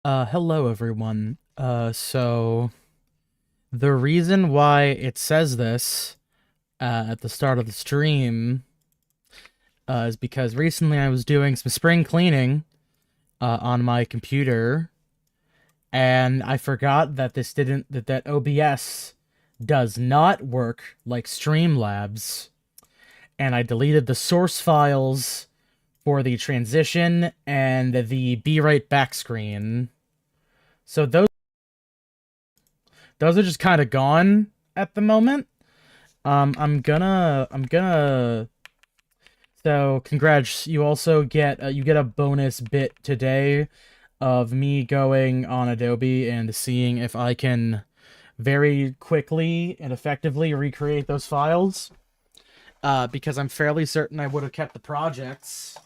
Hello everyone. So the reason why it says this at the start of the stream is because recently I was doing some spring cleaning on my computer, and I forgot that that OBS does not work like Streamlabs, and I deleted the source files for the transition and the Be Right Back screen. So those are just kind of gone at the moment. I'm gonna. So, congrats! You also get a bonus bit today of me going on Adobe and seeing if I can very quickly and effectively recreate those files. Because I'm fairly certain I would have kept the projects.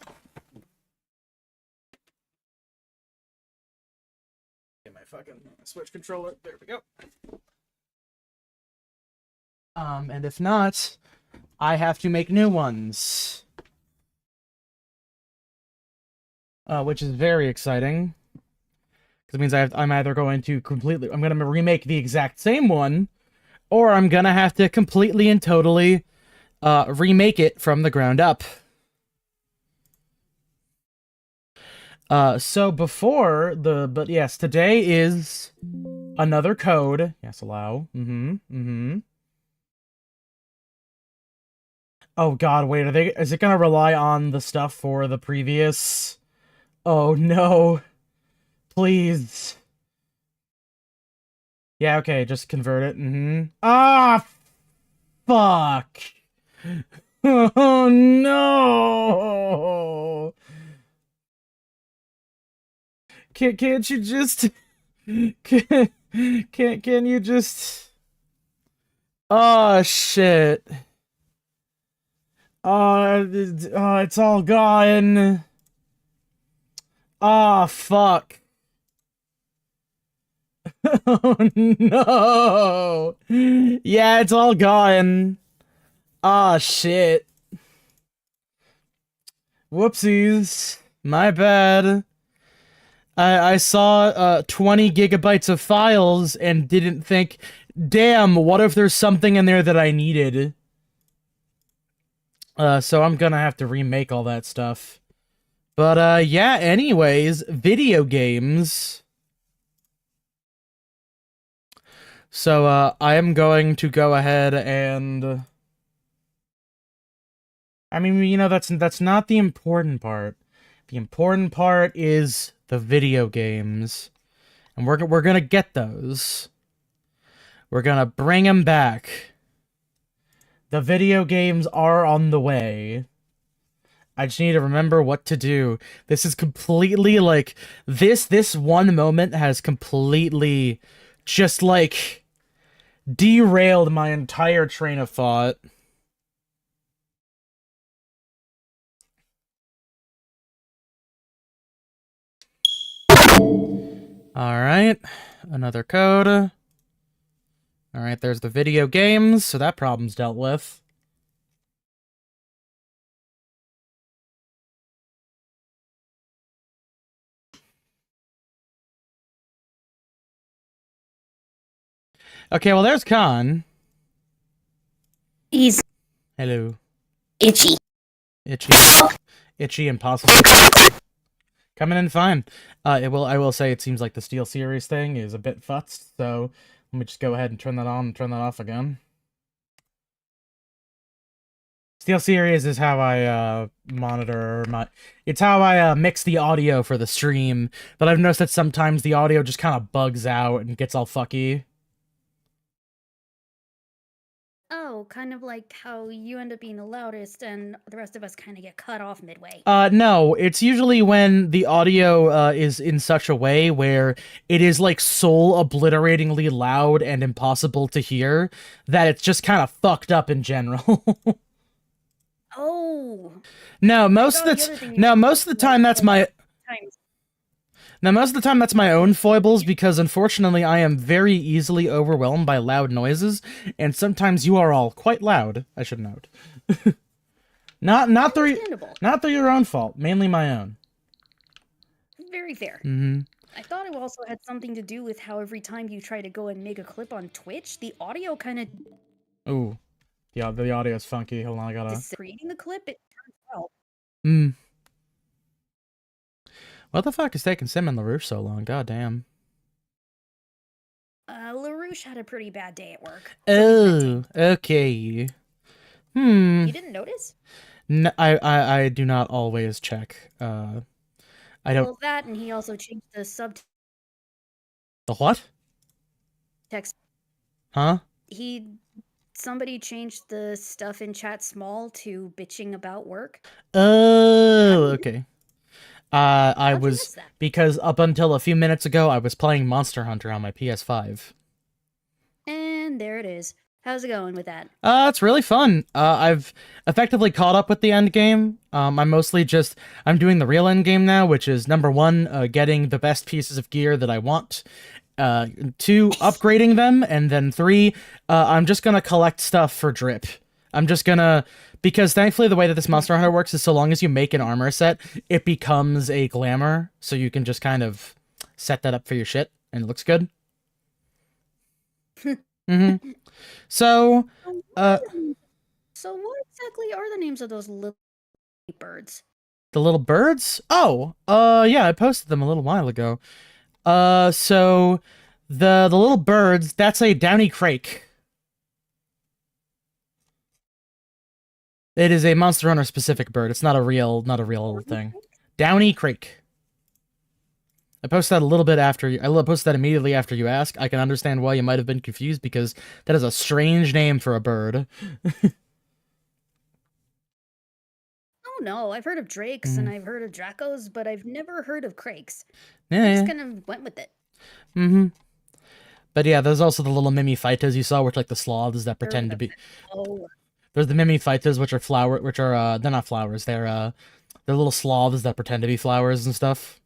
Get my fucking Switch controller. There we go. And if not, I have to make new ones. Which is very exciting. Because it means I'm either going to I'm going to remake the exact same one, or I'm going to have to completely and totally remake it from the ground up. But yes, today is another code. Yes, allow. Oh god, wait, is it gonna rely on the stuff for the previous? Oh no. Please. Yeah, okay, just convert it. Ah, fuck. Oh no. Can't you just can you just Oh shit. It's all gone. Oh fuck. Oh no. Yeah, it's all gone. Ah shit. Whoopsies. My bad. I saw 20 gigabytes of files and didn't think, damn, what if there's something in there that I needed? So I'm gonna have to remake all that stuff. But yeah, anyways, video games. So I am going to go ahead and I mean, you know, that's not the important part. The important part is the video games. And we're gonna get those. We're gonna bring them back. The video games are on the way. I just need to remember what to do. This is completely like this one moment has completely just like derailed my entire train of thought. Alright, another code. Alright, there's the video games, so that problem's dealt with. Okay, well there's Khan. He's Hello. itchy. Itchy. Itchy, impossible. Coming in fine. I will say it seems like the Steel Series thing is a bit futzed, so let me just go ahead and turn that on and turn that off again. Steel Series is how I monitor it's how I mix the audio for the stream, but I've noticed that sometimes the audio just kind of bugs out and gets all fucky. Oh, kind of like how you end up being the loudest and the rest of us kind of get cut off midway. No, it's usually when the audio is in such a way where it is like soul-obliteratingly loud and impossible to hear that it's just kind of fucked up in general. Oh. Most of the time that's my own foibles, because unfortunately I am very easily overwhelmed by loud noises, and sometimes you are all quite loud, I should note. not through your own fault, mainly my own. Very fair. Mm-hmm. I thought it also had something to do with how every time you try to go and make a clip on Twitch, the audio kind of Ooh. Yeah, the audio is funky. Hold on, I gotta... creating the clip, it turns out. Hmm. What the fuck is taking Sim and LaRouche so long? God damn. LaRouche had a pretty bad day at work. Oh, okay. Hmm. You didn't notice? No, I do not always check. I don't... Well, that, and he also changed the subtext. The what? Huh? Somebody changed the stuff in chat small to bitching about work. Oh, okay. I How'd you was... miss that? Because up until a few minutes ago, I was playing Monster Hunter on my PS5. And there it is. How's it going with that? It's really fun. I've effectively caught up with the end game. I'm doing the real end game now, which is number one, getting the best pieces of gear that I want. Two, upgrading them, and then three, I'm just gonna collect stuff for drip. Because thankfully the way that this Monster Hunter works is so long as you make an armor set, it becomes a glamour, so you can just kind of set that up for your shit, and it looks good. Mm-hmm. So, So what exactly are the names of those little birds? the little birds? Oh, yeah, I posted them a little while ago. So the little birds, that's a downy crake. It is a Monster Hunter specific bird. It's not a real thing. Downy crake. I posted that a little bit after you. I posted that immediately after you asked. I can understand why you might have been confused because that is a strange name for a bird. Oh no, I've heard of drakes and I've heard of dracos, but I've never heard of crakes. Yeah, I just kind of went with it. Mm-hmm. But yeah, there's also the little Mimiphytas you saw, which like the sloths that pretend to be. Oh. There's the Mimiphytas, which are they're not flowers. They're little sloths that pretend to be flowers and stuff.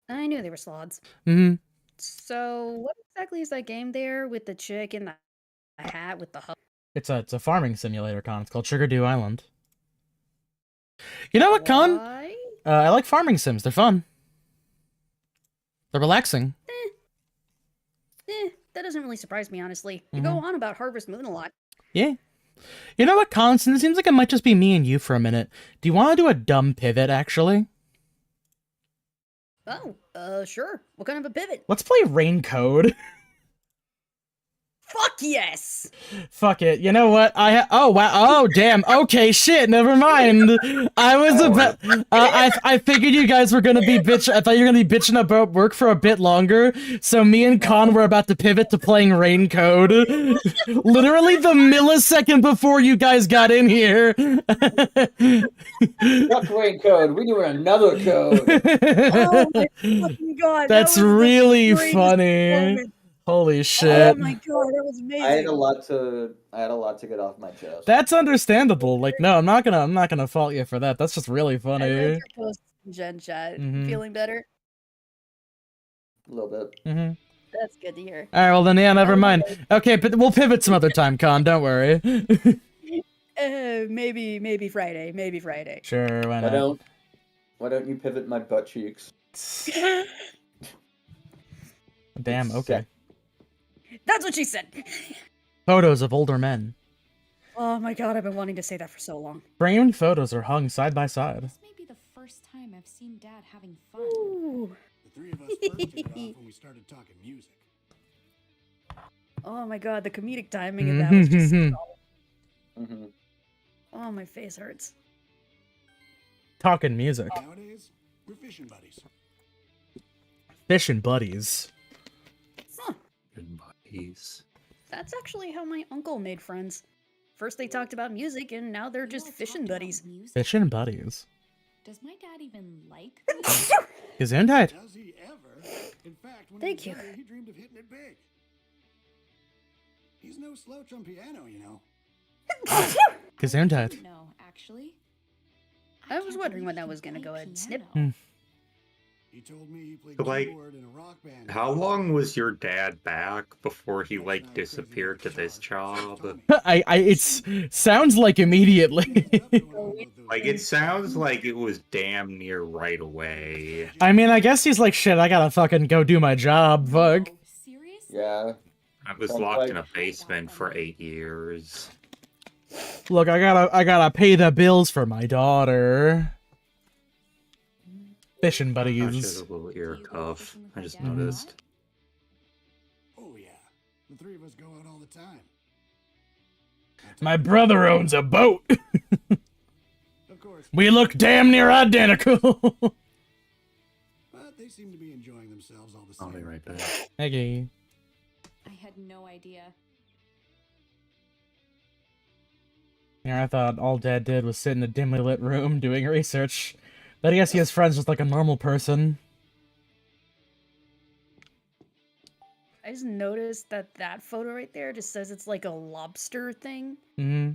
I knew they were sloths. Mm-hmm. So what exactly is that game there with the chick in the hat with the hub? It's a farming simulator, Con. It's called Sugar Dew Island. You know what, Con? Why? I like farming sims. They're fun. They're relaxing. That doesn't really surprise me, honestly. You go on about Harvest Moon a lot. Yeah. You know what, Constant? It seems like it might just be me and you for a minute. Do you want to do a dumb pivot, actually? Oh, sure. What kind of a pivot? Let's play Rain Fuck yes! Fuck it. You know what? Oh wow. Oh damn. Okay. Shit. Never mind. I was about. I figured you guys were gonna be bitch. I thought you were gonna be bitching about work for a bit longer. So me and Con were about to pivot to playing Rain Code. Literally the millisecond before you guys got in here. Fuck Rain Code. We do another code. Oh my fucking god. That's really funny. Moment. Holy shit. Oh my god, that was amazing. I had a lot to get off my chest. That's understandable. Like, no, I'm not gonna fault you for that. That's just really funny. I read your post in Gen Chat. Feeling better? A little bit. That's good to hear. Alright, well then, yeah, never mind. Okay, but we'll pivot some other time, Con. Don't worry. Maybe Friday. Maybe Friday. Sure, why not? Why don't you pivot my butt cheeks? Damn, okay. That's what she said. Photos of older men. Oh my god, I've been wanting to say that for so long. Framed photos are hung side by side. This may be the first time I've seen Dad having fun. Ooh. The three of us first hit it off when we started talking music. Oh my god, the comedic timing of that was just so... Oh, my face hurts. Talking music. Nowadays, we're fishing buddies. Fishing buddies. Huh. Fishing buddies. That's actually how my uncle made friends. First they talked about music, and now they're just fishing buddies. Fishing buddies. Does my dad even like music? Gesundheit. Does he ever? In fact, when Thank he you. was younger, he dreamed of hitting it big. He's no slouch on piano, you know. Gesundheit. No, actually. I was wondering when that was gonna go ahead and snip. He He told me he played Like, keyboard in a rock band. how long was your dad back before he like disappeared to this job? It's sounds like immediately. Like, it sounds like it was damn near right away. I mean, I guess he's like, shit, I gotta fucking go do my job, fuck. No, seriously? Yeah. I was Sounds locked like- in a basement for 8 years. Look, I gotta pay the bills for my daughter. Fishing Gosh, there's buddies. a little ear Do you go cuff. fishing with I my just dad a lot? noticed. Oh yeah, the three of us go out all the time. My brother owns a boat. Of course, We look damn near identical. but they seem to be enjoying themselves all the same. I'll be right back. Okay. I had no idea. Yeah, I thought all Dad did was sit in a dimly lit room doing research. But I guess he has friends just like a normal person. I just noticed that photo right there just says it's like a lobster thing. Hmm.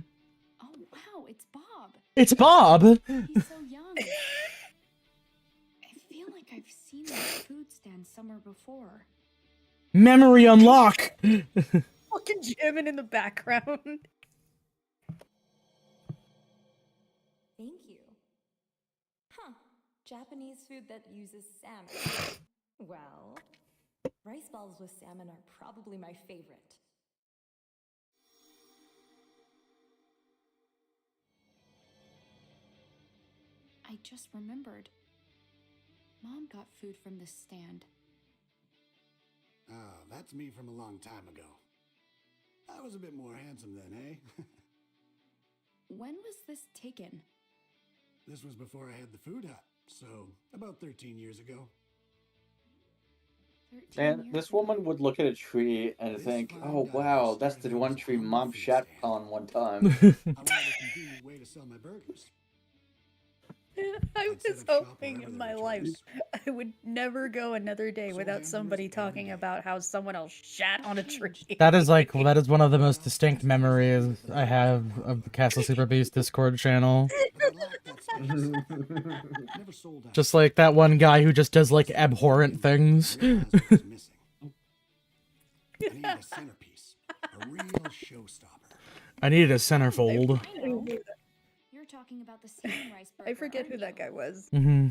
Oh wow, it's Bob. It's Bob! He's so young. I feel like I've seen this food stand somewhere before. Memory unlock! Fucking jamming in the background. Thank you. Huh. Japanese food that uses salmon. Well, rice balls with salmon are probably my favorite. I just remembered. Mom got food from this stand. Oh, that's me from a long time ago. I was a bit more handsome then, eh? When was this taken? This was before I had the food hut, so about 13 years ago. 13 And years this ago. woman would look at a tree and This think, fine oh guy wow, that's started the out one as a tree humble Mom food shat stand. on one time. I wanted a convenient way to sell my burgers. I I'd set was up shop hoping wherever in there my were life tourists. I would never go another day Sold without hamburgers somebody every talking day. about how someone else shat on a tree. That is like, that is one of the most distinct memories I have of the Castle Super Beast Discord channel. But I lacked that space. Never sold out. Just like that one guy who just does like abhorrent things. Realized what was missing. I needed a centerpiece, a real showstopper. I needed a centerfold. I know. You're talking about the salmon rice burger. I forget who aren't that you? guy was. Mm-hmm.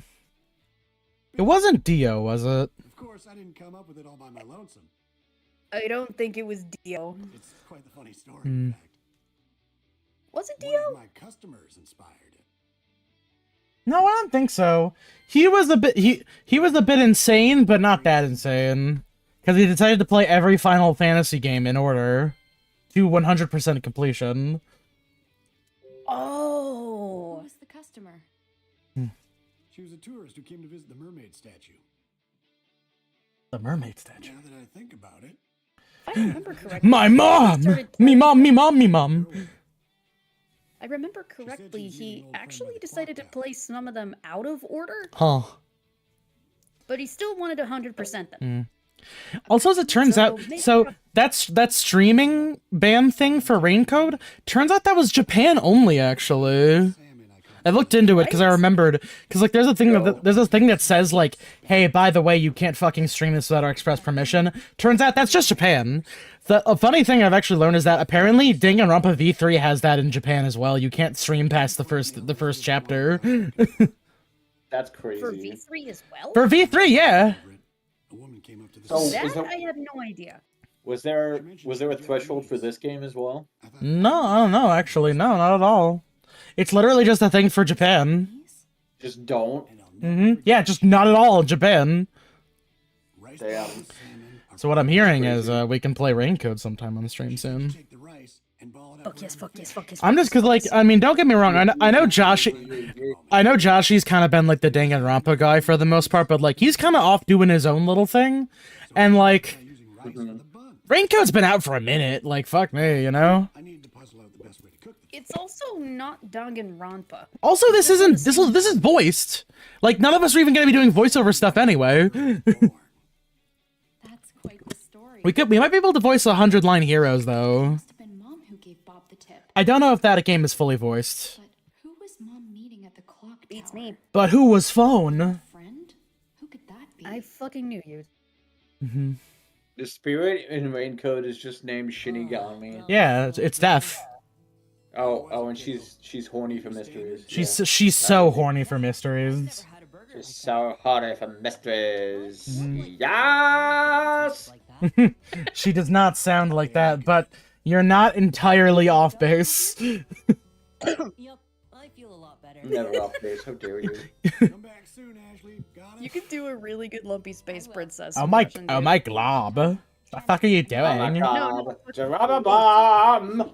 It wasn't Dio, was it? Of course, I didn't come up with it all by my lonesome. I don't think it was Dio. It's quite the funny story, Hmm. in fact. Was it One Dio? of my customers inspired it. No, I don't think so. He was a bit he was a bit insane, but not that insane. Because he decided to play every Final Fantasy game in order to 100% completion. Who Oh. was the customer? She was a tourist who came to visit the mermaid statue. The mermaid statue. Now that I think about it, If I remember correctly. My mom! started Me playing- mom, me mom, me mom. oh, I remember said correctly, she was meeting he an old friend actually by the decided to clock tower. play some of them out of order, Huh. but he still wanted 100% them. Also, as it turns So out, maybe- so that streaming ban thing for Raincode, turns out that was Japan only, actually. salmon I caught. I looked into it because I Right? remembered, because like there's a thing that says like, hey, by the way, you can't fucking stream this without our express permission. Turns out that's just Japan. A funny thing I've actually learned is that apparently Danganronpa V3 has that in Japan as well. You can't stream past the first chapter. That's For crazy. V3 as well? For V3, yeah. A woman came up to the So- stand. is That it- I had no idea. Was there a threshold for this game as well? I thought, No, I don't know, actually. No, not at all. It's literally just a thing for Japan. Please? Just don't. and I'll never forget Yeah, just not at all in Japan. rice Damn. balls with salmon are So what I'm hearing Crazy. is we can play Raincode sometime on the stream soon. Take the rice and ball it up Fuck yes, around fuck the yes, fish. fuck yes. I'm just cause like, I mean, don't get me wrong, I know Joshy's kind of been like the Danganronpa guy for the most part, but like he's kind of off doing his own little thing, and like By using rice for the bun. Raincode's been out for a minute. Like fuck me, you know. I needed to puzzle out the best way to cook the It's also not Danganronpa. Also, this is voiced. Like none of us are even gonna be doing voiceover stuff anyway. corn. That's quite the story. We might be able to voice 100-line heroes though. Must have been Mom who gave Bob the tip. I don't know if that game is fully voiced, But who was Mom meeting at the clock Beats tower? me. but who was phone? Friend? Who could that I fucking knew you. Hmm. The spirit in Raincoat is just named Shinigami. Yeah, it's deaf. Oh, and she's horny for mysteries. She's so horny for mysteries. She's so horny for mysteries. Mhm. Yes. She does not sound like that, but you're not entirely off base. Yep, I feel a lot better. Never off base. How dare you? Come back soon, Ashley. Got it? You could do a really good lumpy space princess. Oh my, impression, oh dude. my glob. What the fuck are you doing? Oh my No, god. Drop bomb.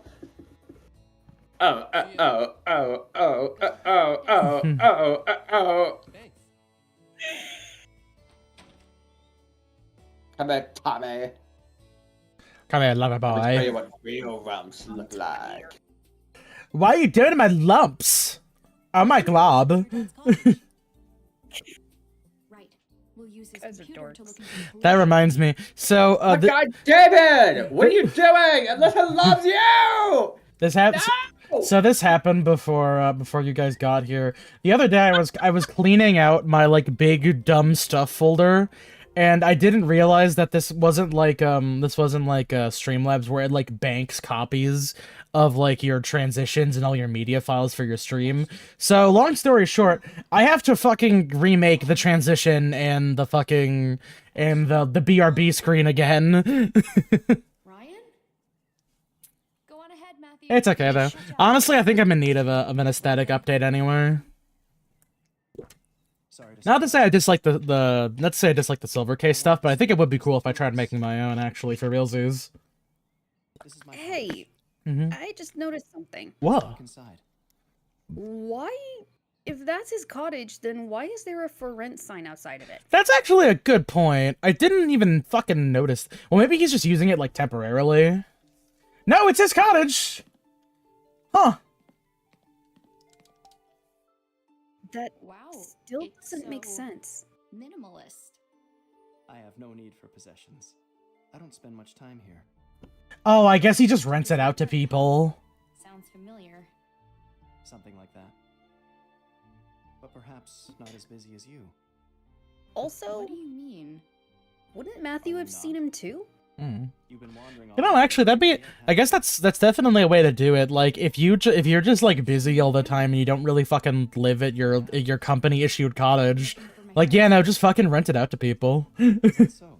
Oh. Thanks. Come here, Tommy. Come here, lover Let me tell you boy. what real rumps look like. Why are you doing my lumps? Oh my glob. Right. We'll use his Guys are computer to dorks. look into the That reminds me. So, Oh my god, David! What are you doing? Alyssa loves you! this happened. So this happened before you guys got here. The other day I was cleaning out my like big dumb stuff folder, and I didn't realize that this wasn't like Streamlabs where it like banks copies of like your transitions and all your media files for your stream. So long story short, I have to fucking remake the transition and the fucking and the BRB screen again. Ryan? Go on ahead, Matthew. It's okay though. Shut down. Honestly, I think I'm in need of an aesthetic update anyway. Sorry to Not to say I dislike not to say I dislike the silver case stuff, but I think it would be cool if I tried making my own actually for realsies. This is my Hey, Mm-hmm. I just noticed something. Whoa. Walk inside. Why? If that's his cottage, then why is there a for rent sign outside of it? That's actually a good point. I didn't even fucking notice. Well, maybe he's just using it like temporarily. No, it's his cottage. Huh. That Wow. still it's doesn't make so sense. Minimalist. I have no need for possessions. I don't spend much time here. Oh, I guess he just rents it out to people. Sounds familiar. Something like that. But perhaps not as busy as you. Also, What do you mean? wouldn't Matthew have seen him too? Hmm. You've been wandering You know, all actually, that'd be. over I guess that's definitely a way to do it. Like, if you're just like busy all the time and you don't really fucking live at your company issued cottage, like, yeah, no, just fucking rent it out to people. Is that so?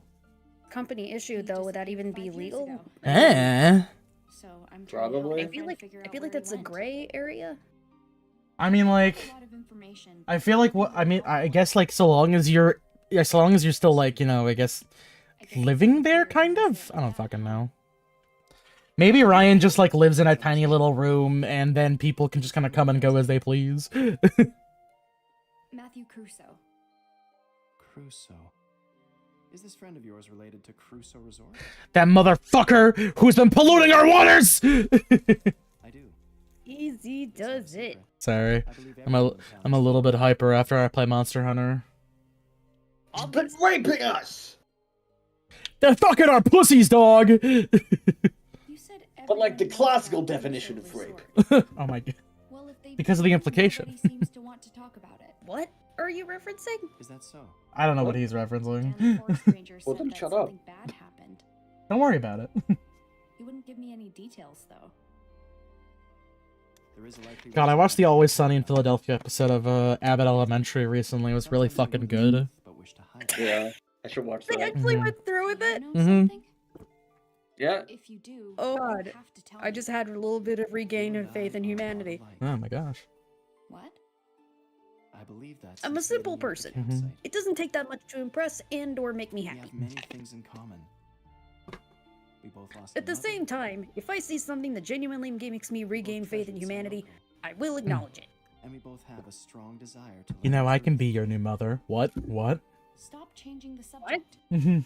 Company issued though, would that even be 5 years legal? ago. Eh. So I'm Probably. I feel like that's a gray area. I mean, like, I feel like I guess like so long as you're still like, you know, I guess living there, kind of. I don't fucking know. Maybe Ryan just like lives in a tiny little room, and then people can just kind of come and go as they please. Matthew Crusoe. Crusoe. Is this friend of yours related to Crusoe Resort? That motherfucker who's been polluting our waters. I do. Easy It's not a does it. secret. Sorry, I believe I'm a everyone in town I'm a is little bit aware. hyper after I play Monster Hunter. I've been raping us! They're fucking our pussies, dog. You said But like the everyone knows classical about definition Crusoe of rape. Resort. Oh my god. Well, if they Because of do, the implication. nobody seems to want to talk about it. What are you referencing? Is that so? I don't know what What? he's referencing. Dan the forest ranger Well, said then that shut up. something bad happened. Don't worry about it. He wouldn't give me any details, though. There is a likely God, I reason watched the why Always people Sunny in don't Philadelphia episode of Abbott Elementary recently. It was really sometimes fucking they would good. leave, but wish to hide it. Yeah, I should watch They that. actually Mhm. went through with Do you it. know Mhm. something? Yeah. If you do, Oh you God, have to tell I me. just had a little bit of regain You of and faith I in are a lot humanity. alike. Oh my gosh. What? I believe that. I'm a since the simple meeting at the person. campsite. It doesn't take that much to impress and or make me We happy. have many things in common. We both lost a At the mother. same time, if I see something that genuinely makes me We both regain faith in treasure humanity, Sunoco, I will acknowledge it. and we both have a strong desire to. You learn know, the I can truth. be your new mother. What? What? Stop changing the subject. Mhm.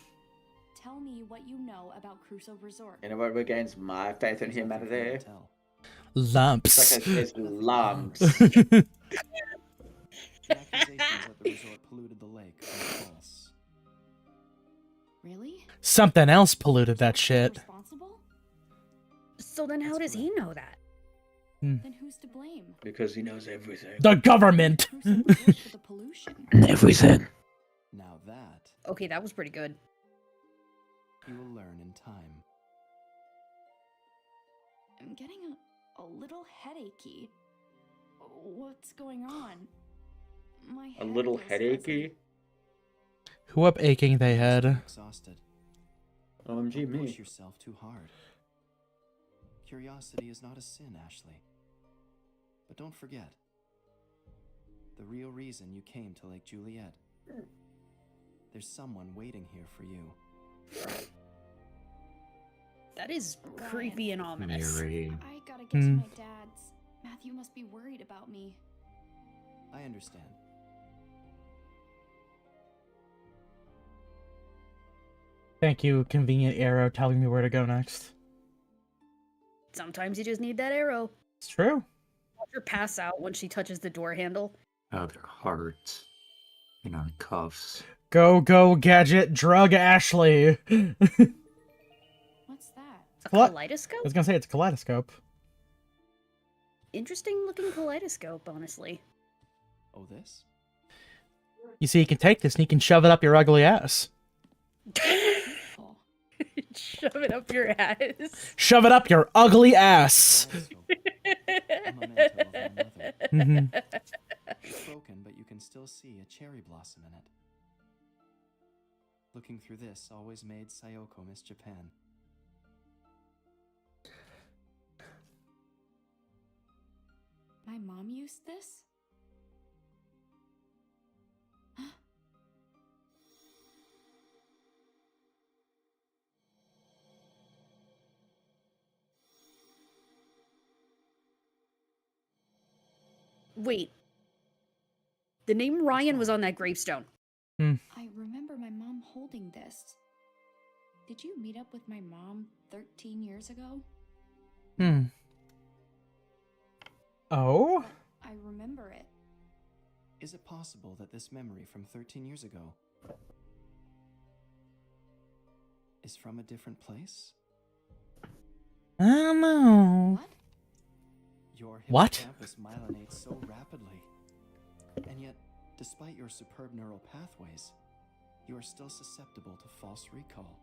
Tell me what you know about Crusoe Resort. You know what regains my faith in There's nothing for me to humanity? tell. Lumps. It's like it's lumps. The accusations that the resort polluted the lake are false. Really? Something else polluted that shit. Responsible? So then how does he know that? Then who's to blame? Because he knows everything. The government. Crusoe Resort for the pollution. Everything. Now that Okay, that was pretty good. You will learn in time. I'm getting a little headachy. What's going on? My A head little feels headachy. fuzzy. Who up aching they You must be had? exhausted. OMG Don't me. push yourself too hard. Curiosity is not a sin, Ashley. But don't forget, the real reason you came to Lake Juliet. There's someone waiting here for you. That is creepy and ominous. Mary. I gotta get to my dad's. Matthew must be worried about me. I understand. Thank you, convenient arrow telling me where to go next. Sometimes you just need that arrow. It's true. Watch her pass out when she touches the door handle. Oh, their hearts. In our cuffs. Go, go, gadget, drug Ashley. What's that? A What? kaleidoscope? I was gonna say it's a kaleidoscope. Interesting looking kaleidoscope, honestly. Oh, this? You see, you can take this and you can shove it up your ugly ass. Oh, Shove it up your ass. Shove it up your ugly ass. Kaleidoscope. A memento of my mother. hmm It's broken, but you can still see a cherry blossom in it. Looking through this always made Sayoko miss Japan. my mom used this? Wait. The name Ryan was on that gravestone. I remember my mom holding this. Did you meet up with my mom 13 years ago? Hmm. Oh? I remember it. Is it possible that this memory from 13 years ago is from a different place? I don't know. What? Your What? hippocampus myelinates so rapidly. And yet, despite your superb neural pathways, you are still susceptible to false recall.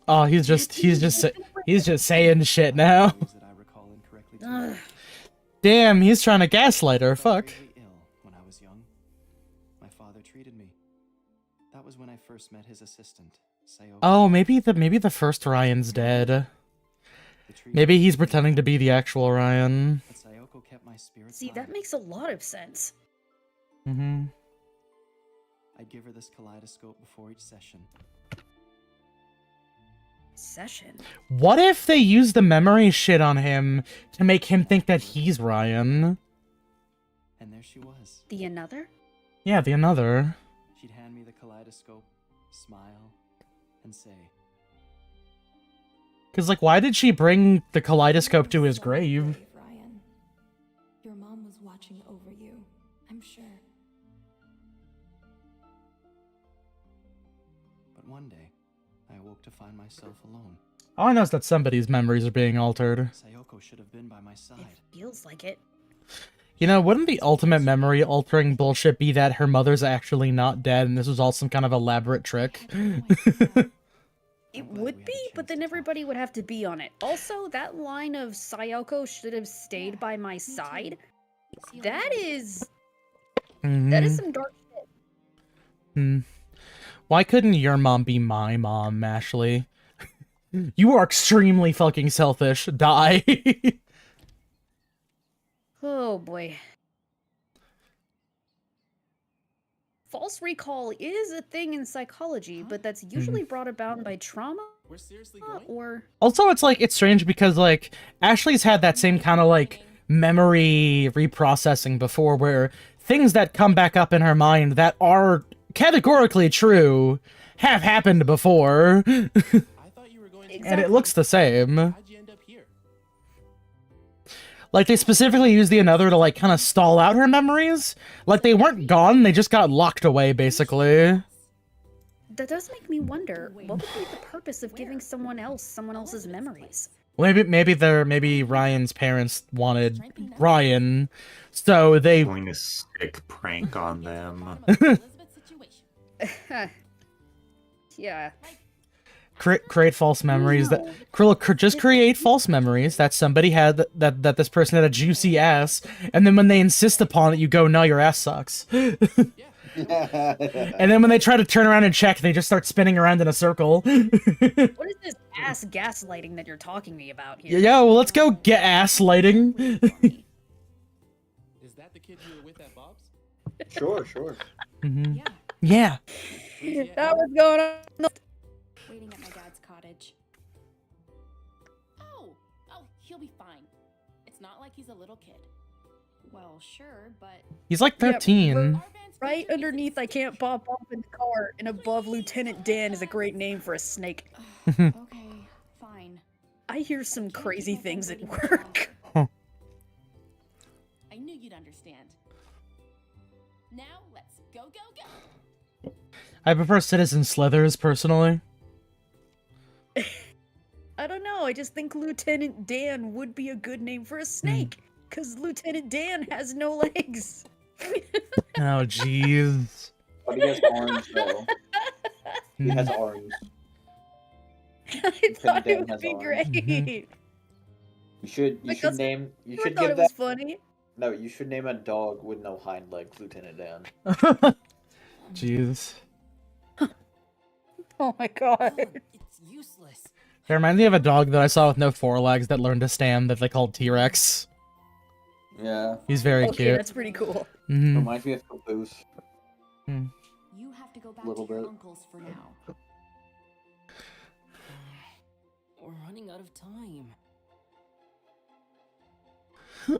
Oh, he's just saying shit now. Memories that I recall incorrectly too. Ugh. Damn, he's trying to gaslight her. I felt Fuck. gravely ill when I was young. My father treated me. That was when I first met his assistant, Sayoko. Oh, maybe the first Ryan's dead. The treatment Maybe he's was pretending to be the actual Ryan. but Sayoko kept my spirits See, that high. makes a lot of sense. Mm-hmm. I'd give her this kaleidoscope before each session. Session. What if they use the memory shit on him to make him think that he's Ryan? And there she was. The another? Yeah, the another. She'd hand me the kaleidoscope, smile, and say, Cause like, why did she bring the kaleidoscope to You were his so grave? brave, Ryan. Your mom was watching over you, I'm sure. but one day, I awoke to find myself alone. All I know is that somebody's memories are being altered. Sayoko should have been by my It side. feels like it. You know, wouldn't the ultimate memory altering bullshit be that her mother's actually not dead and this was all some kind of elaborate trick? I had no idea. It I'm glad we would had be, the but chance then to everybody would have to be on it. Also, that line of Sayoko should have stayed Yeah, by my me side. too. See you That later. is Mhm. that is some dark shit. Hmm. Why couldn't your mom be my mom, Ashley? You are extremely fucking selfish. Die. Oh boy. False recall is a thing in psychology, but that's usually brought about by trauma We're seriously or Also, it's strange because, like, Ashley's had that same kind of, like, memory reprocessing before where things that come back up in her mind that are categorically true have happened before. I thought you were going to. And it looks the same. How'd you end up here? Like, they specifically used the another to, like, kind of stall out her memories. Like, they weren't gone, they just got locked away, basically. that does make me wonder what would be the purpose of giving someone else's memories. Maybe Ryan's parents wanted Ryan, so they... Doing a sick prank on them. Elizabeth's situation. Yeah. Create false memories. That just create false memories that somebody had that this person had a juicy ass, and then when they insist upon it, you go, "No, your ass sucks." And then when they try to turn around and check, they just start spinning around in a circle. What is this ass gaslighting that you're talking to me about here? Yeah, well, let's go get ass lighting. Is that the kid you were with at Bob's? Sure. Mm-hmm. Yeah, Yeah. That was going on. waiting at my dad's cottage. Oh, he'll be fine. It's not like he's a little kid. Well, sure, but He's like Yeah, 13. Our van's Right feature is underneath, I can't pop off in the car, and above Lieutenant Dan is a great name for a snake. okay, fine. I hear some Can't crazy keep my things friend at waiting work. forever. I knew you'd understand. Now let's go, go, go. I prefer Citizen Slithers personally. I don't know, I just think Lieutenant Dan would be a good name for a snake. Because Lieutenant Dan has no legs. Oh, jeez. But he has orange though. He has orange. I thought Dan it would has be orange. great. You should My cousin name. You I should thought give it that. was funny. No, you should name a dog with no hind legs, Lieutenant Dan. Jeez. Oh my god. It's useless. It reminds me of a dog that I saw with no forelegs that learned to stand that they called T-Rex. Yeah. He's very Okay, cute. that's pretty cool. Mm-hmm. Reminds me of Caboose. You have to go back Little to your bit. uncle's for now. We're running out of time.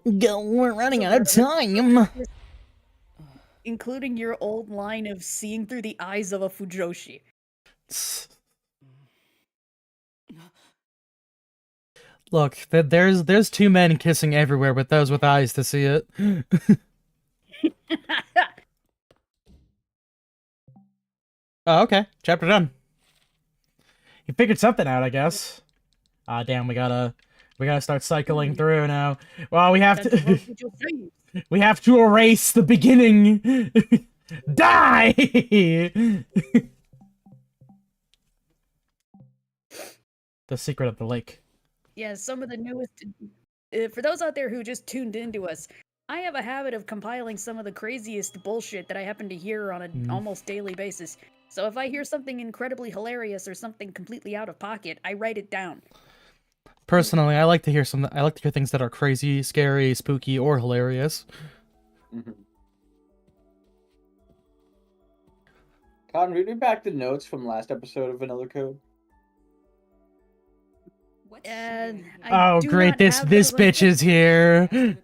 We're running out of time. Including your old line of seeing through the eyes of a Fujoshi. Look, there's two men kissing everywhere, but those with eyes to see it. Oh, okay. Chapter done. You figured something out, I guess. Ah, damn, we gotta start cycling through now. Well, we have That's to what Fujoshi is. we have to erase the beginning. Die. The secret of the lake. Yeah, some of the newest. For those out there who just tuned into us, I have a habit of compiling some of the craziest bullshit that I happen to hear on an almost daily basis. So if I hear something incredibly hilarious or something completely out of pocket, I write it down. Personally, I like to hear things that are crazy, scary, spooky, or hilarious. Mm-hmm. Con, read me back the notes from last episode of Vanilla Code. What's And she doing I here? Oh, do great! not This have this those right bitch is Ask here. her to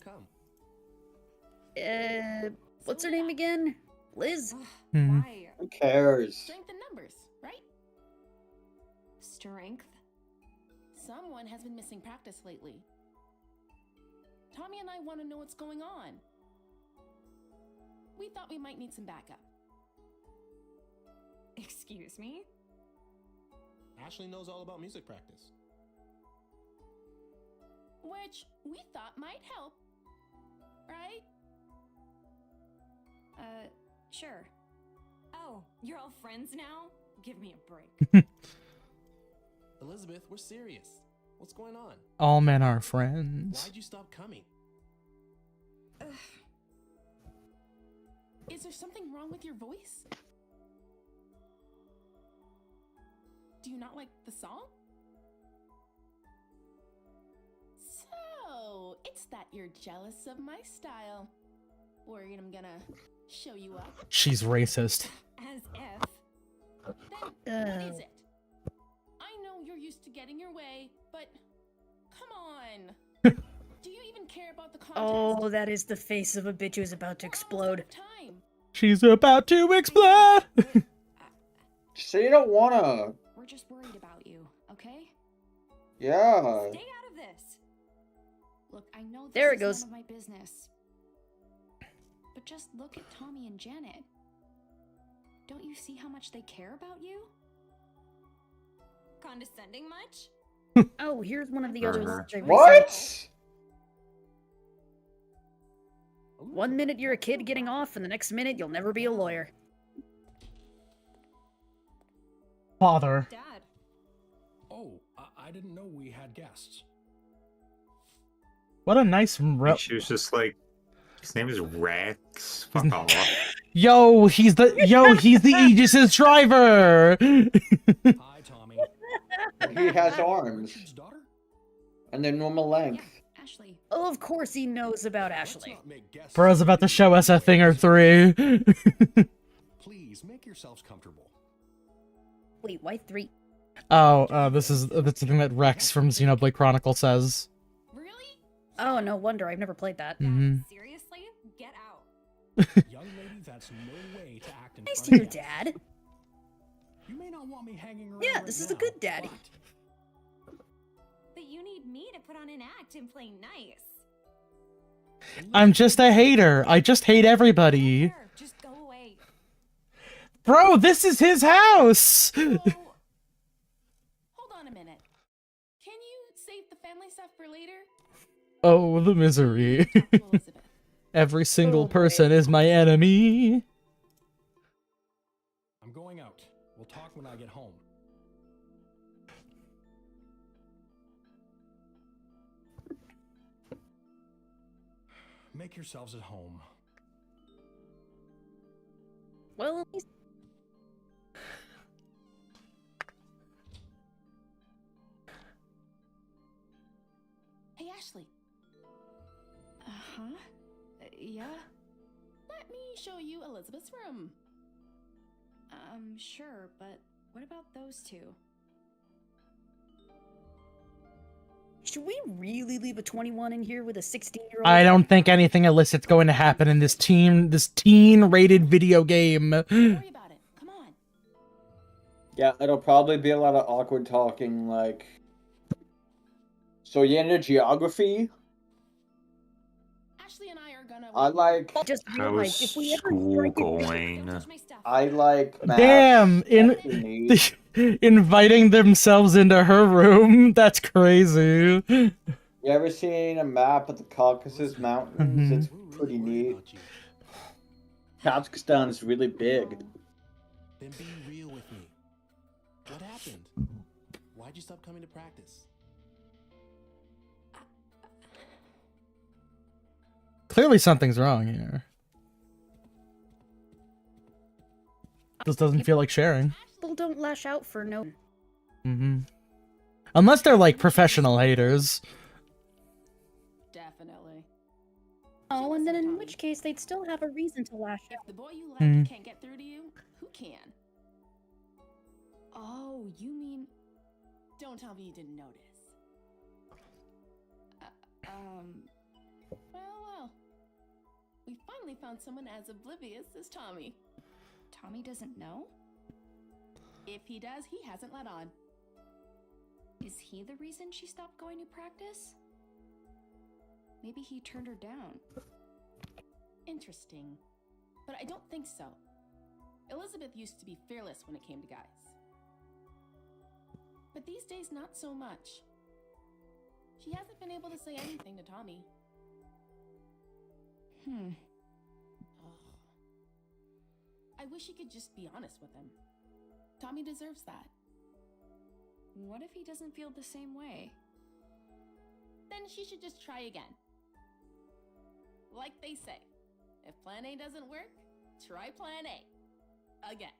come. What's her name again? Liz? Ugh, Mhm. why? Who cares? Strength in numbers, right? Strength? Someone has been missing practice lately. Tommy and I want to know what's going on. We thought we might need some backup. Excuse me? Ashley knows all about music practice. Which we thought might help. Right? Sure. Oh, you're all friends now? Give me a break. Elizabeth, we're serious. What's going on? All men are friends. Why'd you stop coming? Is there something wrong with your voice? Do you not like the song? So, it's that you're jealous of my style. Worried I'm gonna show you up? She's racist. As if. Then, what is it? I know you're used to getting your way, but come on. Do you even care about the contest? Oh, that is the face of a bitch who's about to We're almost out explode. of time. She's about to explode. So you don't wanna. We're just worried about you, okay? Yeah. Stay out of this. Look, I know this There it is goes. none of my business. But just look at Tommy and Janet. Don't you see how much they care about you? Condescending much? Oh, here's one of the other ones I recycled. What? 1 minute you're a kid getting off, and the next minute you'll never be a lawyer. Father. Dad. Oh, I didn't know we had guests. What a nice And she was just like, his name is Rex. Fuck off. He's the Aegis's driver. Hi, Tommy. He has Richard's arms daughter? and they're normal Yeah, length. Ashley. Oh, of course he knows about Let's Ashley. not make guests Bro's about to too show us a thing or three. Please make yourselves comfortable. Wait, why 3? This is the thing that Rex from Xenoblade Chronicle says. Really? Oh, no wonder. I've never played that. Mhm. Seriously? Get out. Young lady, that's no way to act in Nice front to you, of guests. Dad. You may not want me hanging around Yeah, right this is a now, good daddy. But you need me to put on an act and play nice. I'm just a hater. I just hate everybody. There, just go away. Bro, this is his house. Oh, hold on a minute. Can you save the family stuff for later? Oh, the misery. Talk to Elizabeth. Every single Oh, boy. person is my enemy. I'm going out. We'll talk when I get home. Make yourselves at home. Well, at least Hey, Ashley, Uh-huh. Yeah? let me show you Elizabeth's room. Sure, but what about those two? should we really leave a 21 in here with a 16-year-old? I don't think anything illicit's going to happen in this teen-rated video game. Don't worry about it. Come on. Yeah, it'll probably be a lot of awkward talking, like... So you're into geography? Ashley and I are gonna. I like... Just How realized is if we ever school strike it- Don't going? touch my stuff. I like math. Damn, That's the need. inviting themselves into her room. That's crazy. You ever seen a map of the Caucasus Mountains? Mhm. It's We're pretty really worried neat. about you. Kazakhstan is really big. Then be real with me. What happened? Why'd you stop coming to practice? Clearly something's wrong here. This doesn't feel like sharing. People don't lash out for no. Unless they're like professional haters. Definitely. Oh, and then in which case they'd still have a reason to lash If out. the boy you like Hmm. can't get through to you, who can? Oh, you mean... Don't tell me you didn't notice. Well. We finally found someone as oblivious as Tommy. Tommy doesn't know? If he does, he hasn't let on. Is he the reason she stopped going to practice? Maybe he turned her down. Interesting. But I don't think so. Elizabeth used to be fearless when it came to guys. But these days, not so much. She hasn't been able to say anything to Tommy. Ugh. I wish he could just be honest with him. Tommy deserves that. What if he doesn't feel the same way? Then she should just try again. Like they say, if plan A doesn't work, try plan A. Again.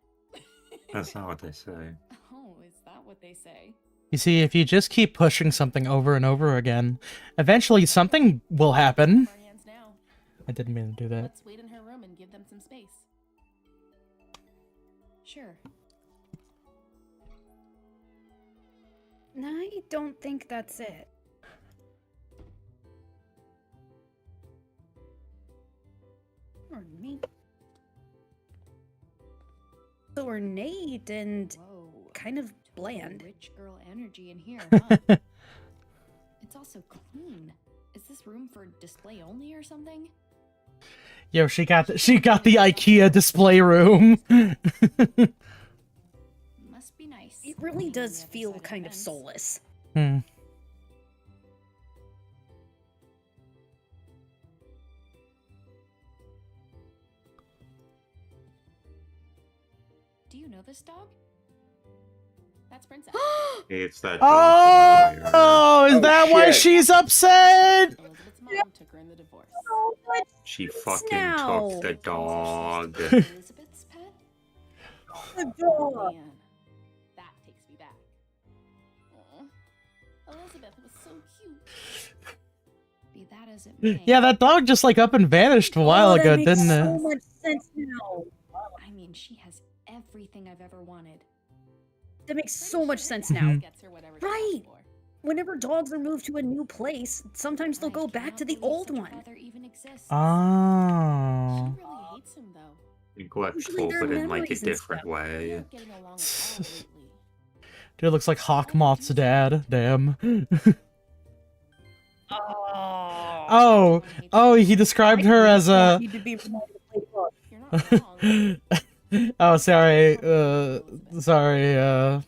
That's not what they say. Oh, is that what they say? You see, if you just keep pushing something over and over again, eventually something will happen. Our hands now. I didn't mean to do that. Let's wait in her room and give them some space. Sure. I don't think that's it. Ornate. So ornate and Whoa. kind of Total bland. Rich girl energy in here, huh? It's also clean. Is this room for display only or something? Yo, she got the IKEA display room. Must be nice. It really being on does the other feel side of kind the of fence. soulless. Hmm. Do you know this dog? That's Princess. It's that dog from earlier. Oh, is Oh, that why shit. she's upset? Elizabeth's mom took her in the divorce. Oh, what? She fucking now? took the dog. Elizabeth's pet? The Oh dog. man, that takes me back. Elizabeth was so cute. Be that as it may. Yeah, that dog just like up and vanished a while Oh, ago, that makes didn't so it? much sense now. I mean, she has everything I've ever wanted. That makes Pretty so much sure sense that now. gets her whatever she Right. asked for. Whenever dogs are moved to a new place, sometimes they'll I go back cannot to the believe old such a one. father even exists. She Oh. really hates him though. Neglectful, their but in like a memories and different stuff. They way. aren't getting along at all lately. Dude looks like Hawkmoth's dad. Damn. Oh. Oh, he described her as a. Need to be reminded to play dog. You're not wrong. Oh, sorry. Sorry. How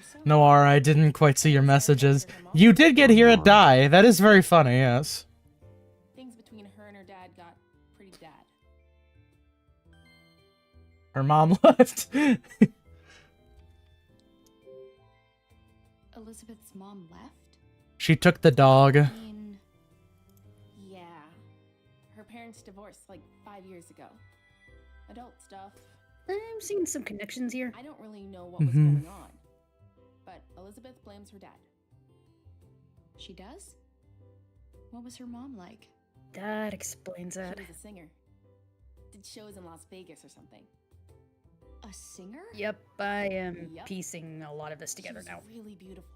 so? Noir, I didn't quite see your messages. You did get here at die. That is very funny. Yes. Things between her and her dad got pretty bad. Her mom left. Elizabeth's mom left? She took the dog. I mean, Yeah. Her parents divorced like 5 years ago. Adult stuff. I'm seeing some connections here. I don't really know what was Mhm. going on. But Elizabeth blames her dad. she does? What was her mom like? That explains that. She was a singer. Did shows in Las Vegas or something. A singer? Yep, I am Yep. piecing a lot of this together she now. was really beautiful.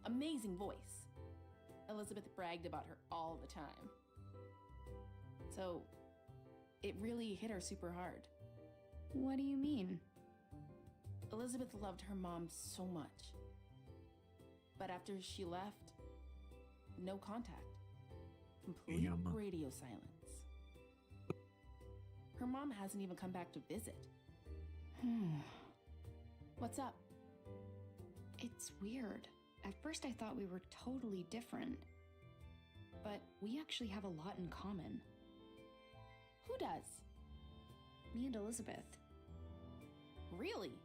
Amazing voice. Elizabeth bragged about her all the time. So, it really hit her super hard. What do you mean? Elizabeth loved her mom so much. But after she left, no contact. Complete Damn. radio silence. Her mom hasn't even come back to visit. What's up? It's weird. At first I thought we were totally different. But we actually have a lot in common. Who does? Me and Elizabeth. Really?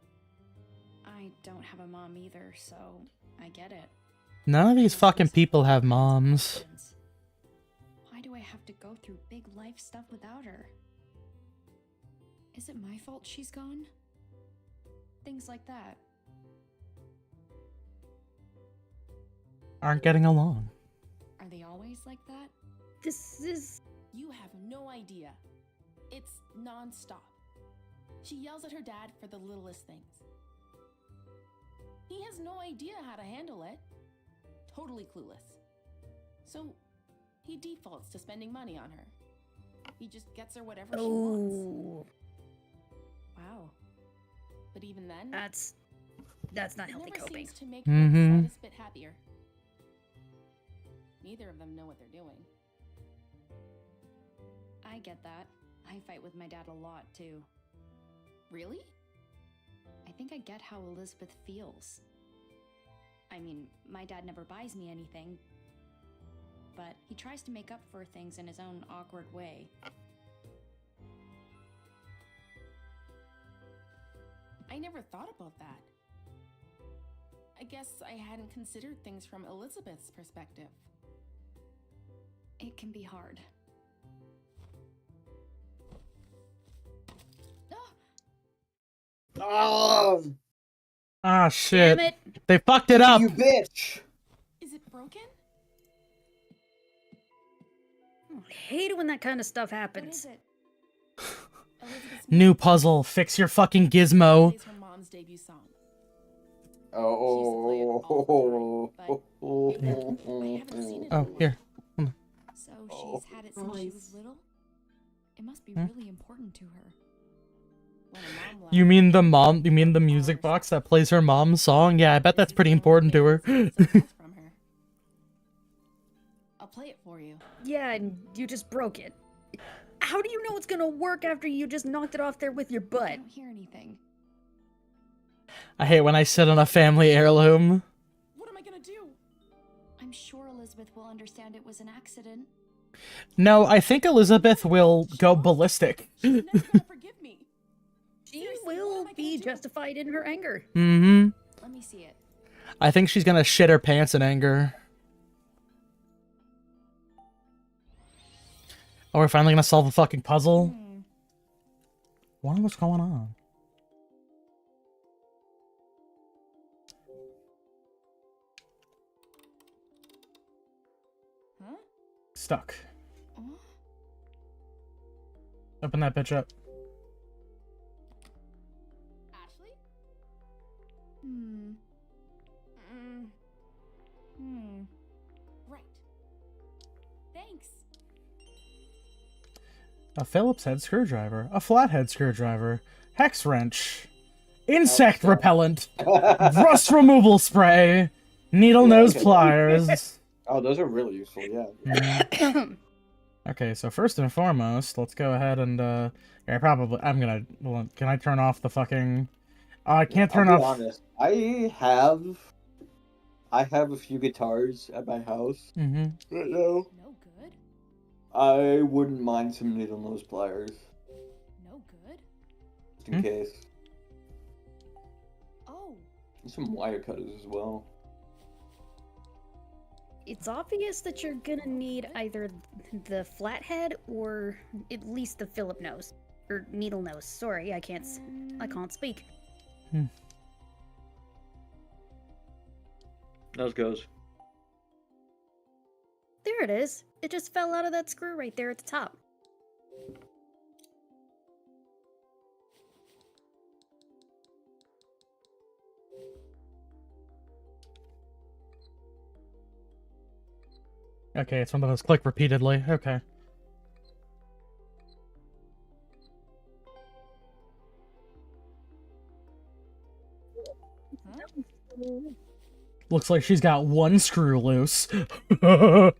I don't have a mom either, so I get it. None of these fucking people have moms. Why do I have to go through big life stuff without her? Is it my fault she's gone? Things like that. Aren't getting along. Are they always like that? This is... You have no idea. It's non-stop. She yells at her dad for the littlest things. He has no idea how to handle it. Totally clueless. So, he defaults to spending money on her. He just gets her whatever she wants. Oh, Wow. But even then, that's not it healthy never coping. seems to make her Mhm. the slightest bit happier. Neither of them know what they're doing. I get that. I fight with my dad a lot, too. Really? I think I get how Elizabeth feels. I mean, my dad never buys me anything, but he tries to make up for things in his own awkward way. I never thought about that. I guess I hadn't considered things from Elizabeth's perspective. It can be hard. Oh, Ah, shit. Damn it! They fucked it up. you bitch! Is it broken? I hate it when that kind of stuff What happens. is it? Elizabeth's New puzzle. Fix your fucking gizmo. plays her mom's debut song. Oh, I haven't seen it. Oh, here. So she's had it since she was little? It must be Hmm? really important to her. When her mom left, You mean the mom? You mean the music box that plays her mom's song? Yeah, I bet that's pretty important to her. Some stuff from her. I'll play it for you. Yeah, and you just broke it. How do you know it's gonna work after you just knocked it off there with your I butt? don't hear anything. I hate when I sit on a family heirloom. What am I gonna do? I'm sure Elizabeth will understand it was an accident. No, I think Elizabeth will go ballistic. She's never gonna forgive me. She Seriously, what will am I gonna be do? justified in her anger. Mm-hmm. Let me see it. I think she's gonna shit her pants in anger. Oh, we're finally gonna solve the fucking puzzle? I wonder what's going on. Huh? Stuck. Oh? Open that bitch up. Ashley? Right. Thanks. A Phillips head screwdriver. A flathead screwdriver. Hex wrench. Insect repellent. Rust removal spray. Needle nose pliers. Oh, those are really useful, yeah. Okay, so first and foremost, let's go ahead and, yeah, I'm gonna, well, can I turn off the fucking, I can't turn I'll be off. honest. I have a few guitars at my house right now. No good? I wouldn't mind some needle nose pliers, No good? just in case. Oh. And some wire cutters as well. It's obvious that you're gonna need either the flathead or at least the Phillip nose. Or needle nose. Sorry, I can't speak. Nose goes. There it is. It just fell out of that screw right there at the top. Okay, it's one of those click repeatedly. Okay. Looks like she's got one screw loose. Boo.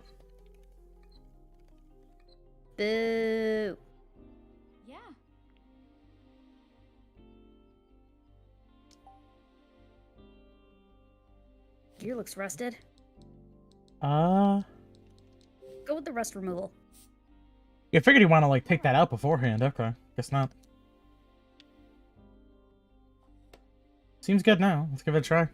Yeah. Gear looks rusted. You Go with the rust removal. figured you want to, like, take that out beforehand. Okay, guess not. Seems good now. Let's give it a try.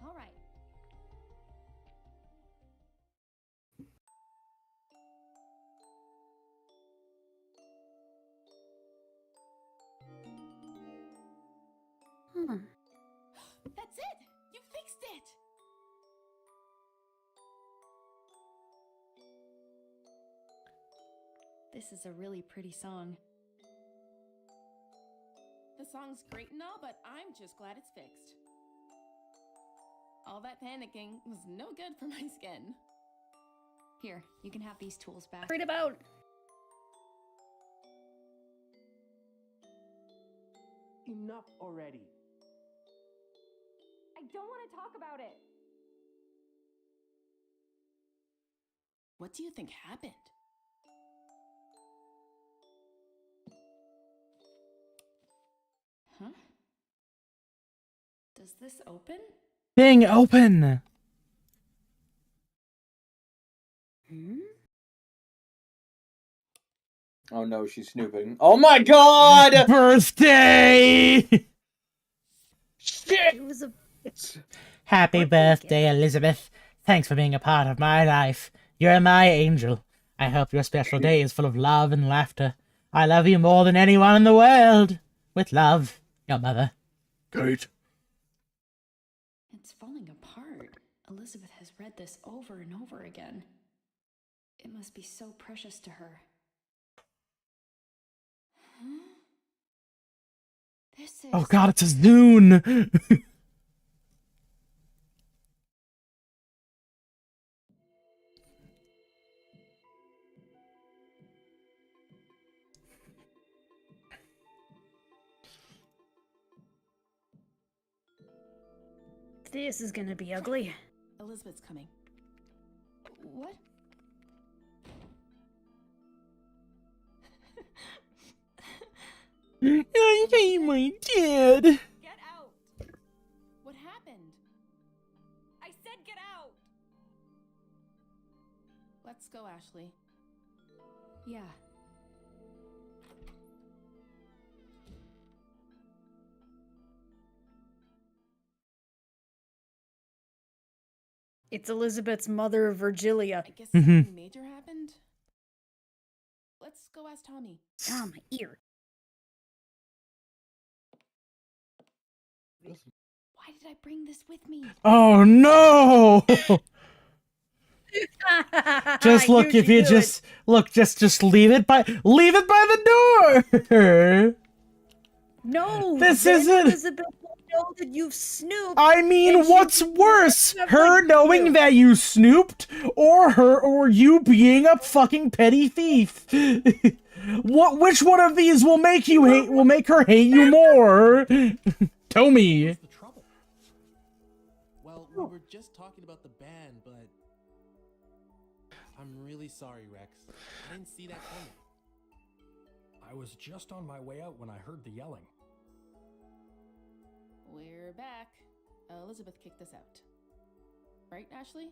All right. That's it! You fixed it! This is a really pretty song. The song's great and all, but I'm just glad it's fixed. All that panicking was no good for my skin. Here, you can have these tools back. Read about. Enough already. I don't want to talk about it. What do you think happened? Huh? Does this open? Thing open! Oh no, she's snooping. Oh my god! Birthday! Shit! It was a. Happy Birthday birthday, Elizabeth. Thanks for being a part of my life. You're my angel. I hope your special day is full of love and laughter. I love you more than anyone in the world. With love, your mother. Kate. It's falling apart. Elizabeth has read this over and over again. It must be so precious to her. Huh? This is... Oh god, it's a Zune! This is gonna be ugly. Elizabeth's coming. What? I'm ain't my dad. Get out! What happened? I said get out! Let's go, Ashley. Yeah. It's Elizabeth's mother, Virgilia. I guess Mhm. something major happened. Let's go ask Tommy. Ah, my ear. Why did I bring this with me? Oh no! Just I look, knew if she'd you do just look, just leave it by the door. No, This then isn't- Elizabeth will know that you've snooped. I mean, And she what's will worse, never her like knowing you. that you snooped, or you being a fucking petty thief? Which one of these will make her hate you more? Tell me. What's the trouble? Well, we were just talking about the band, but I'm really sorry, Rex. I didn't see that coming. I was just on my way out when I heard the yelling. We're back. Elizabeth kicked us out. Right, Ashley?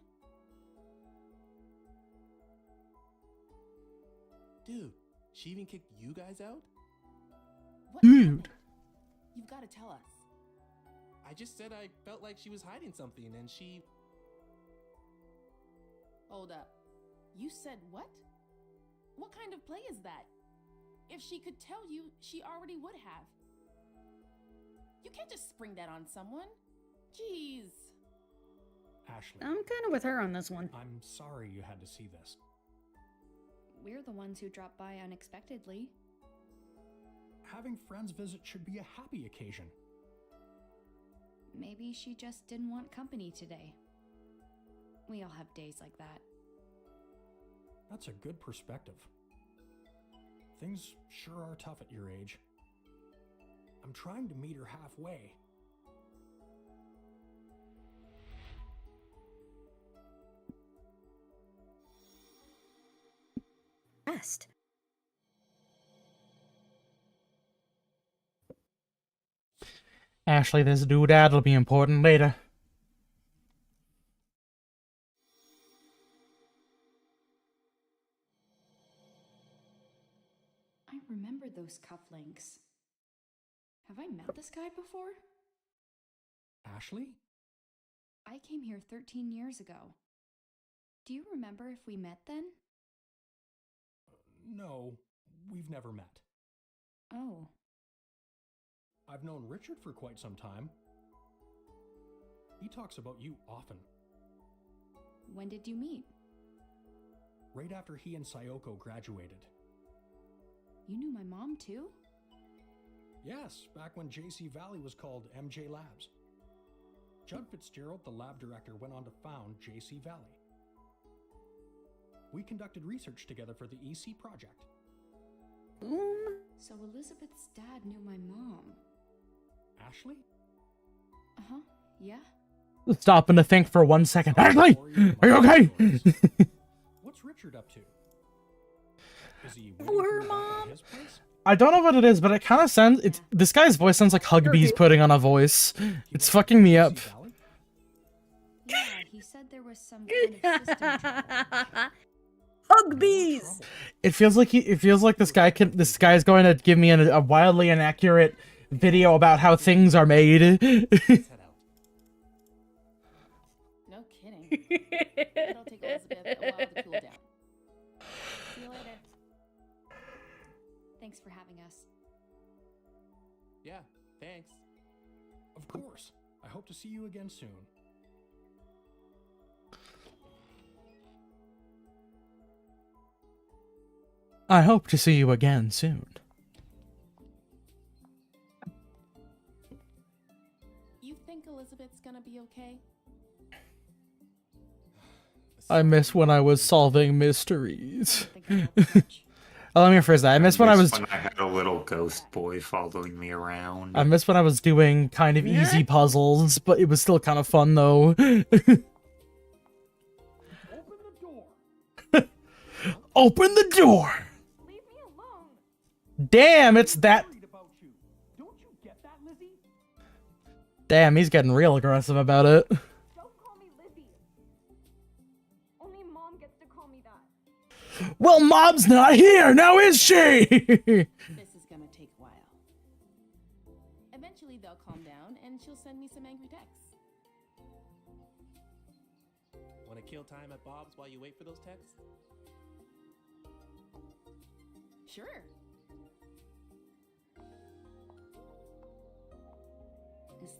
Dude, she even kicked you guys out? What Dude. happened? You've got to tell us. I just said I felt like she was hiding something and she... Hold up. You said what? What kind of play is that? If she could tell you, she already would have. You can't just spring that on someone. Jeez. Ashley, I'm kind of with her on this one. I'm sorry you had to see this. We're the ones who dropped by unexpectedly. Having friends visit should be a happy occasion. Maybe she just didn't want company today. We all have days like that. That's a good perspective. Things sure are tough at your age. I'm trying to meet her halfway. Best. Ashley, this doodad will be important later. I remember those cufflinks. Have I met this guy before? Ashley? I came here 13 years ago. Do you remember if we met then? No, we've never met. Oh. I've known Richard for quite some time. He talks about you often. When did you meet? Right after he and Sayoko graduated. You knew my mom too? Yes, back when JC Valley was called MJ Labs. Judd Fitzgerald, the lab director, went on to found JC Valley. We conducted research together for the EC project. So Elizabeth's dad knew my mom. Ashley? Uh-huh, yeah. Stopping to think for 1 second. Ashley, are you okay? What's Richard up to? Is he For waiting her you back at mom? his place? I don't know what it is, but it kind of sounds. It's this guy's voice sounds like Hugbee's putting on a voice. It's fucking me up. JC Valley? Yeah, he said there was some kind of system trouble. Hug bees. It feels like this guy's going to give me a wildly inaccurate video about how things are made. Let's head out. No kidding. It'll take Elizabeth a while to cool down. See you later. Thanks for having us. Yeah, thanks. Of course. I hope to see you again soon. I hope to see you again soon. You think Elizabeth's gonna be okay? I miss when I was solving mysteries. Think I helped much. Oh, let me rephrase that. I miss when I was. When I had a little ghost boy following me around. I miss when I was doing kind of easy puzzles, but it was still kind of fun though. Open the door. Open the door. Leave me alone. Damn, it's that. Worried about you. Don't Don't you get that, Lizzie? Damn, he's getting real aggressive about it. Don't call me Lizzie. Only Mom gets to call me that. Well, Mom's not here, now is she? This is gonna take a while. Eventually they'll calm down and she'll send me some angry texts. Want to kill time at Bob's while you wait for those texts? Sure.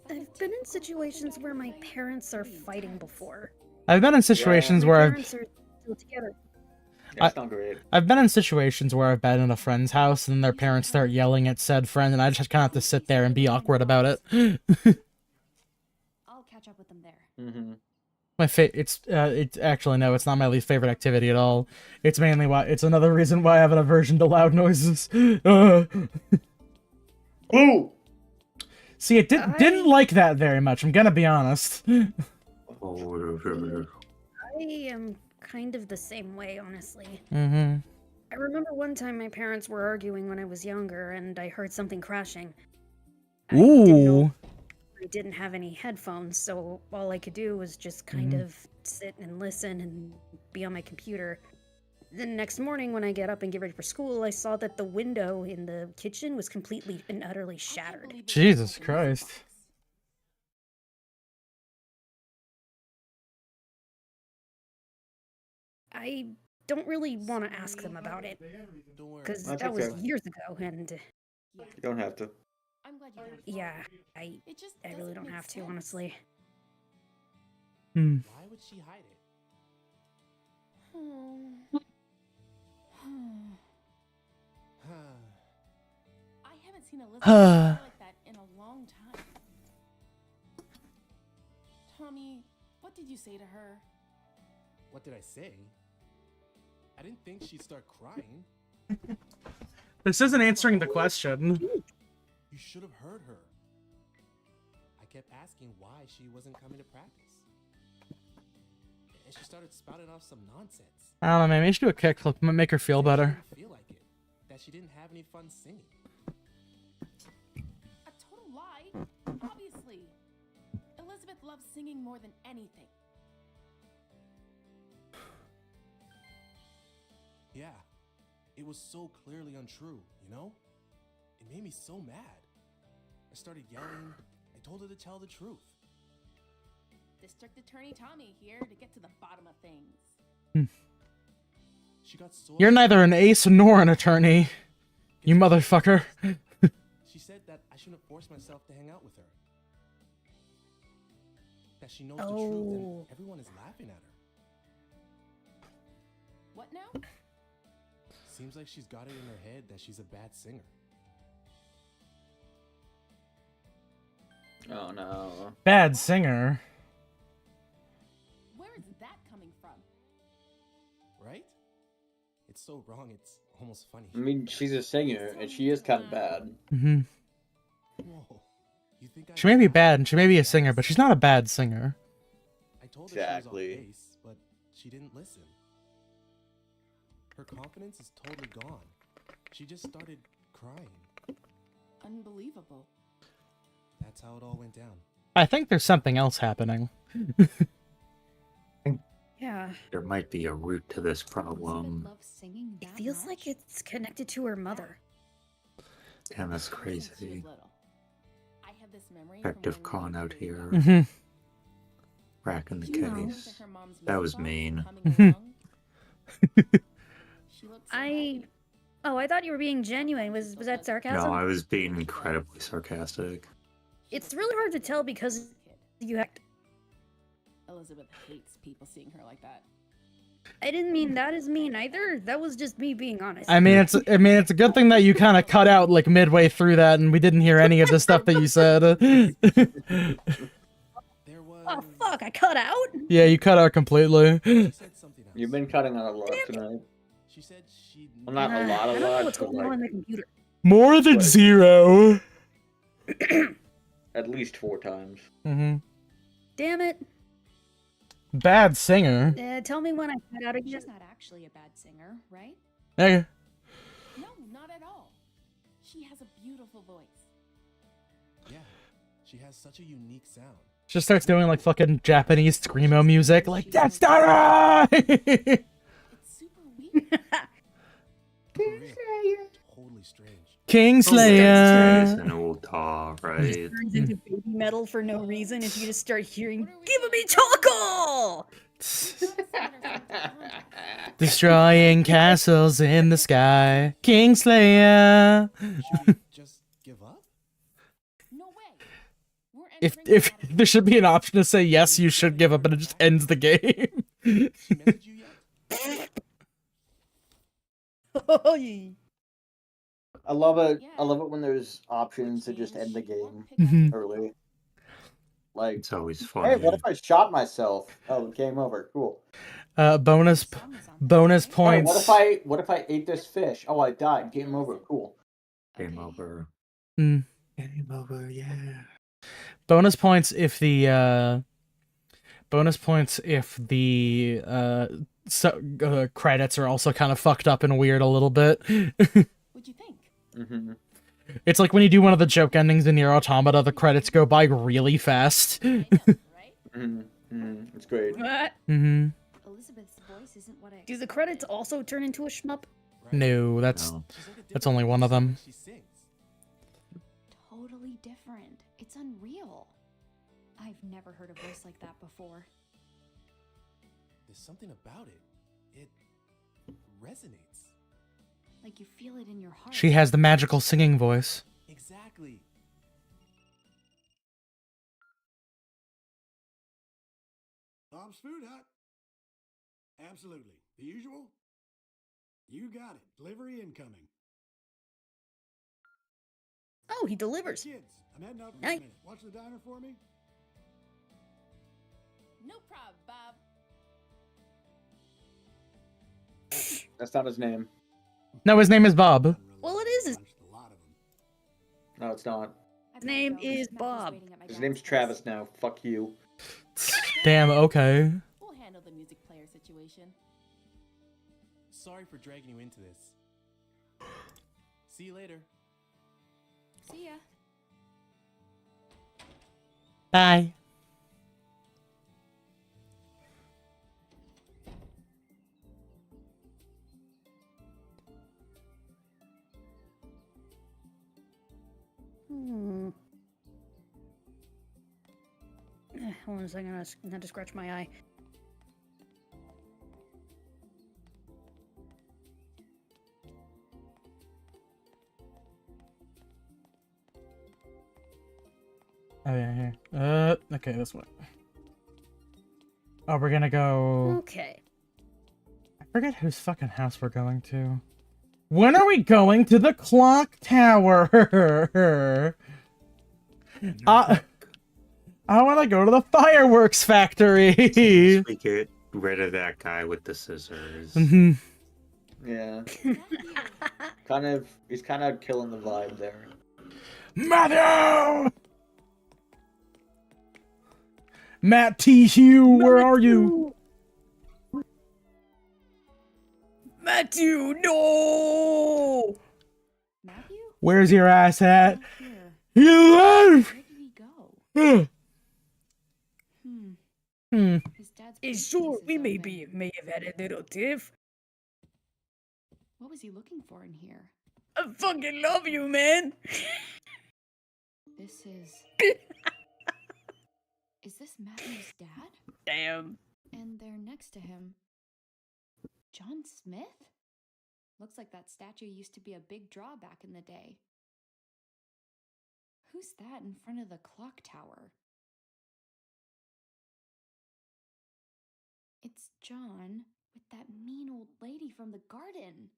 I've been in situations where my parents are fighting before. I've been in situations My where parents are still together. That's not great. I've been in situations where I've been in a friend's house and their parents start yelling at said friend, and I just kind of have to sit there and be awkward about it. I'll catch up with them there. Mm-hmm. It's actually no, it's not my least favorite activity at all. It's mainly why it's another reason why I have an aversion to loud noises. Ooh! See, it didn't like that very much. I'm gonna be honest. I am kind of the same way, honestly. Mm-hmm. I remember one time my parents were arguing when I was younger, and I heard something crashing. Ooh. I didn't have any headphones, so all I could do was just kind of sit and listen and be on my computer. Then next morning when I get up and get ready for school, I saw that the window in the kitchen was completely and utterly shattered. Jesus Christ. I don't really want to ask them about it, Don't worry. because That's that was okay. years ago, and You don't have to. I'm glad you have. yeah, I It just really doesn't don't make have to, sense. honestly. Hmm. Why would she hide it? I haven't seen Elizabeth Huh. like that in a long time. Tommy, what did you say to her? What did I say? I didn't think she'd start crying. This isn't answering the question. You should have heard her. I kept asking why she wasn't coming to practice. And she started spouting off some nonsense. I don't know, maybe you should do a kickflip. Might make her feel Said better. She didn't feel like it. That she didn't have any fun singing. A total lie? Obviously. Elizabeth loves singing more than anything. Yeah, it was so clearly untrue, you know? It made me so mad. I started yelling. I told her to tell the truth. District Attorney Tommy here to get to the bottom of things. She got so You're neither an ace nor an attorney, you motherfucker. She said that I shouldn't force myself to hang out with her. That she knows the truth and everyone is laughing at her. What now? Seems like she's got it in her head that she's a bad singer. Oh no. Bad singer. Where is that coming from? Right? It's so wrong, it's almost funny. I mean, she's a singer, and she is kind of bad. Mm-hmm. Whoa. You think She may be bad and she may be a singer, but she's not a bad singer. I told her she was off Exactly. base, but she didn't listen. Her confidence is totally gone. She just started crying. Unbelievable. That's how it all went down. I think there's something else happening. Yeah, There might be a root to this Elizabeth problem, loves singing it that feels much? like it's connected to her mother. and that's Since she crazy. was little. I have this memory from Effective when con we out were here, Mm-hmm. cracking the She listened case. to her mom's That was voice box mean. humming along. She looked so happy. Oh, I thought you were being genuine. Was that sarcasm? No, I was being incredibly sarcastic. It's really hard to tell because Kid. you act. Elizabeth hates people seeing her like that. I didn't mean that as mean either. That was just me being honest. I mean, it's a good thing that you kind of cut out like midway through that, and we didn't hear any of the stuff that you said. There was... Oh fuck! I cut out. Yeah, you cut out completely. She said something else. You've been cutting out a lot tonight. She said she'd... Well, not a lot, I don't know what's but going on like on the computer. More than What? 0. at least 4 times. Mm-hmm. Damn it! Bad singer. Tell me when I cut out again. She's not actually a bad singer, right? Okay. No, not at all. She has a beautiful voice. She has such a unique sound. Just starts doing like fucking Japanese screamo music, like that's not right. It's super weird. For real. Totally strange. Kingslayer. It's an old tar, right? Turns into baby metal for no reason, and you just start hearing, "Give me choco!" Destroying castles in the sky. Kingslayer. Should we just give up? No way. We're If entering there should be an option to say yes, you should give up, and it just ends the game. She messaged you yet? I love it. Yeah. I love it when there's options to just end the Which means game she won't pick up early. Like, It's always hey, funny. what if I shot myself? Oh, game over. Cool. Bonus the song is on the bonus side. Hey, points. what if I ate this fish? Oh, I died. Game over. Cool. Game Okay. over. Mm. Game over, yeah. Bonus points if the credits are also kind of fucked up and weird a little bit. What'd you think? Mm-hmm. It's like when you do one of the joke endings in your Automata, the credits go by really fast. Right? Mm-hmm. Mm-hmm. It's great. What? Mm-hmm. Elizabeth's voice isn't what I Do the expected. credits also turn into a shmup? Right? No, that's No. She's like a that's different only one of person them. when she sings. Totally different. It's unreal. I've never heard a voice like that before. There's something about it. It resonates. Like you feel it in your heart. She has the magical singing voice. Exactly. Bob's Food Hut. Absolutely. The usual? You got it. Delivery incoming. Oh, he delivers. Kids, I'm heading out for Night. a minute. Watch the diner for me. No problem, Bob. That's not his name. No, his name is Bob. Well, it is his- A lot of them. No, it's not. I've His name gotta go. is Matt was Bob. waiting at my His dad's name's place. Travis now. Fuck you. Damn, okay. We'll handle the music player situation. Sorry for dragging you into this. See you later. See ya. Bye. Hold on a second, I had to scratch my eye. Oh yeah, here. Okay, this way. Oh, we're gonna go. Okay. I forget whose fucking house we're going to. When are we going to the clock tower? I want to go to the fireworks factory. We get rid of that guy with the scissors. Mhm. Yeah. Matthew! He's kind of killing the vibe there. Matthew! Matt T. Hugh, where are you? Matthew, no! Matthew? Where's your ass at? Not here. You left! Where did he go? Hmm. His dad's It's briefcase sure is we open. may have had a little tiff. What was he looking for in here? I fucking love you, man. This is. Is this Matthew's dad? Damn. And there next to him, John Smith? Looks like that statue used to be a big draw back in the day. Who's that in front of the clock tower? It's John with that mean old lady from the garden.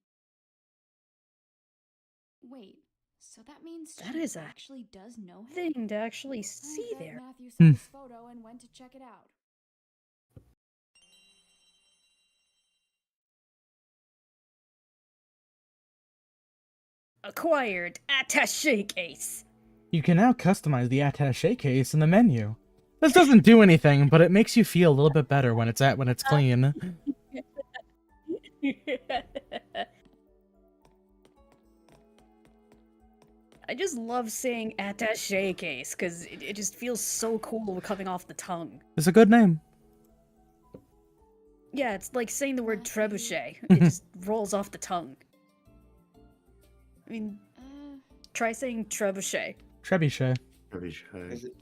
Wait, so that means That she is a actually does know him? Thing to actually see I bet there. Matthew saw this photo and went to check it out. Acquired attaché case. You can now customize the attaché case in the menu. This doesn't do anything, but it makes you feel a little bit better when it's clean. I just love saying attaché case because it just feels so cool coming off the tongue. It's a good name. Yeah, it's like saying the word trebuchet. It just rolls off the tongue. I mean, try saying trebuchet. Trebuchet.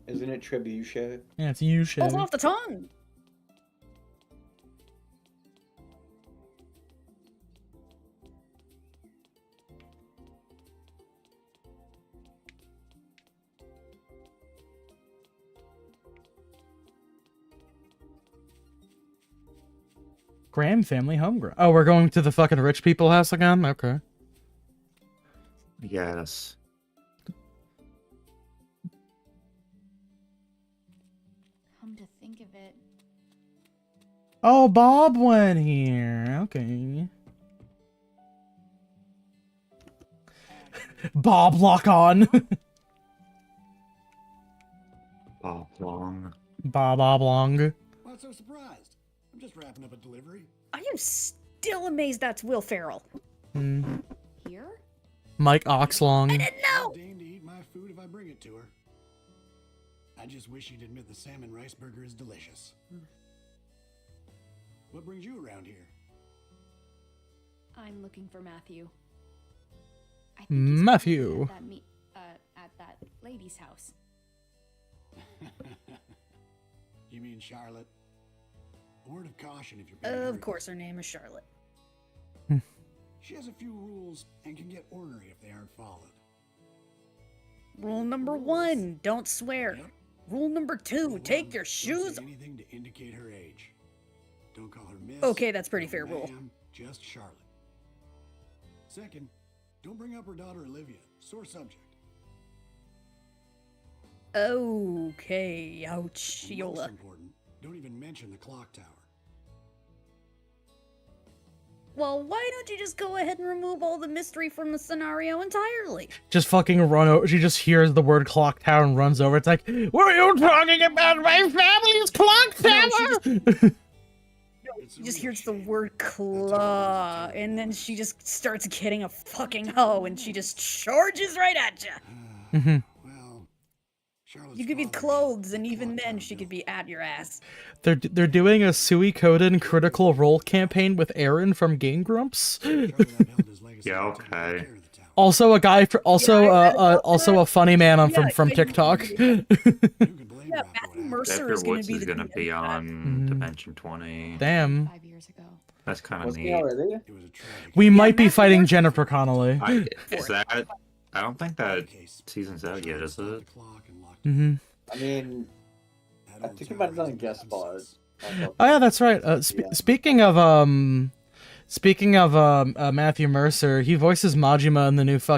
Isn't it trebuchet? Yeah, it's you-shay. Rolls off the tongue! Graham family homegrown. Oh, we're going to the fucking rich people house again? Okay. Yes. Come to think of it, Oh, Bob went here. Okay. Bob, lock on. Bob Long. Bob Oblong. Not so surprised. I'm just wrapping up a delivery. I am still amazed that's Will Ferrell. Mm. here? Mike Oxlong. I didn't know! Deign to eat my food if I bring it to her. I just wish she'd admit the salmon rice burger is delicious. What brings you around here? I'm looking for Matthew. I think he's Matthew. at that lady's house. You mean Charlotte? A word of caution if you're being Of hurt. course, her name is Charlotte. She has a few rules and can get ornery if they aren't followed. Rule number 1, don't swear. Yep. Rule number 2, take your Don't shoes. say anything to indicate her age. Don't call her Miss. Okay, that's pretty no fair rule. ma'am, just Charlotte. Second, don't bring up her daughter Olivia. Sore subject. Okay, ouch, And most Yola. important, don't even mention the clock tower. Well, why don't you just go ahead and remove all the mystery from the scenario entirely? Just fucking run over. She just hears the word clock tower and runs over. It's like, were you talking about my family's clock tower? It's She a just real hears the shame. word That's all claw, it is. and then she just starts getting a fucking hoe, and she just charges right at you. Mhm. Well, Charlotte's You could be father clothes, had and the even clock then tower she could built. be at your ass. They're doing a Suikoden Critical Role campaign with Aaron from Game Grumps. Charlotte upheld his legacy Yeah, by taking okay. care of the tower. Also a guy for also Yeah, I read about also that. a funny man on Yeah, from yeah, TikTok. You can blame Yeah, her after what Matthew happened. Mercer Edgar is going Woods to be is the gonna DM be for that. on Mhm. Dimension 20. Damn. 5 years ago. That's kind of Was he neat. already? It was a tragic We Yeah, might be Matthew fighting Mercer- Jennifer Connelly. Is that? I don't think that case. season's out yet, Charlotte is stopped it? the clock and locked it. Hmm. I mean, That I old think he tower might have done a hasn't guest been spot. since. Oh yeah, that's right. Yeah. Speaking of Matthew Mercer, he voices Majima in the newest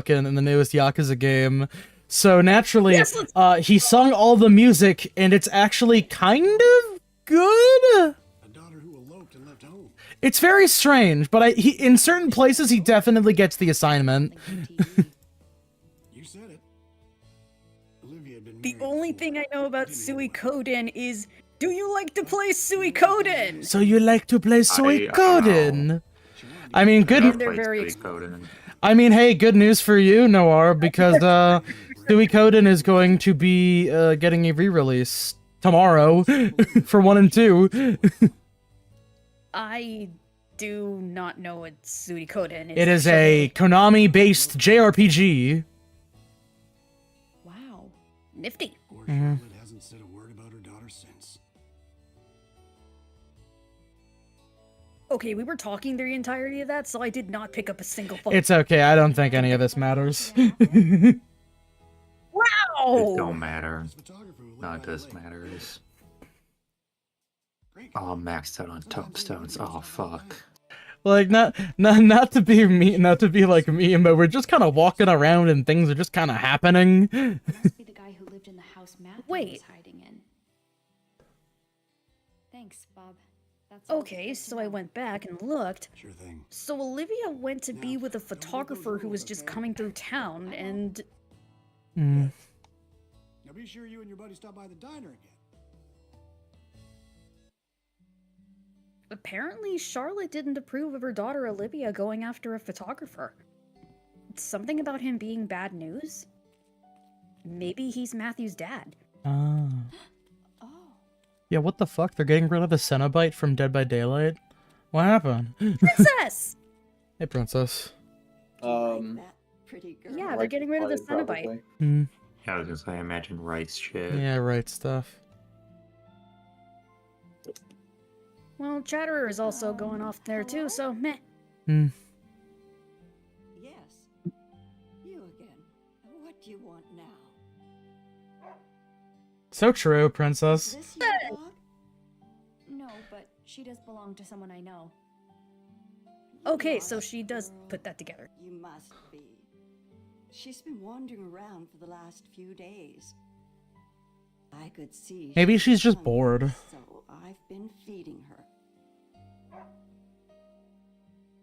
Yakuza game. So naturally, Yes, he sung all the music, and it's actually kind of good. A daughter who eloped and left home. It's very strange, but he in certain places he definitely gets the assignment. Something for TV. You said it. Olivia had been The married only before. thing I know about Didn't even Suikoden is, do you like to play Suikoden? So you like to play Suikoden? She wanted I mean, I've good. never They're played very Suikoden. I mean, hey, good news for you, Noir, because Suikoden is going to be getting a re-release tomorrow for 1 and 2. I do not know what Suikoden is. It is a Konami-based JRPG. Wow. Nifty. Poor Mhm. Charlotte hasn't said a word about her daughter since. Okay, we were talking the entirety of that, so I did not pick up a single phone. It's okay, I don't think any of this matters. It Wow! don't matter. This photographer who lived None by of the this lake. matters. Great. Oh, maxed out on tombstones. Oh, fuck. Like, not to be me, not to be like me, but we're just kind of walking around and things are just kind of happening. Must be the guy who lived in the house Matthew Wait. was hiding in. Thanks, Bob. That's all Okay, good to so I know. went back and looked. Sure thing. So Olivia went to be Now, with a don't break those photographer who was rules, just okay? coming through town, and Mm. Now be sure you and your buddy stop by the diner again. apparently Charlotte didn't approve of her daughter Olivia going after a photographer. Something about him being bad news? maybe he's Matthew's dad. Ah. Oh. Yeah, what the fuck? They're getting rid of the Cenobite from Dead by Daylight? What happened? Princess! Hey, princess. Pretty girl. Yeah, they're Right getting rid of the play, Cenobite. probably. Hmm. Yeah, I was gonna say, I imagine Rice shit. Yeah, right stuff. Well, Chatterer is also going off there too, so meh. Hmm. Yes. You again. What do you want now? So true, princess. This your dog? No, but she does belong to someone I know. Okay, so she does put that together. You must be. She's been wandering around for the last few days. I could see. Maybe she's just hungry, bored. So I've been feeding her.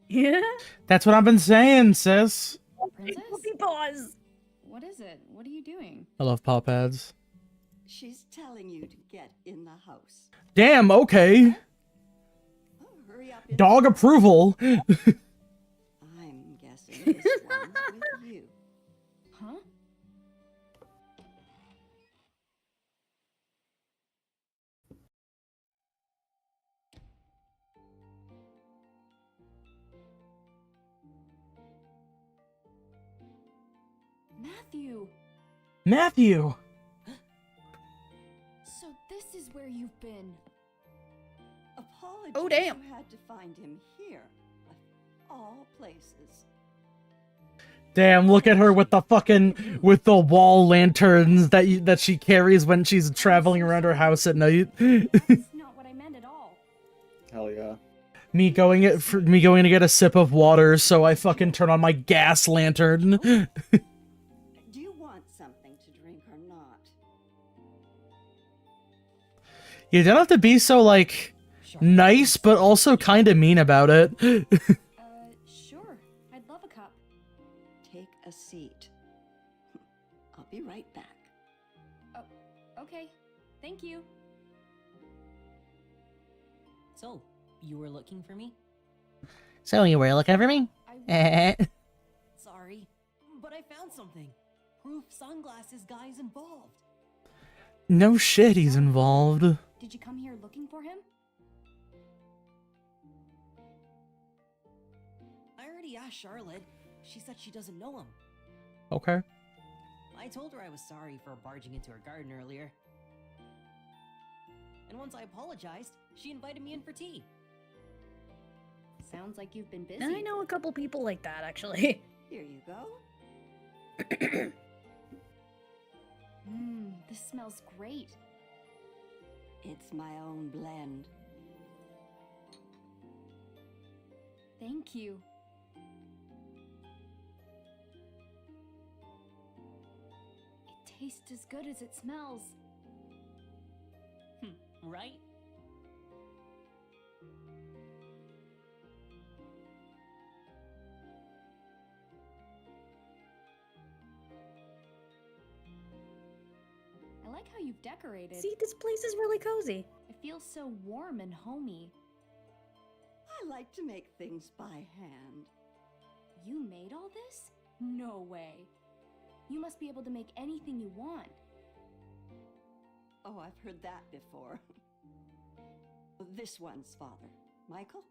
Yeah? That's what I've been saying, sis. Princess? Puppy paws! What is it? What are you doing? I love paw pads. She's telling you to get in the house. Damn, okay. Oh, hurry up. and- Dog approval. I'm guessing this one's with you. Huh? Matthew! Matthew. So this is where you've been. Apologies. Oh, damn. You had to find him here. Of all places. Damn, look at her with the fucking the wall lanterns that she carries when she's traveling around her house at night. That's not what I meant at all. Hell yeah. me going to get a sip of water, so I fucking turn on my gas lantern. Do you want something to drink or not? You don't have to be so like nice, but also kind of mean about it. Sure. I'd love a cup. Take a seat. I'll be right back. Oh, okay. Thank you. So, you were looking for me? So you were looking for me? Sorry, but I found something. Proof sunglasses guy's involved. No shit, he's involved. Did you come here looking for him? I already asked Charlotte. She said she doesn't know him. Okay. I told her I was sorry for barging into her garden earlier. And once I apologized, she invited me in for tea. Sounds like you've been busy. I know a couple people like that, actually. Here you go. This smells great. It's my own blend. Thank you. It tastes as good as it smells. Right? I like how you've decorated. See, this place is really cozy. It feels so warm and homey. I like to make things by hand. You made all this? No way. You must be able to make anything you want. Oh, I've heard that before. This one's father, Michael,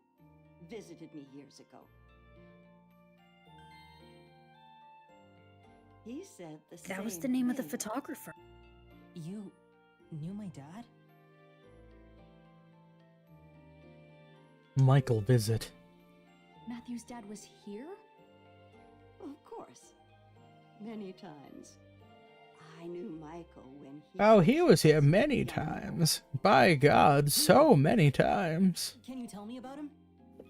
visited me years ago. He said the same That was the name of the thing. photographer. You knew my dad? Michael visit. Matthew's dad was here? Of course. Many times. I knew Michael when he Oh, he was here just a many young times. By God, so many times. Can you tell me about him? boy.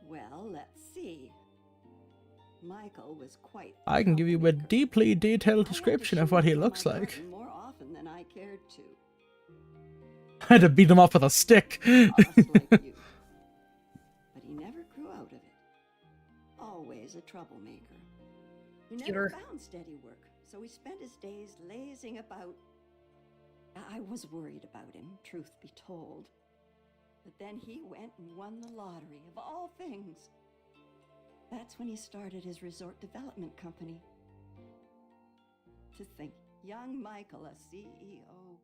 Well, let's see. Michael was quite I can give you a troublemaker. deeply detailed I had to description of shoot what he him in looks my like. garden more often than I cared to. I had to beat him up with a stick. Just like you. But he never grew out of it. Always a troublemaker. He never Cuter. found steady work, so he spent his days lazing about. I was worried about him, truth be told. But then he went and won the lottery, of all things. That's when he started his resort development company. to think young Michael, a CEO.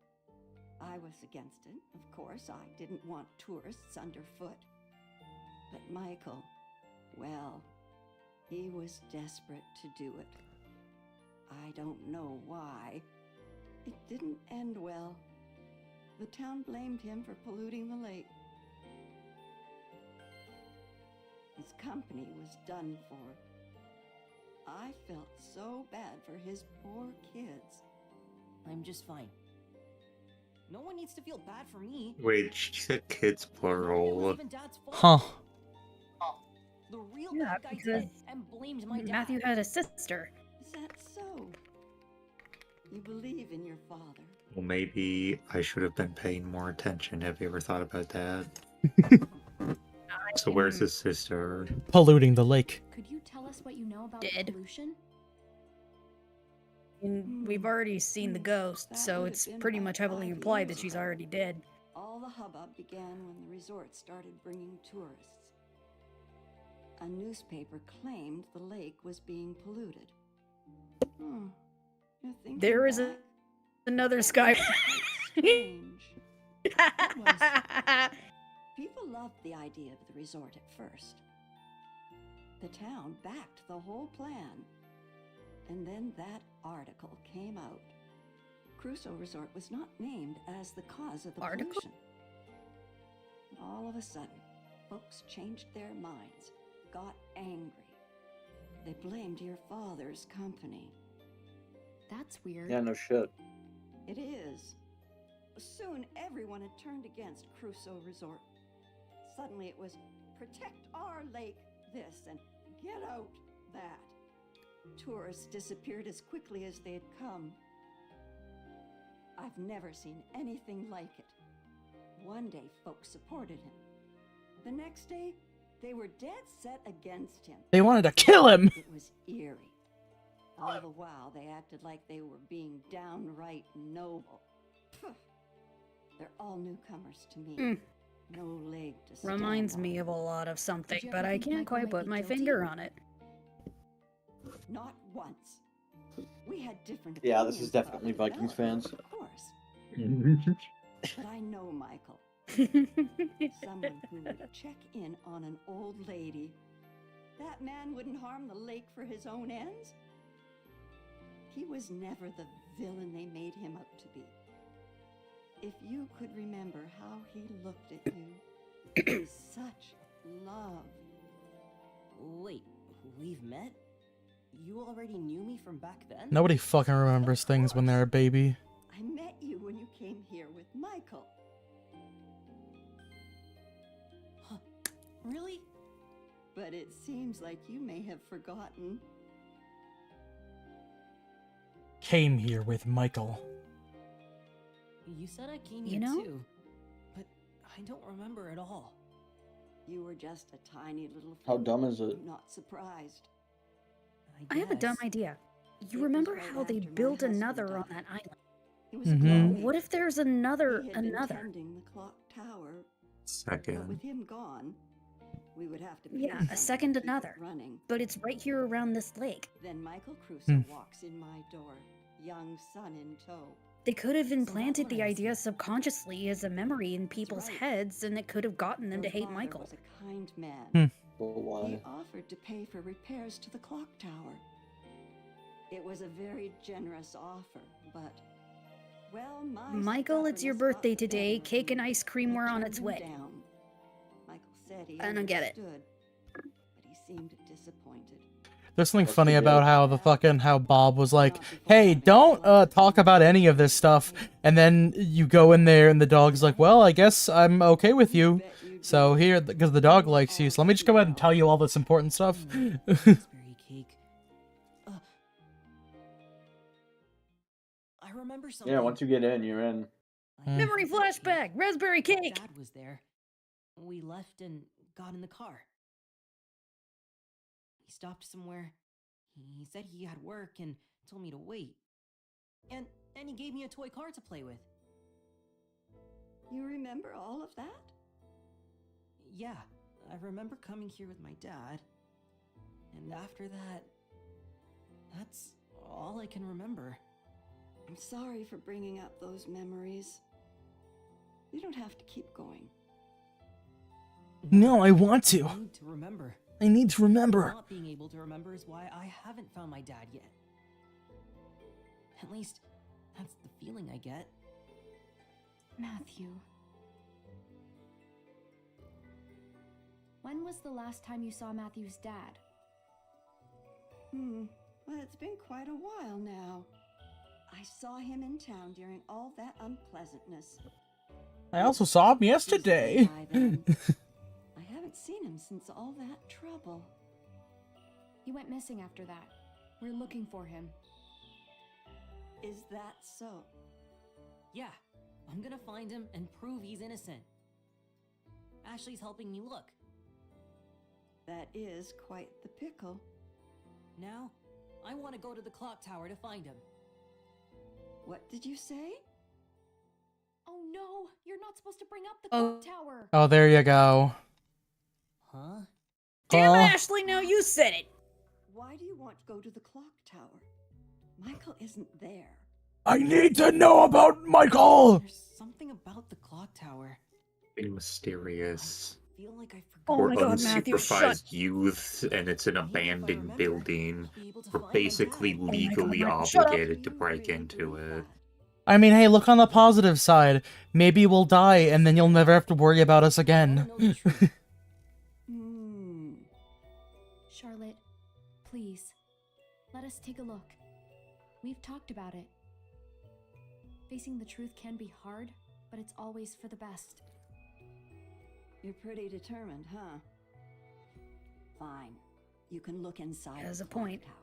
I was against it, of course. I didn't want tourists underfoot. But Michael, well, he was desperate to do it. I don't know why. It didn't end well. The town blamed him for polluting the lake. His company was done for. I felt so bad for his poor kids. I'm just fine. No one needs to feel bad for me. Wait, she said kids It was plural. even Dad's fault. Huh. The real Yeah, bad guy did because it and blamed my dad. Matthew had a sister. Is that so? You believe in your father? Well, maybe I should have been paying more attention. Have you ever thought about that? So where's his sister? Polluting the lake. Could you tell us what you know about Dead. pollution? And we've already seen the ghost, That so would have it's been pretty about much heavily 5 implied years that she's ago. already dead. All the hubbub began when the resort started bringing tourists. A newspaper claimed the lake was being polluted. You're thinking There is back? another sky. Strange. People loved the idea of the resort at first. The town backed the whole plan. And then that article came out. Crusoe Resort was not named as the cause of the Article? pollution. All of a sudden, folks changed their minds, got angry. They blamed your father's company. That's weird. Yeah, no shit. It is. Soon everyone had turned against Crusoe Resort. Suddenly it was protect our lake this and get out that. Tourists disappeared as quickly as they had come. I've never seen anything like it. One day folks supported him. The next day, they were dead set against him. They wanted to kill him! It was eerie. All the while, they acted like they were being downright noble. Phew. They're all newcomers to me. No leg to stand Reminds on. me of a lot of something, you but ever I think can't Michael quite might put be my guilty? finger on it. Not once. We had different Yeah, this is opinions about definitely the Vikings fans. development, Of course. But I know Michael. Someone who would check in on an old lady. That man wouldn't harm the lake for his own ends. He was never the villain they made him out to be. If you could remember how he looked at you, with such love. Wait, we've met? You already knew me from back then? Nobody fucking remembers things when they're a baby. I met you when you came here with Michael. Huh. Really? But it seems like you may have forgotten. Came here with Michael. You said I came You here know? too, but I don't remember at all. You were just a tiny little How thing. dumb is it? I'm not surprised. I have a dumb guess. idea. You It was remember right how they after my built husband another on died. that island? He was a Mhm. clock. What if there's He another? had been tending the clock tower, but Second. with him gone, we would have to pay Yeah, a someone second to keep it another. running. But it's right here around this lake. Then Michael Crusoe Hmm. walks in my door, young son in tow. They could have So that's implanted the what I idea see. subconsciously as a memory in people's right. heads, and it could have gotten them to Your hate father Michael. was a kind man. Hmm. But He why? offered to pay for repairs to the clock tower. It was a very generous offer, but well, my Michael, it's your stubbornness got birthday the today. better of Cake and me. ice cream I were on turned its him way. down. Michael said he I don't get it. understood, but he seemed disappointed. There's something What's funny the about deal? how the fucking how Bob was like, "Hey, don't talk about any of this stuff," and then you go in there and the dog's like, "Well, I guess I'm okay with you." So here, because the dog likes you, so let me just go ahead and tell you all this important stuff. Raspberry cake. I remember something. Yeah, once you get in, you're in. Memory flashback! Raspberry cake! Dad was there. We left and got in the car. He stopped somewhere. He said he had work and told me to wait. And he gave me a toy car to play with. You remember all of that? Yeah, I remember coming here with my dad. And after that, that's all I can remember. I'm sorry for bringing up those memories. You don't have to keep going. No, I want to. I need to remember. I need to remember. Not being able to remember is why I haven't found my dad yet. At least, that's the feeling I get. Matthew. When was the last time you saw Matthew's dad? Well, it's been quite a while now. I saw him in town during all that unpleasantness. I also saw him yesterday. I haven't seen him since all that trouble. He went missing after that. We're looking for him. Is that so? Yeah, I'm gonna find him and prove he's innocent. Ashley's helping me look. That is quite the pickle. Now, I want to go to the clock tower to find him. What did you say? Oh no, you're not supposed to bring up the Oh. clock tower. Oh, there you go. Huh? Damn Oh. it, Ashley, now you said it. Why do you want to go to the clock tower? Michael isn't there. I need to know about Michael! There's something about the clock tower. Being mysterious. I feel like I forgot. Oh Or my God, Matthew, shut. unsupervised youth, and it's an abandoned building. We're basically legally Matt, shut up. obligated to break into it. I mean, hey, look on the positive side. Maybe we'll die, and then you'll never have to worry about us again. Charlotte, please, let us take a look. We've talked about it. Facing the truth can be hard, but it's always for the best. You're pretty determined, huh? Fine. You can look inside Has the a clock point. tower.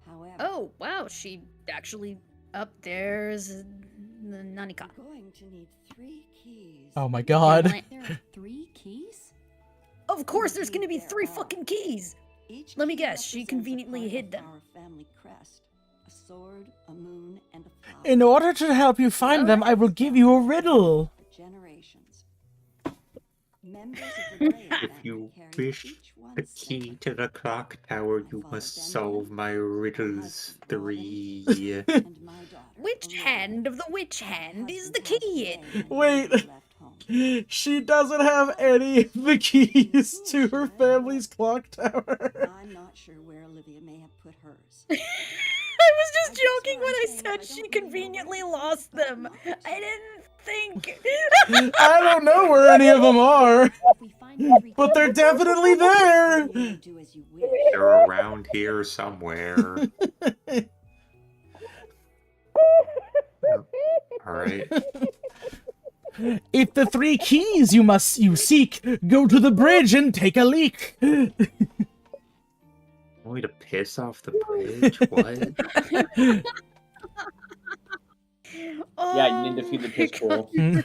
However, Oh, wow, she actually up there's the Nanika. you're going to need 3 keys. Oh my god. There are 3 keys? Of course there's gonna be 3 There are. fucking keys. Each Let me key guess, she represents a conveniently part hid of them. Our family crest. A sword, a moon, and a flower. In order to help you find them, I will give you a riddle. For generations. Members of the Grey If family you carry wish each one the key separate. to the clock tower, you My must father solve my riddles husband 3. And my daughter. Which Olivia. hand of the witch My hand is husband the passed key away in? when he Wait. left home. She doesn't have any of the keys to her family's clock tower. I'm not sure where Olivia may have put hers. I was just I guess joking what when I'm I saying is said I she don't really know conveniently where lost she's got them. mine to. I didn't think. I don't know where any of them are, If we find the 3 but they're keys, definitely there. You may do as you wish. They're around here somewhere. Alright. If the 3 keys you seek go to the bridge and take a leak. Only to piss off the bridge? What? Yeah, you need to feed the piss bowl. One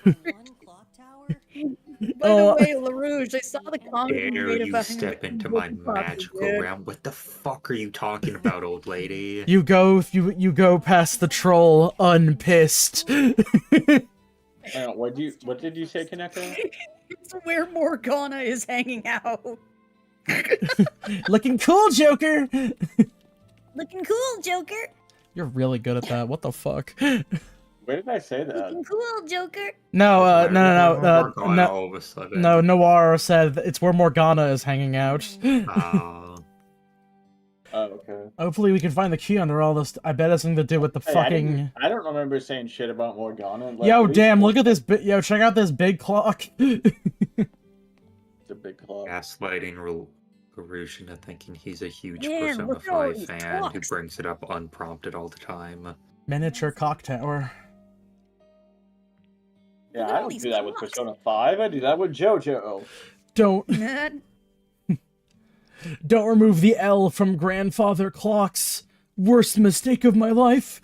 clock tower? By Oh. the way, LaRouge, I saw the comment you Dare made you about step him. into my magical realm? What the fuck are you talking about, old lady? You go past the troll unpissed. Hang on, what did you say, Kaneko? It's where Morgana is hanging out. Looking cool, Joker. Looking cool, Joker. You're really good at that. What the fuck? Where did I say that? Looking cool, Joker. No, no. Morgana all of a sudden. No, Noir said it's where Morgana is hanging out. Oh, okay. Hopefully we can find the key under all this. I bet it's something to do with the Hey, fucking... I don't remember saying shit about Morgana. Like, Yo, at least damn, look at this yo, check out this big clock. It's a big clock. Gaslighting LaRouche into thinking he's a huge Man, look at all Persona 5 these fan who clocks. brings it up unprompted all the time. Miniature clock tower. Yeah, Look at I all don't these do that with clocks. Persona 5. I do that with JoJo. Don't Man, remove the L from grandfather clocks. Worst mistake of my life.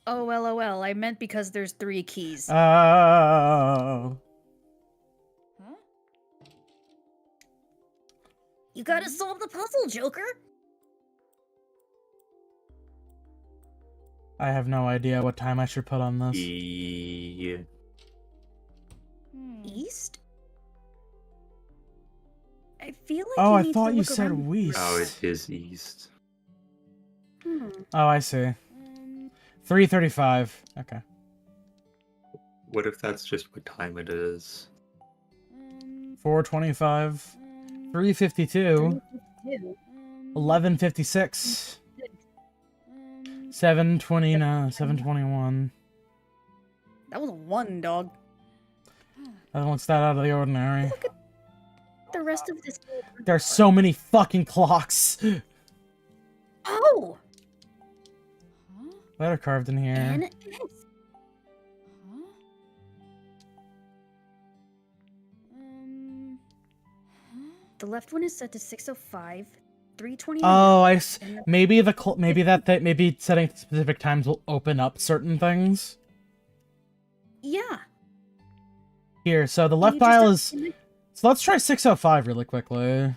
oh, LOL. I meant because there's 3 keys. Oh. Huh? You gotta solve the puzzle, Joker. I have no idea what time I should put on this. East? I feel like Oh, you I need thought to you look said around. Weiss. Oh, it is east. Oh, I see. 3:35. Okay. What if that's just what time it is? 4:25. 3:52. 3:52. 11:56. 7:29. 7:21. That was a 1, dog. That looks that out of the ordinary. Look at the rest of this. There's so many fucking clocks. Oh! That are carved in here. And the left one is set to 6:05, 3:29. Oh, maybe maybe setting specific times will open up certain things. Yeah. Here, so the left dial is. So let's try 6:05 really quickly.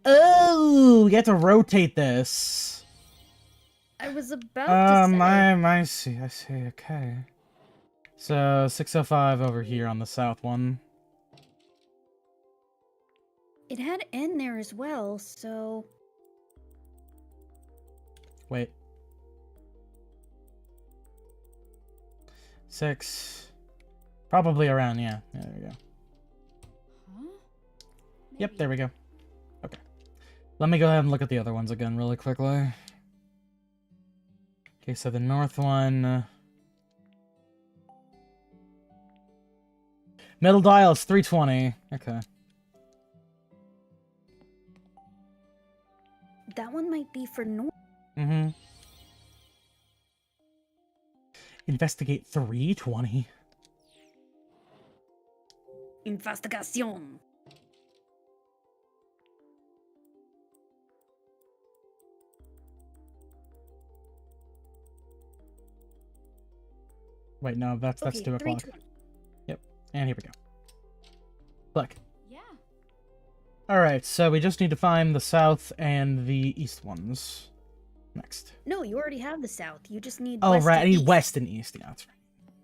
Oh, you have to rotate this. I was about to say. I see, okay. So 6:05 over here on the south one. It had N there as well, so. Wait. 6. Probably around, yeah. There we go. Yep, there we go. Okay. Let me go ahead and look at the other ones again really quickly. Okay, so the north one... Middle dial is 3:20. Okay. That one might be for north. Mm-hmm. Investigate 3:20. Investigación. Wait, no, that's Okay, 2 o'clock. 3:20. Yep, and here we go. Look. Yeah. Alright, so we just need to find the south and the east ones. Next. No, you already have the south. You just need Oh, west right, and I need east. west and east. Yeah, that's right.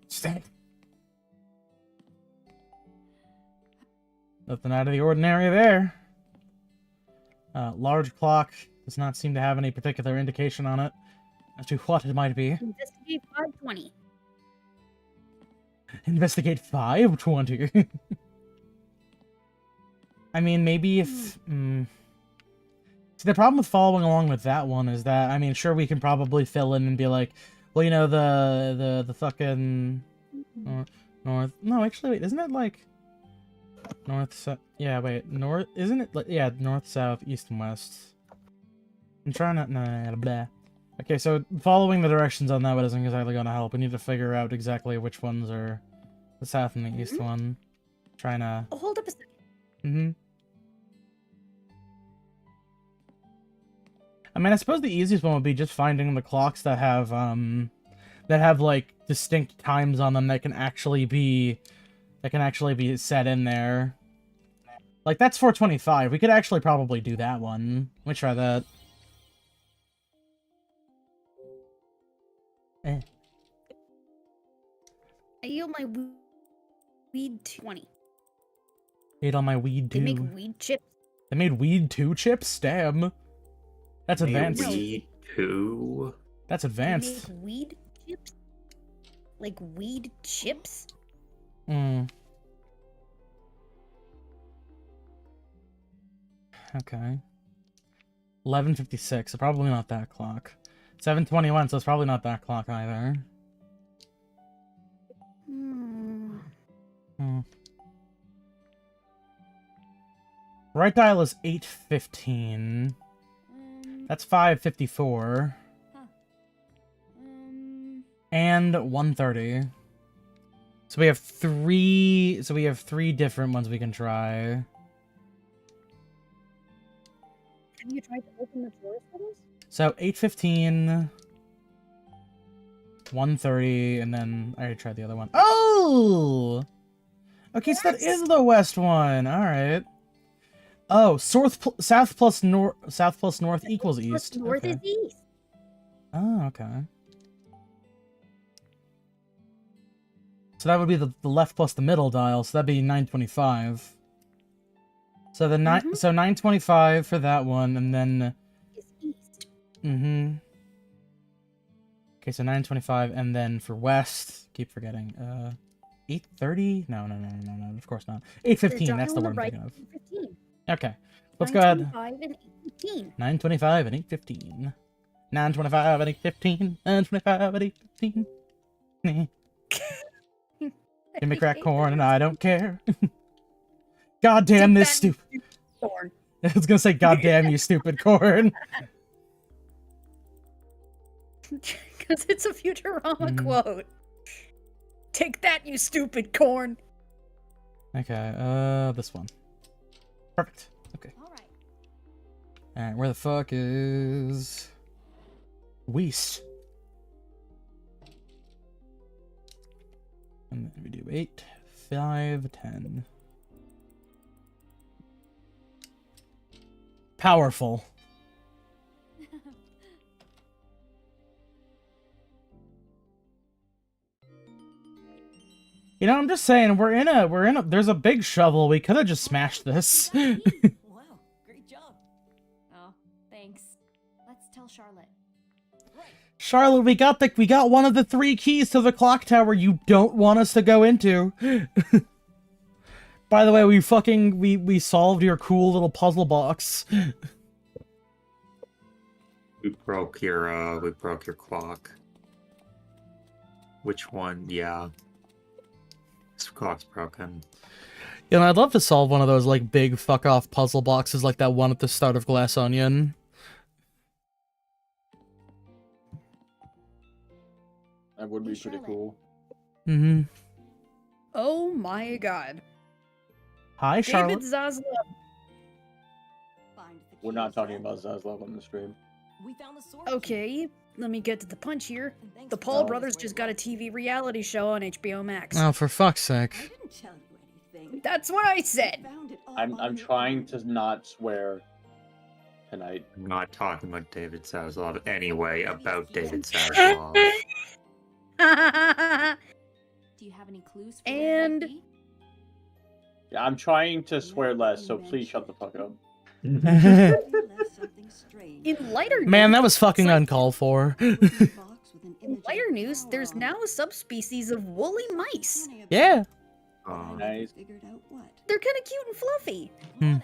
Stand. Nothing out of the ordinary there. Large clock does not seem to have any particular indication on it as to what it might be. Investigate 5:20. Investigate 5:20. I mean, maybe if... See, the problem with following along with that one is that, I mean, sure, we can probably fill in and be like, well, you know, the fucking... north... No, actually, wait, isn't it like... North, south... Yeah, wait, north... Isn't it, like... Yeah, north, south, east, and west. I'm trying to... No, blah. Okay, so following the directions on that one isn't exactly going to help. We need to figure out exactly which ones are the south and the east one. Trying to... Oh, hold up a second. Mm-hmm. I mean, I suppose the easiest one would be just finding the clocks that have, like, distinct times on them that can actually be set in there. Like, that's 4:25. We could actually probably do that one. Let me try that. I yield my weed 20. Ate on my weed They too. make weed chips. They made weed 2 chips? Damn. That's advanced. Weed 2? That's They advanced. make weed chips? Like weed chips? Hmm. Okay. 11:56, so probably not that clock. 7:21, so it's probably not that clock either. Right dial is 8:15. That's 5:54. And 1:30. So we have three different ones we can try. Have you tried to open the drawers for this? So 8:15, 1:30, and then I already tried the other one. Oh! Okay, so that is the west one. All right. Oh, south plus north equals east. North Okay. is east. Oh, okay. So that would be the left plus the middle dial, so that'd be 9:25. So the so 925 for that one, and then Is east. Okay, so 925, and then for west, keep forgetting. 830? No, of course not. 815. That's the one I'm thinking of. 8:15. Okay, let's go ahead. 9:25 and 8:15. 925 and 815. 925 and 815. 925 and 815. Give me crack corn and I don't care. God damn this stupid corn. I was gonna say, God damn you stupid corn. Because it's a Futurama quote. Take that, you stupid corn. Okay, this one. Perfect. Okay. Alright, where the fuck is Weiss? And then we do 8, 5, 10. Powerful. You know, I'm just saying, there's a big shovel. We could have just smashed this. Wow, great job. Oh, thanks. Let's tell Charlotte. Charlotte, we got one of the 3 keys to the clock tower you don't want us to go into. By the way, we solved your cool little puzzle box. We broke your clock. Which one? Yeah. This clock's broken. You know, I'd love to solve one of those, like, big fuck-off puzzle boxes like that one at the start of Glass Onion. That would be pretty cool. Mm-hmm. Oh my god. Hi, Charlotte. David Zaslav. We're not talking about Zaslav on the stream. We found the sword. Okay, let me get to the punch here. The Paul brothers just got a TV reality show on HBO Max. Oh, for fuck's sake. I didn't tell you anything. That's what I said. I'm trying to not swear tonight. I'm not talking about David Zaslav anyway, about David Zaslav. Do you have any clues for where it might And be? Yeah, I'm trying to swear less, so please shut the fuck up. in lighter news, Man, that was fucking uncalled for. in lighter news, there's now a subspecies of woolly mice. Yeah. Nice. They're kind of cute and fluffy. Hmm.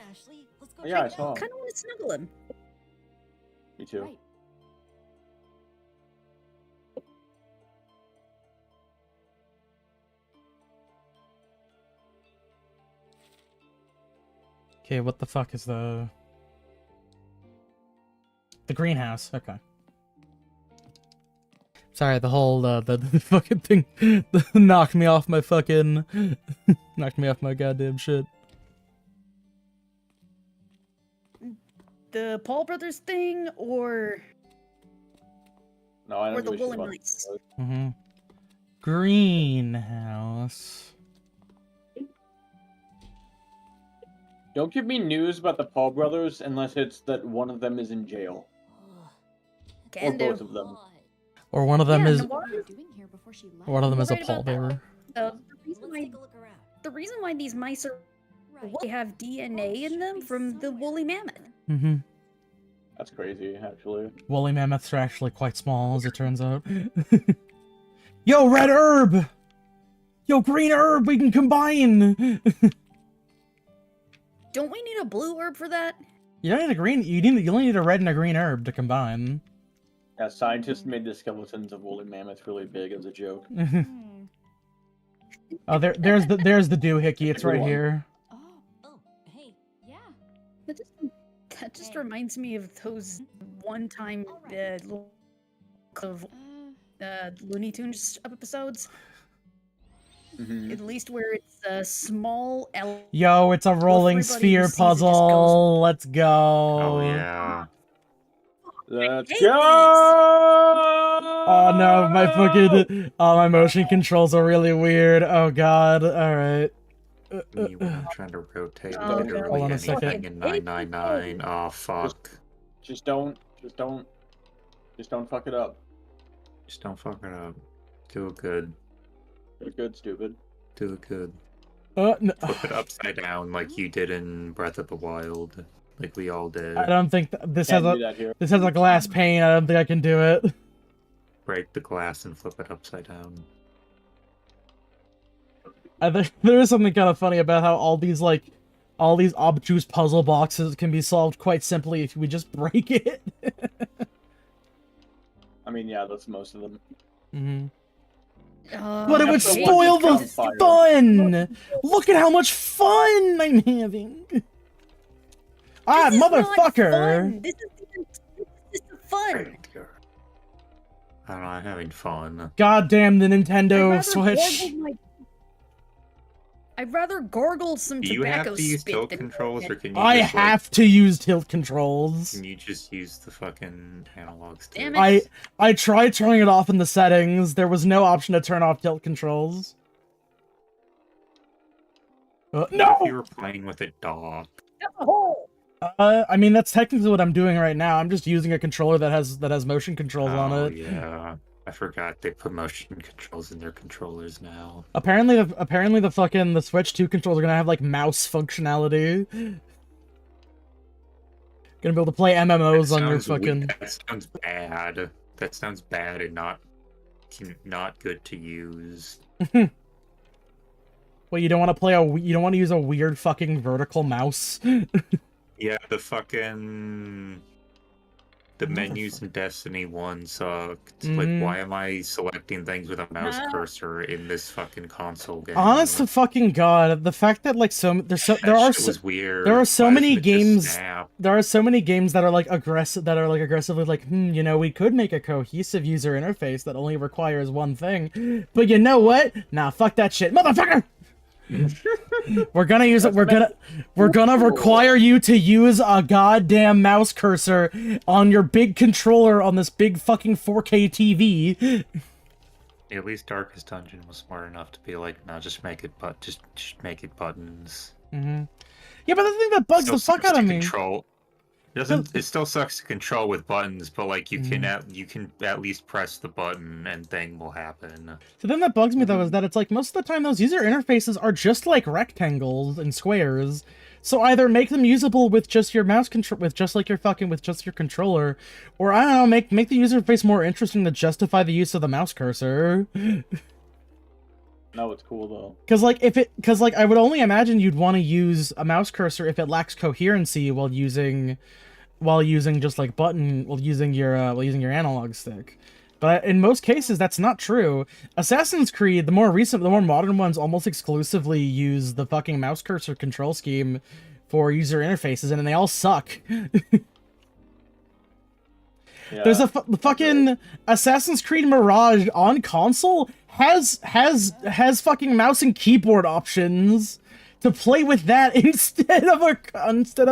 Oh, yeah, I saw. Kind of want to snuggle him. Me too. Okay, what the fuck is the greenhouse? Okay. Sorry, the whole the fucking thing knocked me off my fucking knocked me off my goddamn shit. The Paul brothers thing, or No, I don't or the give a shit woolly about mice. Mm-hmm. Greenhouse. Don't give me news about the Paul brothers unless it's that one of them is in jail. Or Can both do. of them. Or one of them Yeah, is Noir- one of them is a Right about that. pallbearer. The reason why these mice are woolly have DNA in them from the woolly mammoth. Mm-hmm. That's crazy, actually. Woolly mammoths are actually quite small, as it turns out. Yo, red herb! Yo, green herb, we can combine! Don't we need a blue herb for that? You don't need a green, you only need a red and a green herb to combine. Yeah, scientists made the skeletons of woolly mammoths really big as a joke. Oh, there's the doohickey, it's right here. Hey, yeah. That just reminds me of those one-time of Looney Tunes episodes. At least where it's a small Yo, it's a rolling everybody sphere who sees it just puzzle. Let's go. Oh yeah. Let's hate go! Oh no, my motion controls are really weird. Oh god. All right. Me when I'm trying to rotate Oh, literally hold on a anything second. in 999. Oh fuck. Just don't fuck it up. Just don't fuck it up. Do it good. You're good, stupid. Do it good. No. Flip it upside down like you did in Breath of the Wild, like we all did. I don't think this Can't has do that here. this has a glass pane. I don't think I can do it. Break the glass and flip it upside down. I think there is something kind of funny about how all these obtuse puzzle boxes can be solved quite simply if we just break it. I mean, yeah, that's most of them. Mm-hmm. But it would Except the spoil ones the that fun! Look at how much fun I'm having! Ah, This is not motherfucker! fun. This is fun. I don't know, I'm having fun. Goddamn the Nintendo Switch. I'd rather gargle some Do you have tobacco to use spit tilt than controls, or can you I just, have to use tilt controls. Can you just use the fucking analog stick? Damn it. I tried turning it off in the settings. There was no option to turn off tilt controls. What No! if you were playing with a dock? I mean, that's technically what I'm doing right now. I'm just using a controller that has motion controls on Oh, it. yeah. I forgot they put motion controls in their controllers now. Apparently the Switch 2 controls are gonna have like mouse functionality. Gonna be able to play MMOs on your fucking. That sounds bad. That sounds bad and not good to use. Well, you don't want to you don't want to use a weird fucking vertical mouse. Yeah, the menus in Destiny 1 sucked. Like, why am I selecting things with a mouse cursor in this fucking console game? Honest to fucking god, the fact that like there are so many games that are like aggressively like, you know, we could make a cohesive user interface that only requires one thing, but you know what? Nah, fuck that shit, motherfucker. We're gonna use it. We're gonna require you to use a goddamn mouse cursor on your big controller on this big fucking 4K TV. At least Darkest Dungeon was smart enough to be like, no, just make it just make it buttons. Mm-hmm. Yeah, but the thing that bugs the fuck out of me. It still sucks to control with buttons, but like you can at least press the button and thing will happen. The thing that bugs me though is that it's like most of the time those user interfaces are just like rectangles and squares. So either make them usable with just your mouse control, with just your controller, or I don't know, make the user interface more interesting to justify the use of the mouse cursor. No, it's cool though. Because I would only imagine you'd want to use a mouse cursor if it lacks coherency while using just like using your analog stick. But in most cases, that's not true. Assassin's Creed, the more modern ones, almost exclusively use the fucking mouse cursor control scheme for user interfaces, and they all suck. Yeah, there's a fucking Assassin's Creed Mirage on console has fucking mouse and keyboard options to play with that instead of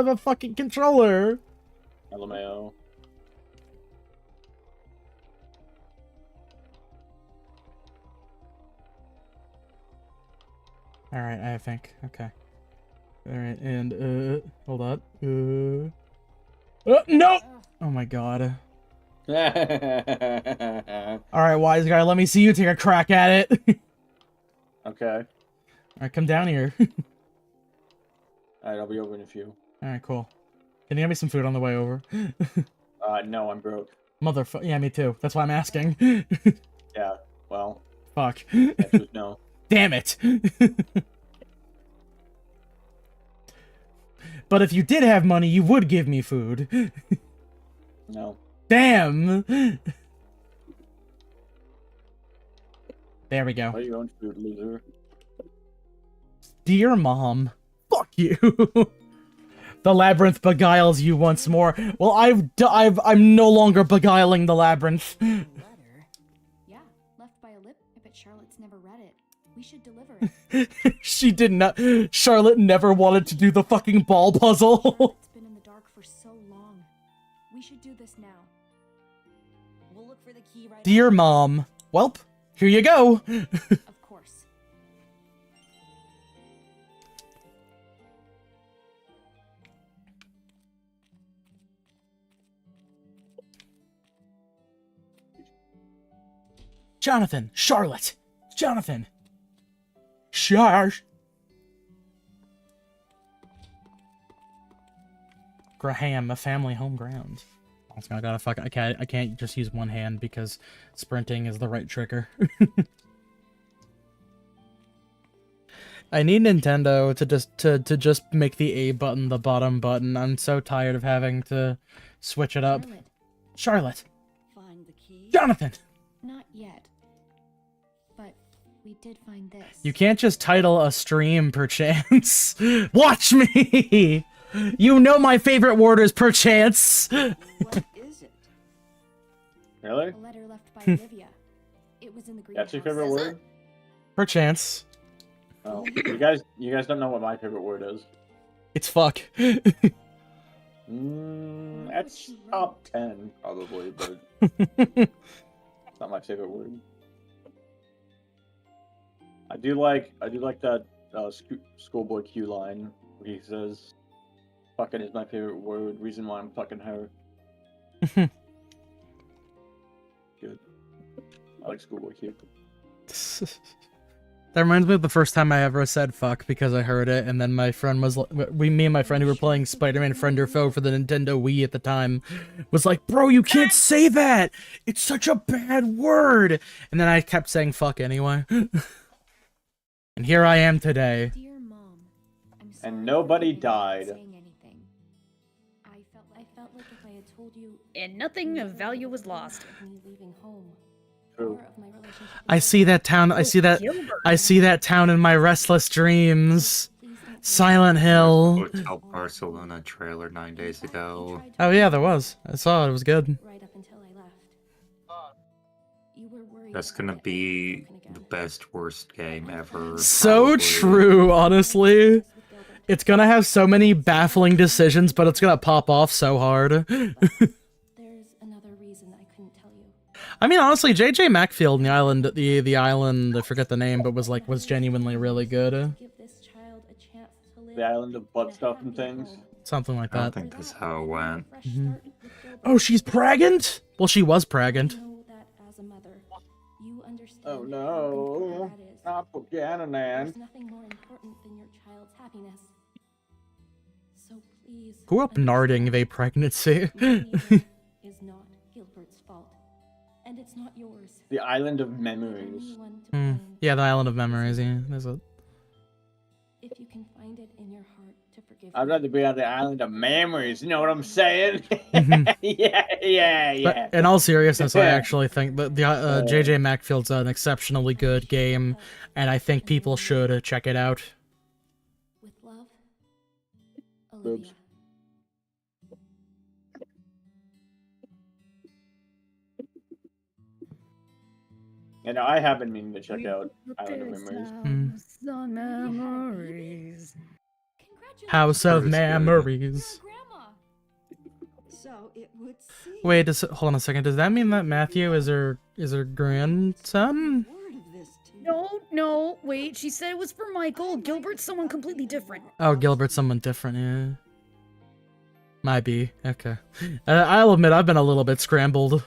a fucking controller. LMAO. All right, I think. Okay. All right, and hold on. No! Oh my god. All right, wise guy, let me see you take a crack at it. Okay. All right, come down here. All right, I'll be over in a few. All right, cool. Can you get me some food on the way over? No, I'm broke. Motherfucker. Yeah, me too. That's why I'm asking. Yeah, well. Fuck. No. Damn it. But if you did have money, you would give me food. No. Damn. There we go. What are you on food, loser? Dear Mom, fuck you. The labyrinth beguiles you once more. Well, I'm no longer beguiling the labyrinth. Letter? Yeah, left by a lip. I bet Charlotte's never read it. We should deliver it. She did not. Charlotte never wanted to do the fucking ball puzzle. Charlotte's been in the dark for so long. We should do this now. We'll look for the key right Dear Mom. Welp, here you go. Of course. Jonathan, Charlotte, Jonathan. Charge. Graham, a family home ground. Also, I gotta fuck. I can't just use one hand because sprinting is the right trigger. I need Nintendo to just make the A button the bottom button. I'm so tired of having to switch it up. Charlotte. Find the key. Jonathan. Not yet. But we did find this. You can't just title a stream perchance. Watch me. You know my favorite word is perchance. What is it? Really? A letter left by Olivia. It was in the greenhouse. That's your favorite word? Perchance. Oh, you guys don't know what my favorite word is. It's fuck. That's top 10 probably, but it's not my favorite word. I do like that Schoolboy Q line where he says, "Fucking is my favorite word. Reason why I'm fucking her." Good. I like Schoolboy Q. That reminds me of the first time I ever said fuck because I heard it, and then my friend was me and my friend who were playing Spider-Man Friend or Foe for the Nintendo Wii at the time was like, "Bro, you can't say that! It's such a bad word!" And then I kept saying fuck anyway. And here I am today. Dear Mom, I'm sorry And nobody for not died. saying anything. I felt like if I had told you And nothing of value was lost. me leaving home, True. or of my relationship with I see that town. I see that. Gilbert. I see that town in my restless dreams. Silent Hill. Hotel Barcelona trailer 9 days ago. Oh yeah, there was. I saw it. It was good. right up until I left. You were worried That's that gonna I'd be broken again. the best worst game ever. So probably. true, honestly. It's gonna have so many baffling decisions, but it's gonna pop off so hard. There's another reason I couldn't tell you. I mean, honestly, JJ Macfield in the island, I forget the name, but was genuinely really good. Give this child a chance to live The island of butt in a stuff and happy things. home. Something like I don't that. think that's how it went. Fresh start with Gilbert. Oh, she's pregnant? Well, she was pregnant. I know that as a mother, you understand Oh how no, important that is. not Buchanan. There's nothing more important than your child's happiness. So please. Grew up narding a pregnancy. Understand is not Gilbert's fault, and it's not yours. The island of memories. Anyone to blame. Yeah, the Island of Memories, yeah. There's a... If you can find it in your heart to forgive I'd me, rather be on the island of memories. You know what I'm saying? Mhm. yeah. But in all seriousness, I actually think that the JJ Macfield's an exceptionally good game, and I think people should check it out. with love, Oops. Olivia. And I have been meaning to check out Island of Memories. On memories. House of Bruce, yeah. Memories. Grandma. So it would seem. Wait, hold on a second. Does that mean that Matthew is her grandson? Word of this to me. No, wait. She said it was for Michael. Gilbert's someone completely different. Oh, Gilbert's someone different, yeah. Might be. Okay. I'll admit, I've been a little bit scrambled.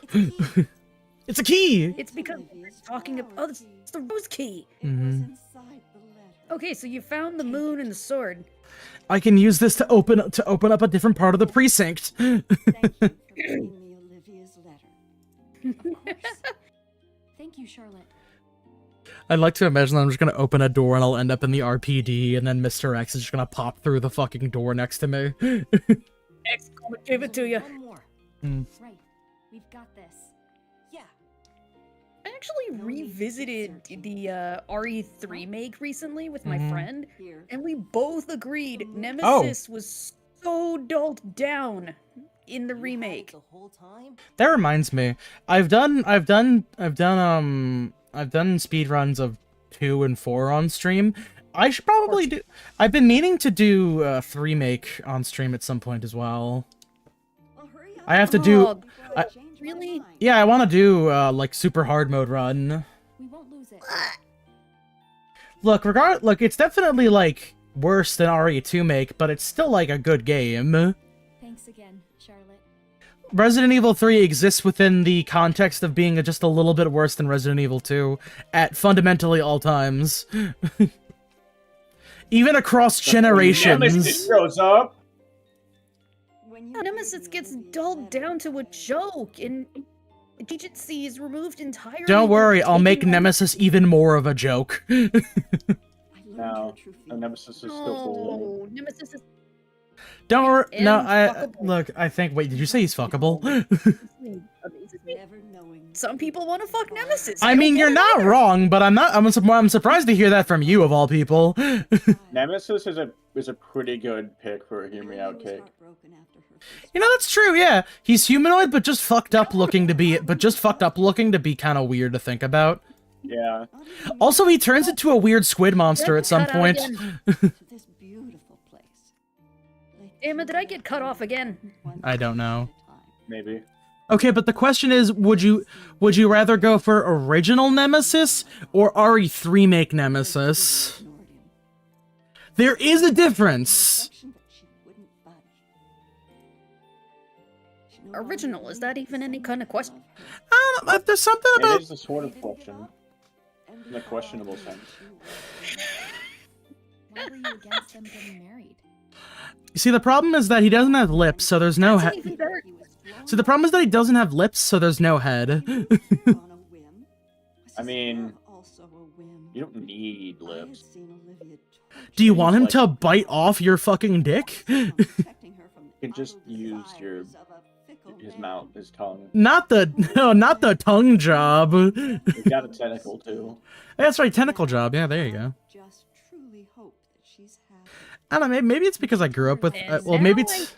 It's a key! It's because we're talking about. Oh, it's the rose key. It was Mhm. inside the letter. Okay, so you found the moon and the sword. I can use this to open up a different part of the precinct. Thank you for bringing me Olivia's letter. Of course. Thank you, Charlotte. I'd like to imagine I'm just gonna open a door and I'll end up in the RPD, and then Mr. X is just gonna pop through the fucking door next to me. X gave it to you. One more. Right. We've got this. Yeah. I actually revisited the RE3 make recently with my Mhm. friend, Here. and we both agreed Nemesis was so dulled down in the You had it remake. the whole time. That reminds me, I've done speedruns of 2 and 4 on stream. I should probably do. I've been meaning to do 3 make on stream at some point as well. Well, hurry up. I have to do. Oh, I- Change my really? mind. Yeah, I want to do like super hard mode run. We won't lose it. Look, it's definitely like worse than RE2 make, but it's still like a good game. Thanks again, Charlotte. Resident Evil 3 exists within the context of being just a little bit worse than Resident Evil 2 at fundamentally all times. Even across Nemesis generations. shows up. When Nemesis gets dulled down to a joke, and agency is removed entirely. Don't worry, I'll make taking on- Nemesis even more of a joke. No, Nemesis is still cool. No, Nemesis is Don't worry. No, fuckable. look. I think. Wait, did you say he's fuckable? Some people want to fuck Nemesis. I don't mean, get you're it not either. wrong, but I'm surprised to hear that from you of all people. Nemesis is a pretty good pick for a hear me out kick. You know, that's true. Yeah, he's humanoid, but just fucked up looking to be. Kind of weird to think about. Yeah. Also, he turns into a weird squid monster at some Cut out point. again. Damn it, did I get cut off again? I don't know. Maybe. Okay, but the question is, would you rather go for original Nemesis or RE3 make Nemesis? There is a difference. Original, is that even any kind of question? There's something about... It is a sort of question. In a questionable sense. Why were you against them getting married? See, the problem is that he doesn't have lips, so there's no head. Even better. See, the problem is that he doesn't have lips, so there's no head. I mean, you don't need lips. Do you want him to bite off your fucking dick? You can just use his mouth, his tongue. Not the tongue job. He's got a tentacle too. That's right, tentacle job. Yeah, there you go. I don't know, maybe it's because I grew up with. Well, maybe it's.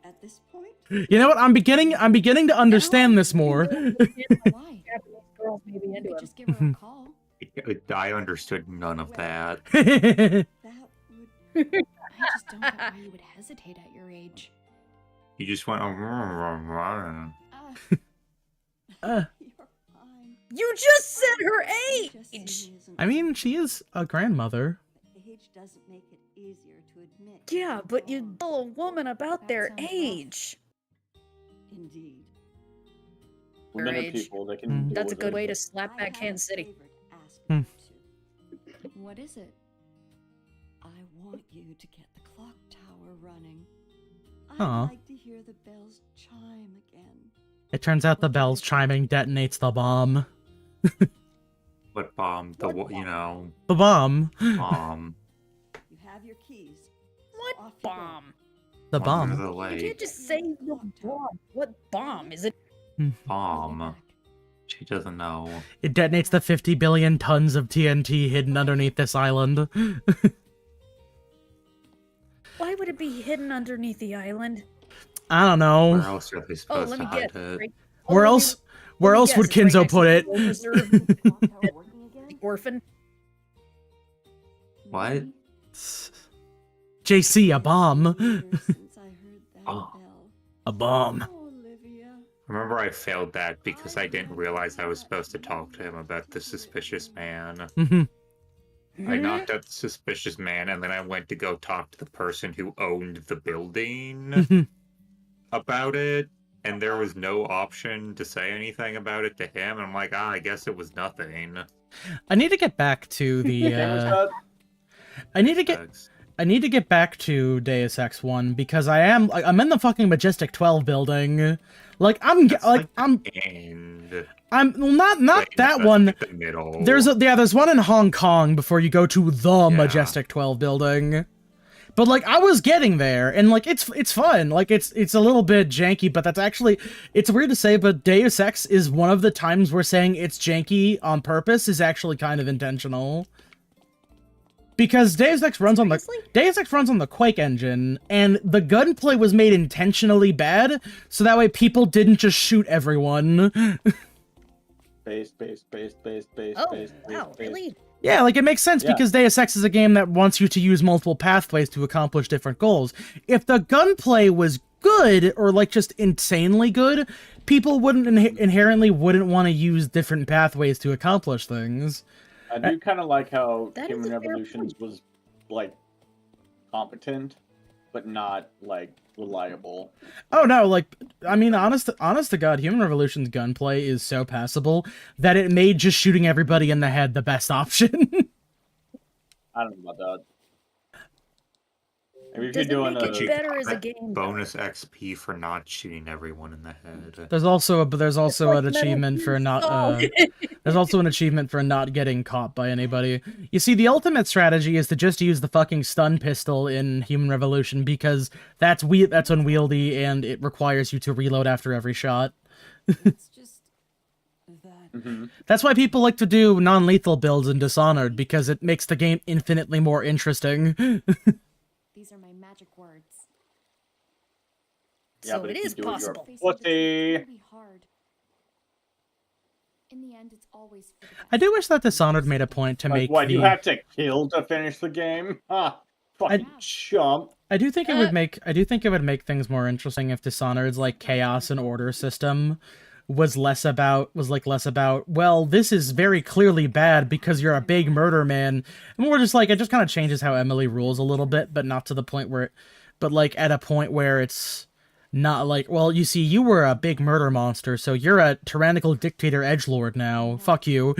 At this point, You know what? I'm beginning to understand this more. Why? Girls may be into Just give her a call. I understood none of that. I just don't get why you would hesitate at your age. You just went. You just said her age! I mean, she is a grandmother. age doesn't make it easier to admit. Yeah, but you tell a woman about their age. Indeed. Women are age. people, they can deal That's a with good it. way to slap back Kansas City. What is it? I want you to get the clock tower running. Aw. I'd like to hear the bells chime again. It turns out the bells chiming detonates the bomb. What bomb? The you know. The bomb. Bomb. You have your keys. What bomb? The Under bomb. the You lake. can't just say the bomb. What bomb? Is it? Bomb. She doesn't know. It detonates the 50 billion tons of TNT hidden underneath this island. Why would it be hidden underneath the island? I don't Where know. else are they Oh, supposed let to me hide guess. it? Right? Where Oh, else? let Where me else guess, would it's right Kinzo next put to it? the Wolf Reserve. Orphan. What? JC, a bomb. Since I heard that Oh. bell. A bomb. Olivia. Remember, I failed that because I didn't realize I was supposed to talk to him about the suspicious man. Mhm. I knocked out the suspicious man, and then I went to go talk to the person who owned the building about it, and there was no option to say anything about it to him, and I'm like, I guess it was nothing. I need to get back to the. I need to get back to Deus Ex 1 because I'm in the fucking Majestic 12 building. Like I'm And well, not Wait, that that's one. like the middle. There's one in Hong Kong before you go to the Majestic 12 building. But like I was getting there and like it's fun. Like it's a little bit janky, but that's actually it's weird to say, but Deus Ex is one of the times we're saying it's janky on purpose is actually kind of intentional. Because Deus Ex runs on the Quake engine, and the gunplay was made intentionally bad, so that way people didn't just shoot everyone. Space. Oh, wow, really? Yeah, like it makes sense because Deus Ex is a game that wants you to use multiple pathways to accomplish different goals. If the gunplay was good, or like just insanely good, people wouldn't inherently wouldn't want to use different pathways to accomplish things. I do kind of like how That is Human a fair Revolutions was, like, competent, but not, like, reliable. Oh no, like, I mean, honest to God, Human Revolution's gunplay is so passable that it made just shooting everybody in the head the best option. I don't know about that. Maybe if Does you're it doing make a it better as a That game? bonus XP for not shooting everyone in the head. There's also Like an Metal achievement Gear for not Solid. there's also an achievement for not getting caught by anybody. You see, the ultimate strategy is to just use the fucking stun pistol in Human Revolution because that's unwieldy and it requires you to reload after every shot. It's just that. That's why people like to do non-lethal builds in Dishonored, because it makes the game infinitely more interesting. These are my magic words. Yeah, So but it if you is do it, you're possible. a Facing the truth pussy. can be hard. In the end, it's always for the best. I do wish that Dishonored made a point to Like, make what, the... you have to kill to finish the game? Ha! Fucking chump. I do think it would make things more interesting if Dishonored's like chaos and order system was less about well, this is very clearly bad because you're a big murder man. And more just like it just kind of changes how Emily rules a little bit, but not to the point where but like at a point where it's not like, well, you see, you were a big murder monster, so you're a tyrannical dictator edgelord now. Fuck you.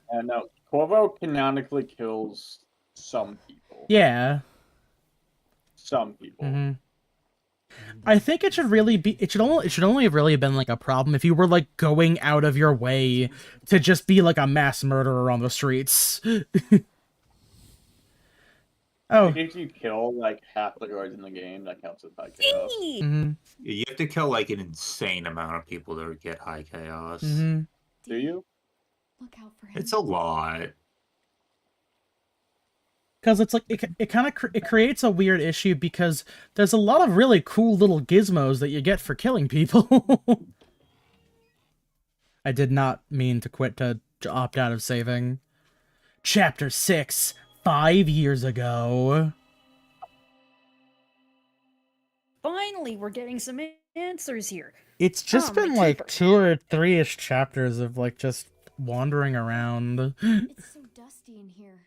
And no, Corvo canonically kills some people. Yeah. Some people. Mm-hmm. I think it should only have really been like a problem if you were like going out of your way to just be like a mass murderer on the streets. Oh. Like, if you kill like half the guards in the game, that counts as high chaos. Mm-hmm. You have to kill like an insane amount of people to get high chaos. Mm-hmm. Do you? Look out for him. It's a lot. Because it's like it creates a weird issue because there's a lot of really cool little gizmos that you get for killing people. I did not mean to quit to opt out of saving. Chapter 6, 5 years ago. Finally, we're getting some answers here. It's just my been like keeper. 2 or 3-ish chapters of like just wandering around. It's so dusty in here.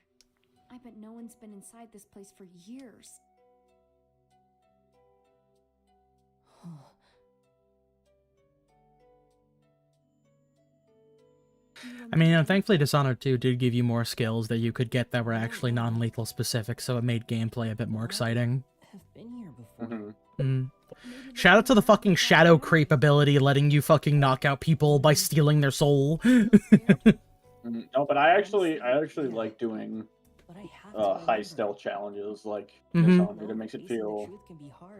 I bet no one's been inside this place for years. I mean, thankfully Dishonored 2 did give you more skills that you could get that were actually non-lethal specific, so it made gameplay a bit more exciting. Have been here before. Shout out to the fucking shadow creep ability, letting you fucking knock out people by stealing their soul. No, but I actually like doing high stealth challenges like Dishonored. It makes it feel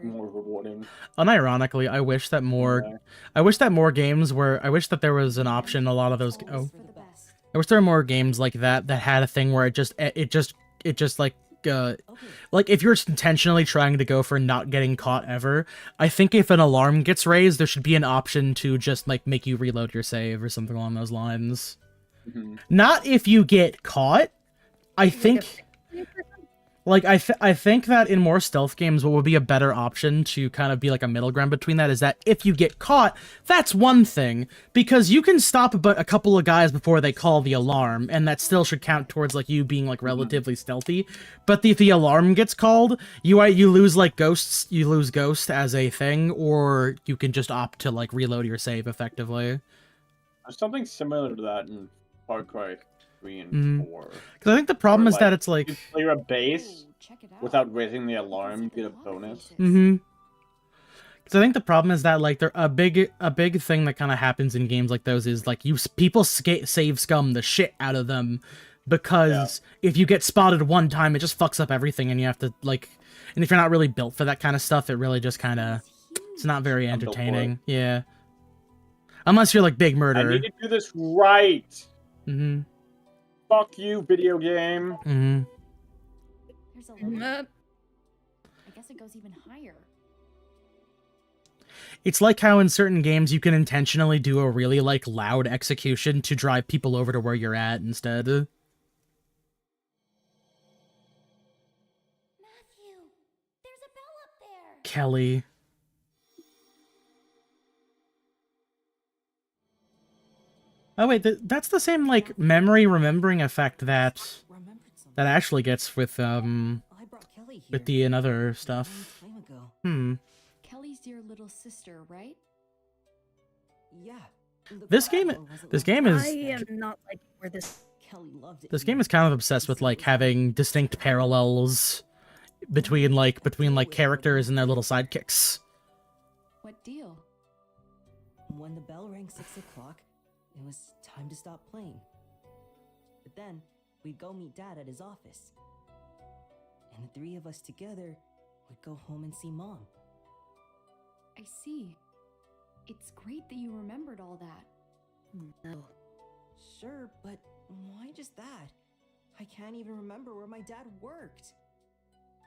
more rewarding. Unironically, I wish that there was an option. A lot of those. Oh, I wish there were more games like that had a thing where it just like if you're intentionally trying to go for not getting caught ever, I think if an alarm gets raised, there should be an option to just like make you reload your save or something along those lines. Not if you get caught. I think, I think that in more stealth games, what would be a better option to kind of be like a middle ground between that is that if you get caught, that's one thing, because you can stop a couple of guys before they call the alarm, and that still should count towards like you being like relatively stealthy. But if the alarm gets called, you lose like ghosts, you lose ghost as a thing, or you can just opt to like reload your save effectively. There's something similar to that in Far Cry 3 and 4. Because I think the problem is that it's like... you clear a base without raising the alarm, you get a bonus. Because I think the problem is that like a big thing that kind of happens in games like those is like people save scum the shit out of them, because if you get spotted one time, it just fucks up everything, and you have to like, and if you're not really built for that kind of stuff, it really just kind of, it's not very entertaining. Yeah. Unless you're like big murder. I need to do this right. Fuck you, video game. There's a limit. I guess it goes even higher. It's like how in certain games you can intentionally do a really like loud execution to drive people over to where you're at instead. Matthew, there's a bell up there. Kelly. Oh wait, that's the same like memory remembering effect that Ashley gets with the another stuff. Kelly's your little sister, right? Yeah. This game is. I am not like where this. Kelly loved it. This game is kind of obsessed with like having distinct parallels between characters and their little sidekicks. What deal? When the bell rang 6 o'clock, it was time to stop playing. But then, we'd go meet Dad at his office. And the three of us together would go home and see Mom. I see. It's great that you remembered all that. No. Sure, but why just that? I can't even remember where my dad worked.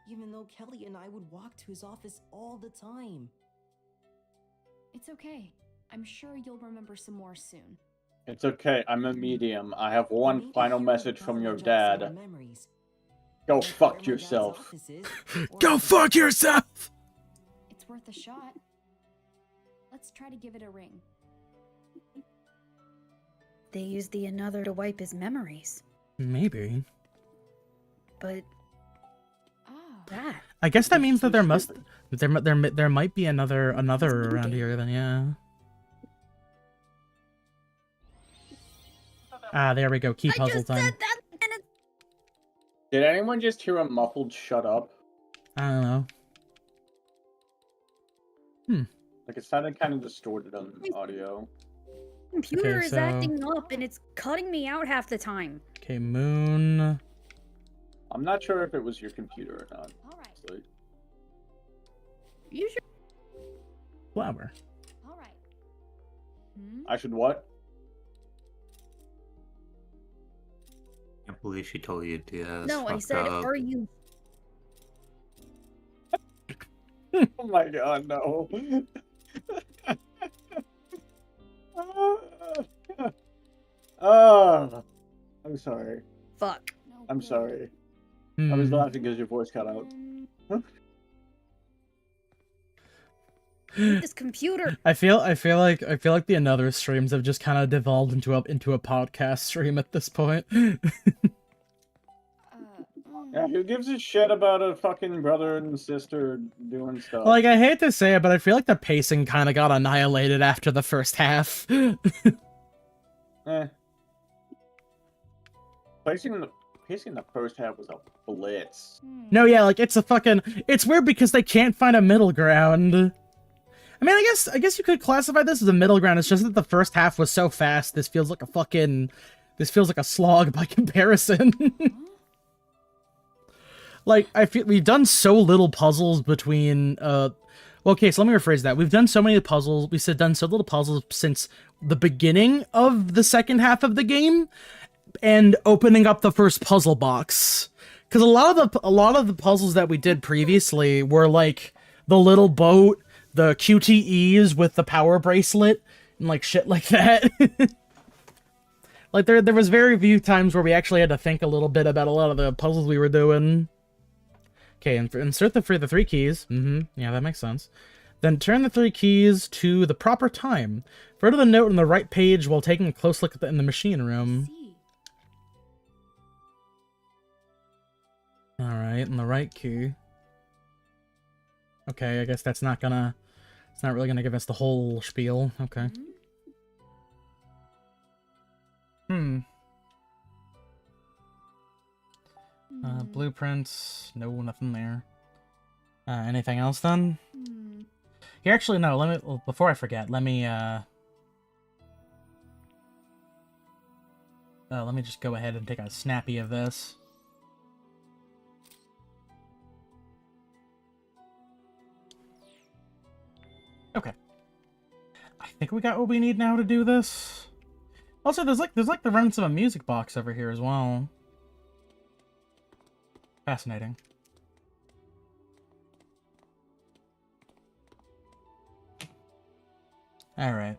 Even though Kelly and I would walk to his office all the time. It's okay. I'm sure you'll remember some more soon. It's okay. I'm a medium. I have one final message from your dad. Go fuck yourself. Go fuck yourself! It's worth a shot. Let's try to give it a ring. They used the another to wipe his memories. Maybe. But that. I guess that means that there might be another around here then, yeah. Ah, there we go. Key puzzle time. Did anyone just hear a muffled shut up? I don't know. Like it sounded kind of distorted on audio. Computer Okay, is so- acting up and it's cutting me out half the time. Okay, moon. I'm not sure if it was your computer or not. Honestly. You should. Flower. All right. I should what? I can't believe she told you to do that. No, I said, are you? Oh my god, no. I'm sorry. Fuck. I'm sorry. I was laughing because your voice cut out. This computer. I feel like the another streams have just kind of devolved into a podcast stream at this point. Yeah, who gives a shit about a fucking brother and sister doing stuff? Like, I hate to say it, but I feel like the pacing kind of got annihilated after the first half. Pacing the first half was a blitz. No, yeah, like it's weird because they can't find a middle ground. I mean, I guess you could classify this as a middle ground. It's just that the first half was so fast. This feels like a slog by comparison. Like, I feel we've done so little puzzles between, okay, so let me rephrase that. We've done so many puzzles, done so little puzzles since the beginning of the second half of the game, and opening up the first puzzle box. Because a lot of the puzzles that we did previously were like the little boat, the QTEs with the power bracelet, and like shit like that. Like there was very few times where we actually had to think a little bit about a lot of the puzzles we were doing. Okay, insert the 3 keys. Yeah, that makes sense. Then turn the 3 keys to the proper time. Refer to the note on the right page while taking a close look in the machine room. Alright, and the right key. Okay, I guess it's not really gonna give us the whole spiel. Okay. Blueprints. No, nothing there. Anything else then? Here, actually, no, before I forget, let me just go ahead and take a snappy of this. Okay. I think we got what we need now to do this. Also, there's like the remnants of a music box over here as well. Fascinating. Alright.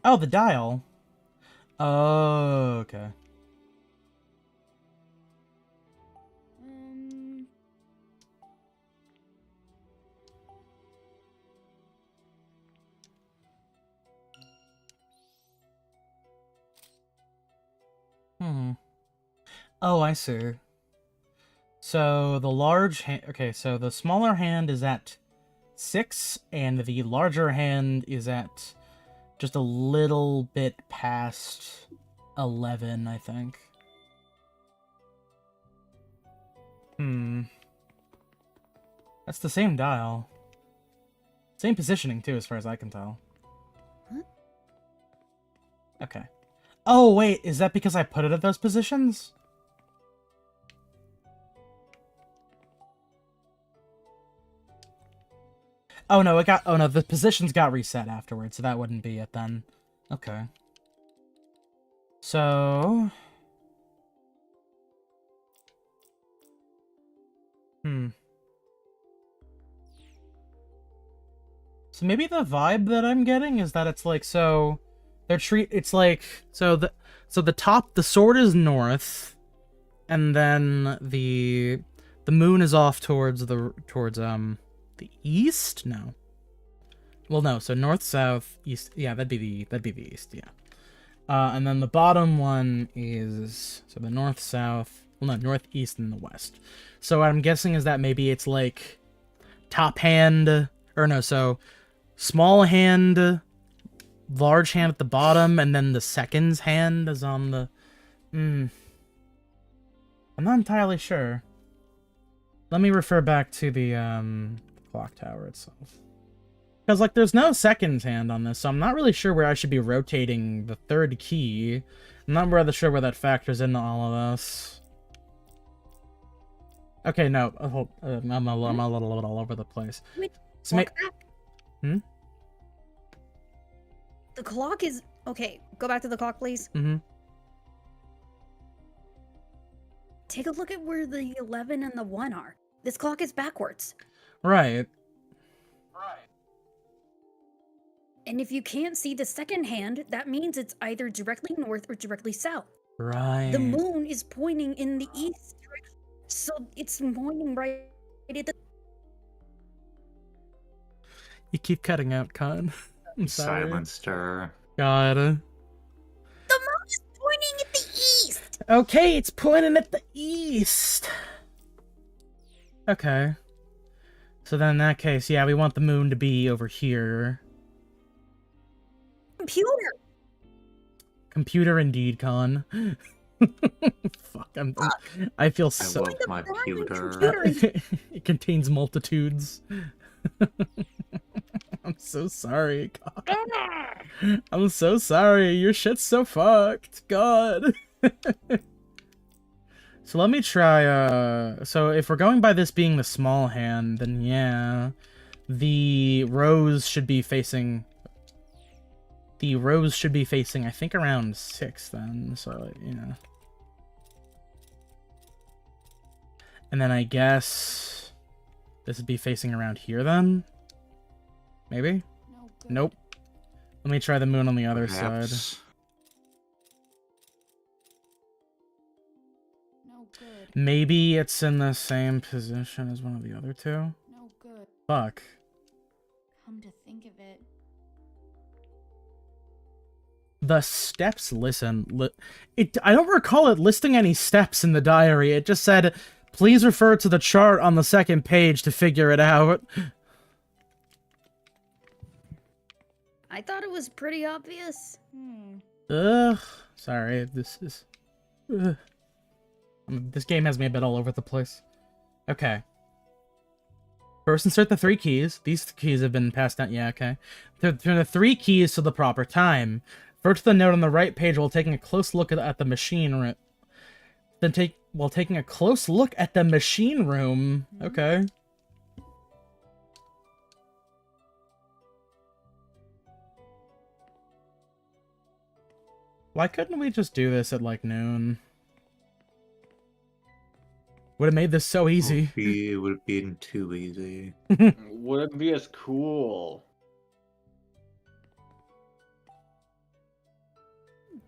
Oh, the dial. Oh, okay. Oh, I see. So the large hand... Okay, so the smaller hand is at 6, and the larger hand is at just a little bit past 11, I think. That's the same dial. Same positioning, too, as far as I can tell. Huh? Okay. Oh, wait, is that because I put it at those positions? Oh no, the positions got reset afterwards, so that wouldn't be it then. Okay. So... So maybe the vibe that I'm getting is that it's like, so... it's like, so the top, the sword is north, and then the moon is off towards the east? No. Well, no, so north, south, east, yeah, that'd be the east, yeah. And then the bottom one is, so the north, south, well, no, northeast and the west. So what I'm guessing is that maybe it's like top hand, or no, so small hand, large hand at the bottom, and then the seconds hand is on the, I'm not entirely sure. Let me refer back to the clock tower itself. Because, like, there's no seconds hand on this, so I'm not really sure where I should be rotating the third key. I'm not really sure where that factors into all of this. Okay, no, I'm a little bit all over the place. Wait, So the clock is... Okay, go back to the clock, please. Take a look at where the 11 and the 1 are. This clock is backwards. Right. And if you can't see the second hand, that means it's either directly north or directly south. Right. The moon is pointing in the east direction, so it's pointing right at the... You keep cutting out, Con. I'm sorry. Silenced her. God. The moon is pointing at the east! Okay, it's pointing at the east. Okay. So then in that case, yeah, we want the moon to be over here. Computer! Computer indeed, Con. Fuck, I feel so... I love my computer. It contains multitudes. I'm so sorry, God. I'm so sorry. Your shit's so fucked. God. So let me try, so if we're going by this being the small hand, then yeah. The rose should be facing... I think, around 6 then, so, you know. And then I guess... this would be facing around here then? Maybe? Nope. Let me try the moon on the other side. Maybe it's in the same position as one of the other two? No good. Fuck. Come to think of it. The steps I don't recall it listing any steps in the diary. It just said, please refer to the chart on the second page to figure it out. I thought it was pretty obvious. Ugh. Sorry, this is... Ugh. This game has me a bit all over the place. Okay. First, insert the 3 keys. These keys have been passed out. Yeah, okay. Turn the 3 keys to the proper time. First, the note on the right page while taking a close look at the machine room. While taking a close look at the machine room. Okay. Why couldn't we just do this at, like, noon? Would have made this so easy. It would have been too easy. Wouldn't be as cool.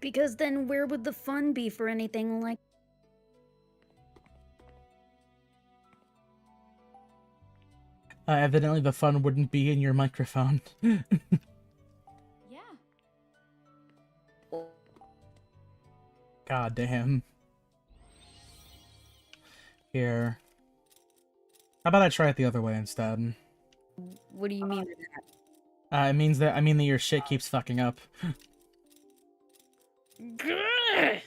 Because then where would the fun be for anything like... Evidently the fun wouldn't be in your microphone. Yeah. God damn. Here. How about I try it the other way instead? What do you mean by that? It means that, I mean that your shit keeps fucking up. Grr!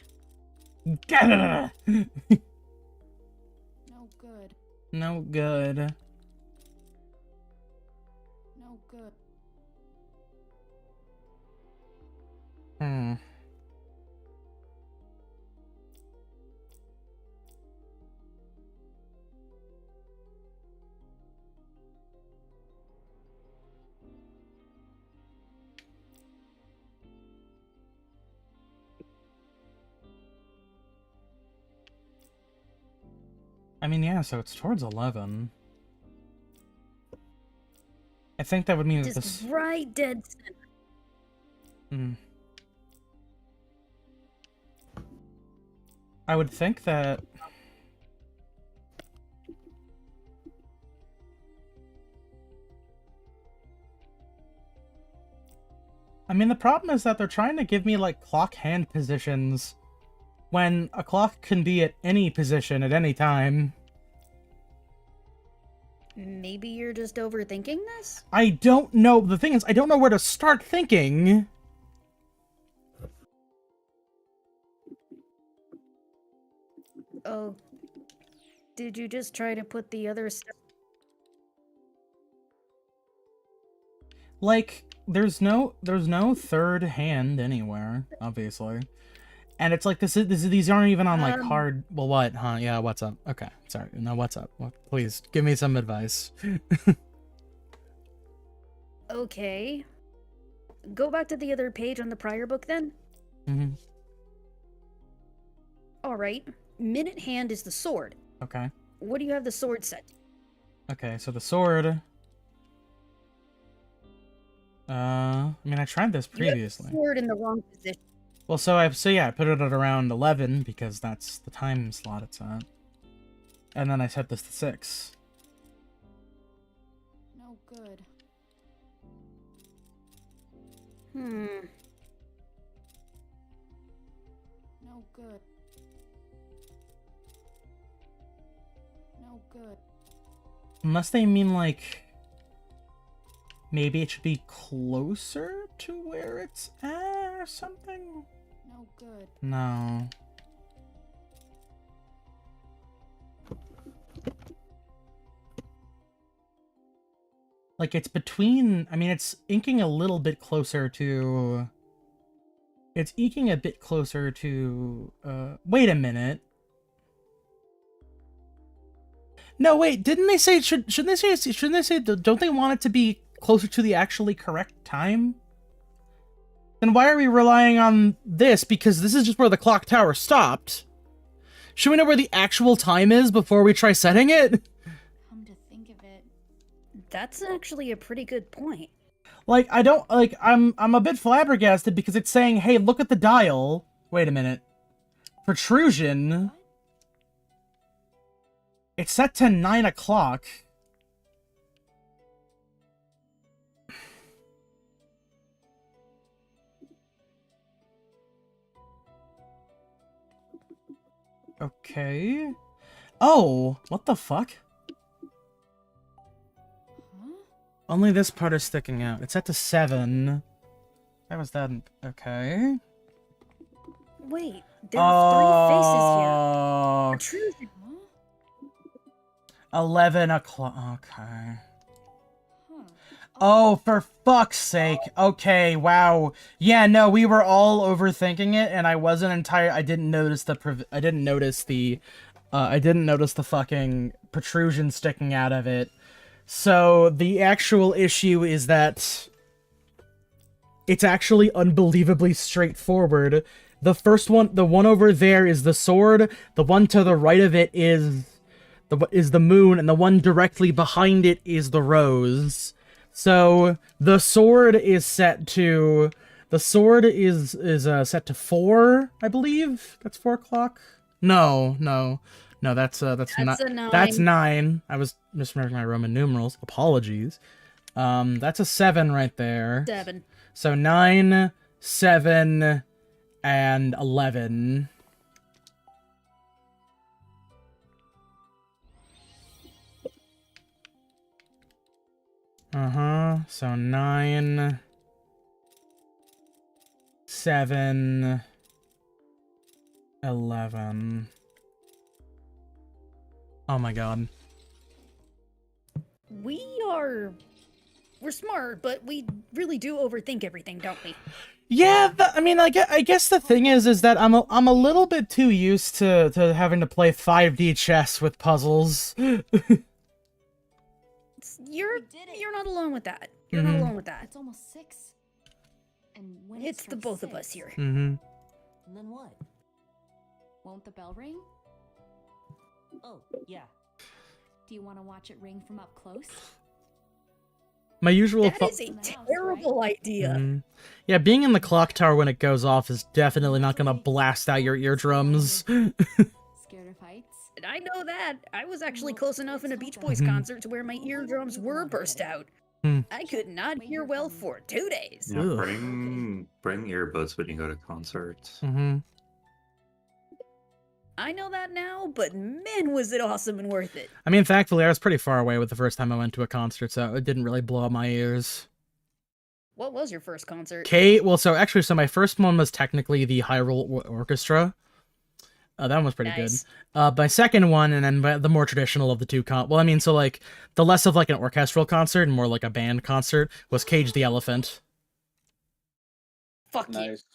No good. No good. No good. Hmm. I mean, yeah, so it's towards 11. I think that would mean that Just this... right dead center. Hmm. I would think that... I mean, the problem is that they're trying to give me, like, clock hand positions when a clock can be at any position at any time. Maybe you're just overthinking this? I don't know. The thing is, I don't know where to start thinking. Oh. Did you just try to put the other stuff? Like, there's no third hand anywhere, obviously. And it's like, these aren't even on, like, hard... Well, what? Huh? Yeah, what's up? Okay, sorry. No, what's up? What? Please, give me some advice. Okay. Go back to the other page on the prior book, then. Mm-hmm. Alright. Minute hand is the sword. Okay. What do you have the sword set to? Okay, so the sword... I mean, I tried this previously. You have the sword in the wrong position. Well, yeah, I put it at around 11 because that's the time slot it's at. And then I set this to 6. No good. Hmm. No good. No good. Unless they mean, like... Maybe it should be closer to where it's at or something? No good. No. Like, it's between... I mean, it's inking a little bit closer to... It's inking a bit closer to... Wait a minute. No, wait, didn't they say... Shouldn't they say... Don't they want it to be closer to the actually correct time? Then why are we relying on this? Because this is just where the clock tower stopped. Should we know where the actual time is before we try setting it? Come to think of it. That's actually a pretty good point. Like, I don't... Like, I'm a bit flabbergasted because it's saying, hey, look at the dial. Wait a minute. Protrusion. It's set to 9 o'clock. Okay. Oh, what the fuck? Huh? Only this part is sticking out. It's set to 7. That was that. Okay. Wait, there are 3 faces here. Protrusion. Huh? 11 o'clock. Okay. Huh. Oh, for fuck's sake. Okay, wow. Yeah, no, we were all overthinking it, and I wasn't I didn't notice the I didn't notice the fucking protrusion sticking out of it. So, the actual issue is that it's actually unbelievably straightforward. The first one, the one over there is the sword, the one to the right of it is the moon, and the one directly behind it is the rose. So the sword is set to set to 4, I believe. That's 4 o'clock. No, that's not. a 9. That's 9. I was misremembering my Roman numerals. Apologies. That's a 7 right there. 7. So 9, 7, and 11. So 9, 7, 11. Oh my god. we're smart, but we really do overthink everything, don't we? Yeah, I mean, I guess the thing is that I'm a little bit too used to having to play 5D chess with puzzles. You're not alone with that. You're not alone with that. It's almost 6. And when It's the both of us here. And then what? Won't the bell ring? Oh, yeah. Do you want to watch it ring from up close? My usual That is a terrible idea. Yeah, being in the clock tower when it goes off is definitely not gonna blast out your eardrums. Scared of heights? And I know that. I was actually close enough in a Beach Boys concert to where my eardrums were burst out. I could not hear well for 2 days. Yeah, bring earbuds when you go to concerts. I know that now, but man, was it awesome and worth it. I mean, thankfully, I was pretty far away with the first time I went to a concert, so it didn't really blow up my ears. What was your first concert? So my first one was technically the Hyrule Orchestra. That one was pretty Nice. good. My second one, and then the more traditional of the two the less of like an orchestral concert and more like a band concert, was Cage the Elephant. Fuck Nice.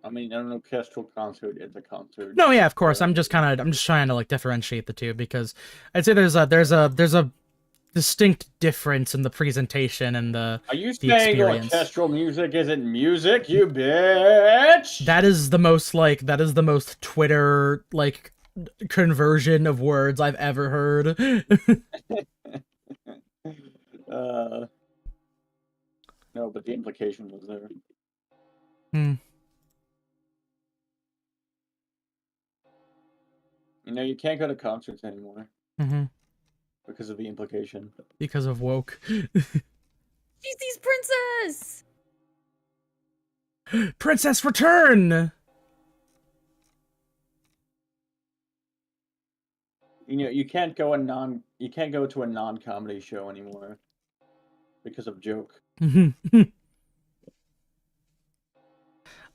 I mean, an orchestral concert is a concert. No, yeah, of course. I'm just trying to like differentiate the two because I'd say there's a distinct difference in the presentation and the Are you the saying experience. orchestral music isn't music, you bitch? That is the most Twitter like conversion of words I've ever heard. No, but the implication was there. You know, you can't go to concerts anymore. Because of the implication. Because of woke. She's princess! Princess return! You know, you can't go to a non-comedy show anymore. Because of joke.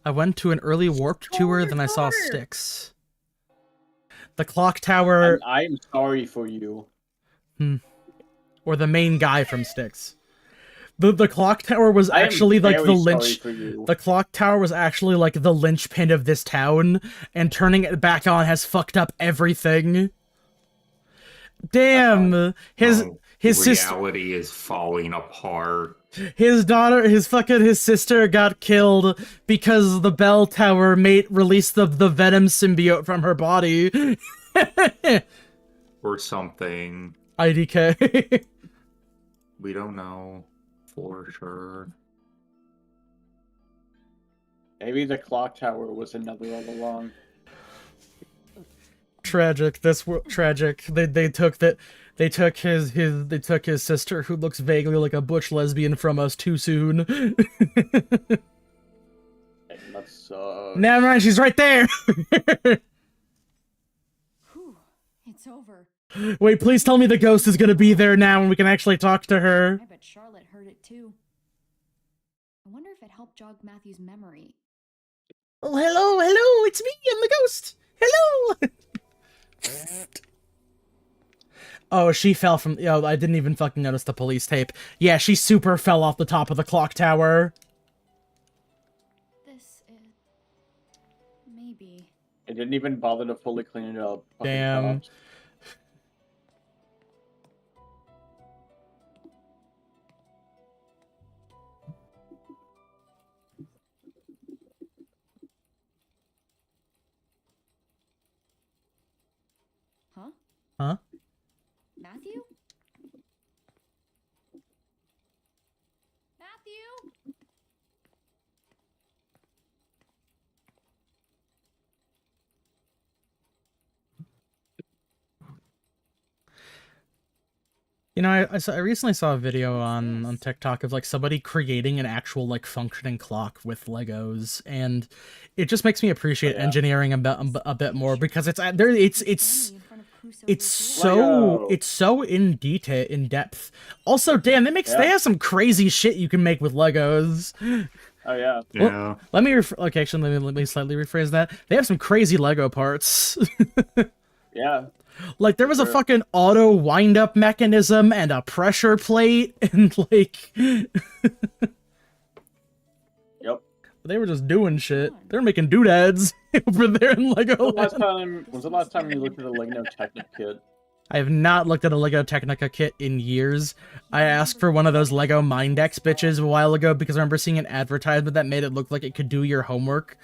I went to an early Warped tour, then I saw Styx. The clock tower... I am sorry for you. Or the main guy from Styx. The clock tower was actually like the lynch... The clock tower was actually like the linchpin of this town, and turning it back on has fucked up everything. Damn! His sister... Reality is falling apart. His sister got killed because the bell tower released the Venom symbiote from her body. Or something. IDK. We don't know for sure. Maybe the clock tower was another all along. Tragic. Tragic. They took his sister, who looks vaguely like a butch lesbian, from us too soon. That sucks. Never mind, she's right there. Whew, it's over. Wait, please tell me the ghost is gonna be there now and we can actually talk to her. I bet Charlotte heard it too. I wonder if it helped jog Matthew's memory. Oh, hello, it's me, I'm the ghost. Hello. Oh, she fell from... I didn't even fucking notice the police tape. Yeah, she super fell off the top of the clock tower. This is... maybe... It didn't even bother to fully clean it up. Fucking Damn. cops. Huh? Huh? Matthew? Matthew? You know, I recently saw a video on TikTok of like somebody creating an actual like functioning clock with Legos, and it just makes me appreciate engineering a bit more, because it's so in depth. Also, damn, they have some crazy shit you can make with Legos. Oh yeah. Yeah. Let me slightly rephrase that. They have some crazy Lego parts. Yeah. Like, there was a Sure. fucking auto wind-up mechanism and a pressure plate, and, like... Yep. They were just doing shit. They were making doodads over there in Lego When's the last time you looked at a Lego Technic kit? I have not looked at a Lego Technica kit in years. I asked for one of those Lego Mindex bitches a while ago because I remember seeing an advertisement that made it look like it could do your homework.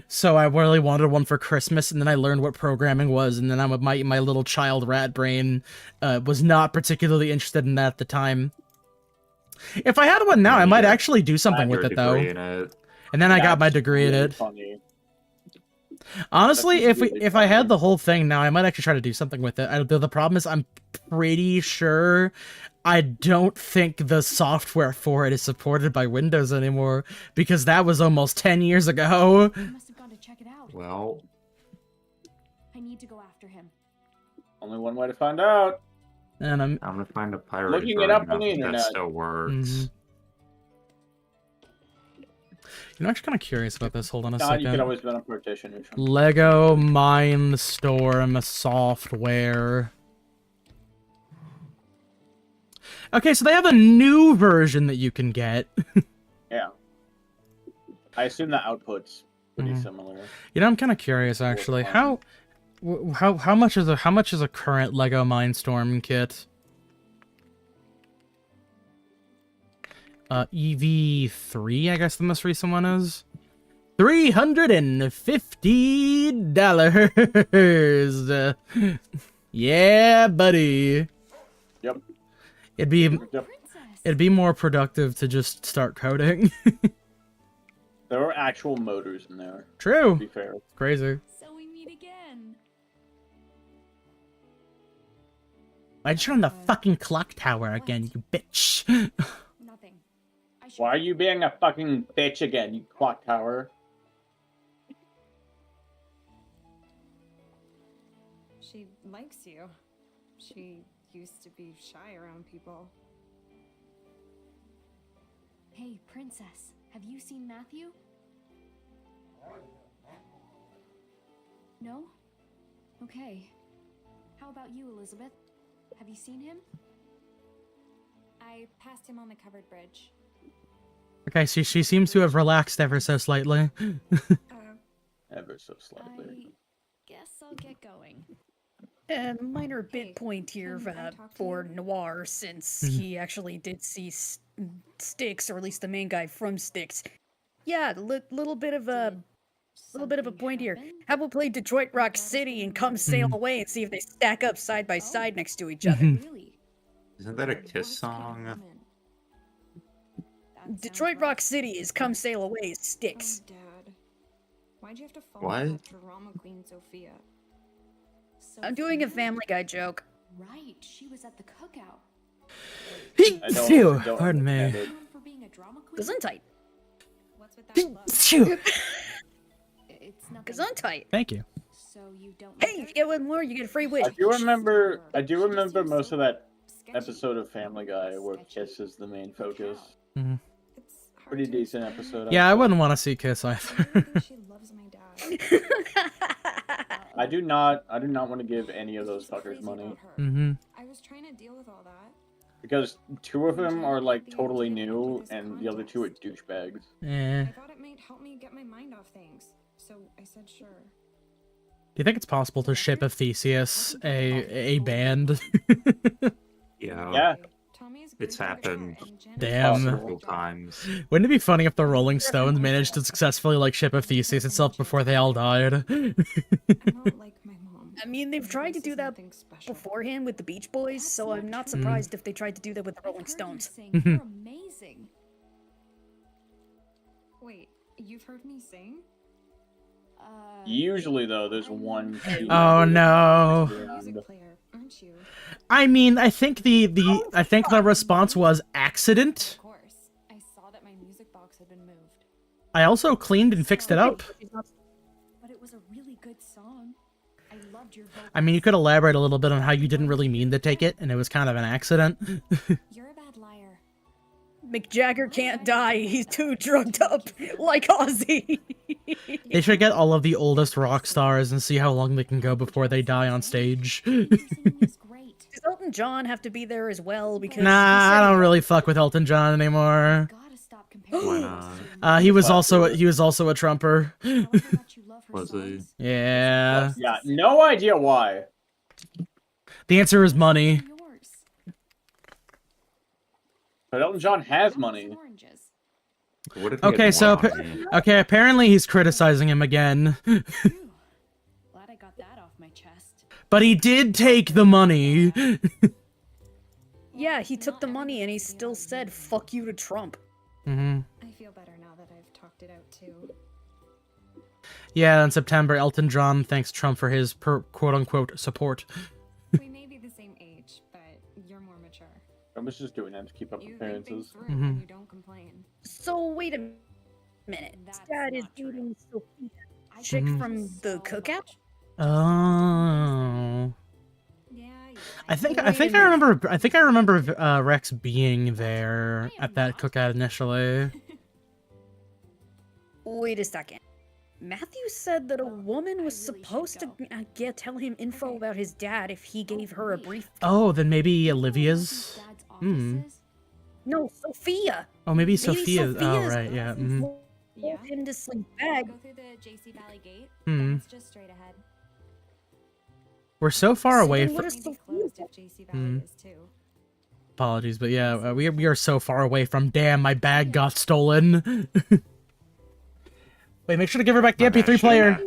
So I really wanted one for Christmas, and then I learned what programming was, and then my little child rat brain was not particularly interested in that at the time. If I had one now, I might actually do something with it, though. And then I got my degree in it. Funny. Honestly, That's if I had the whole thing now, I might actually try to do something with it. The problem is I'm pretty sure I don't think the software for it is supported by Windows anymore, because that was almost 10 years ago. I must have gone to check it out. Well, I need to go after him. Only one way to find out. And I'm gonna find a pirate Looking it up version on the of it that internet. still works. You know, I'm actually kind of curious about this. Hold on a God, second. you could always been a partition or something. Lego Mindstorm software. Okay, so they have a new version that you can get. Yeah. I assume the output's pretty similar. You know, I'm kind of curious actually. How much is a current Lego Mindstorm kit? EV3, I guess the most recent one is $350. Yeah, buddy. Yep. It'd be more productive to just start coding. There are actual motors in there. True. To be fair. Crazy. So we meet again. Why'd you turn on the fucking clock tower again, you bitch? Nothing. Why are you being a fucking bitch again, you clock tower? She likes you. She used to be shy around people. Hey, princess, have you seen Matthew? No? Okay. How about you, Elizabeth? Have you seen him? I passed him on the covered bridge. Okay, so she seems to have relaxed ever so slightly. Ever so slightly. Guess I'll get going. A minor bit point here for Noir, since he actually did see Styx, or at least the main guy from Styx. Yeah, little bit of a point here. How about play Detroit Rock City and come sail away and see if they stack up side by side next to each other? Isn't that a Kiss song? Detroit Rock City is Come Sail Away Styx. Dad, why'd you have to fall What? in love with drama queen Sophia? I'm doing a Family Guy joke. Right, she was at the cookout. Phew, pardon me. For being a drama queen? Gesundheit. What's with that look? Phew. It's nothing. Gesundheit. Thank you. So you don't. Hey, if you get one more, you get a free wish. I do remember most of that episode of Family Guy where Kiss is the main focus. Mhm. Pretty decent episode. Yeah, I wouldn't want to see Kiss either. She loves my dad. I do not want to give any of those fuckers money. Mm-hmm. I was trying to deal with all that. Because two of them are like totally new and the other two are douchebags. Eh. I thought it might help me get my mind off things. So I said sure. Do you think it's possible to ship a Theseus a band? Yeah. It's happened. Damn. Several times. Wouldn't it be funny if the Rolling Stones managed to successfully like ship a Theseus itself before they all died? I mean, they've tried to do that beforehand with the Beach Boys, so I'm not surprised if they tried to do that with the Rolling Stones. You're amazing. Wait, you've heard me sing? Usually though, there's one. Oh no. Music player, aren't you? I mean, I think the response was accident. Of course. I saw that my music box had been moved. I also cleaned and fixed it up. But it was a really good song. I loved your vocals. I mean, you could elaborate a little bit on how you didn't really mean to take it, and it was kind of an accident. You're a bad liar. Mick Jagger can't die, he's too drugged up, like Ozzy. They should get all of the oldest rock stars and see how long they can go before they die on stage. Does Elton John have to be there as well? Because Nah, I don't really fuck with Elton John anymore. Why not? He was also a Trumper. Was he? Yeah. Yeah, no idea why. The answer is money. But Elton John has money. What if he Okay, had so more money? okay, apparently he's criticizing him again. Glad I got that off my chest. But he did take the money. yeah, he took the money and he still said "fuck you" to Trump. Mm-hmm. I feel better now that I've talked it out too. Yeah, in September, Elton John thanks Trump for his quote-unquote support. We may be the same age, but you're more mature. I was just doing that to keep up appearances. You don't complain. So wait a minute. Dad is dating Sophia, chick Mhm. from the cookout. Oh. I think I remember Rex being there at that cookout initially. Wait a second. Matthew said that a woman was supposed to tell him info about his dad if he gave her a brief. Oh, then maybe Olivia's. Hmm. No, Sophia. Oh, maybe Sophia's. Oh, Sophia's right, yeah. Mhm. told him to sleep bag. Go through the JC Valley gate. Hmm. It's just straight ahead. We're so far away then what from. is Sophia? Closed if JC Valley is too. Apologies, but yeah, we are so far away from. Damn, my bag got stolen. Wait, make sure to give her back the MP3 player.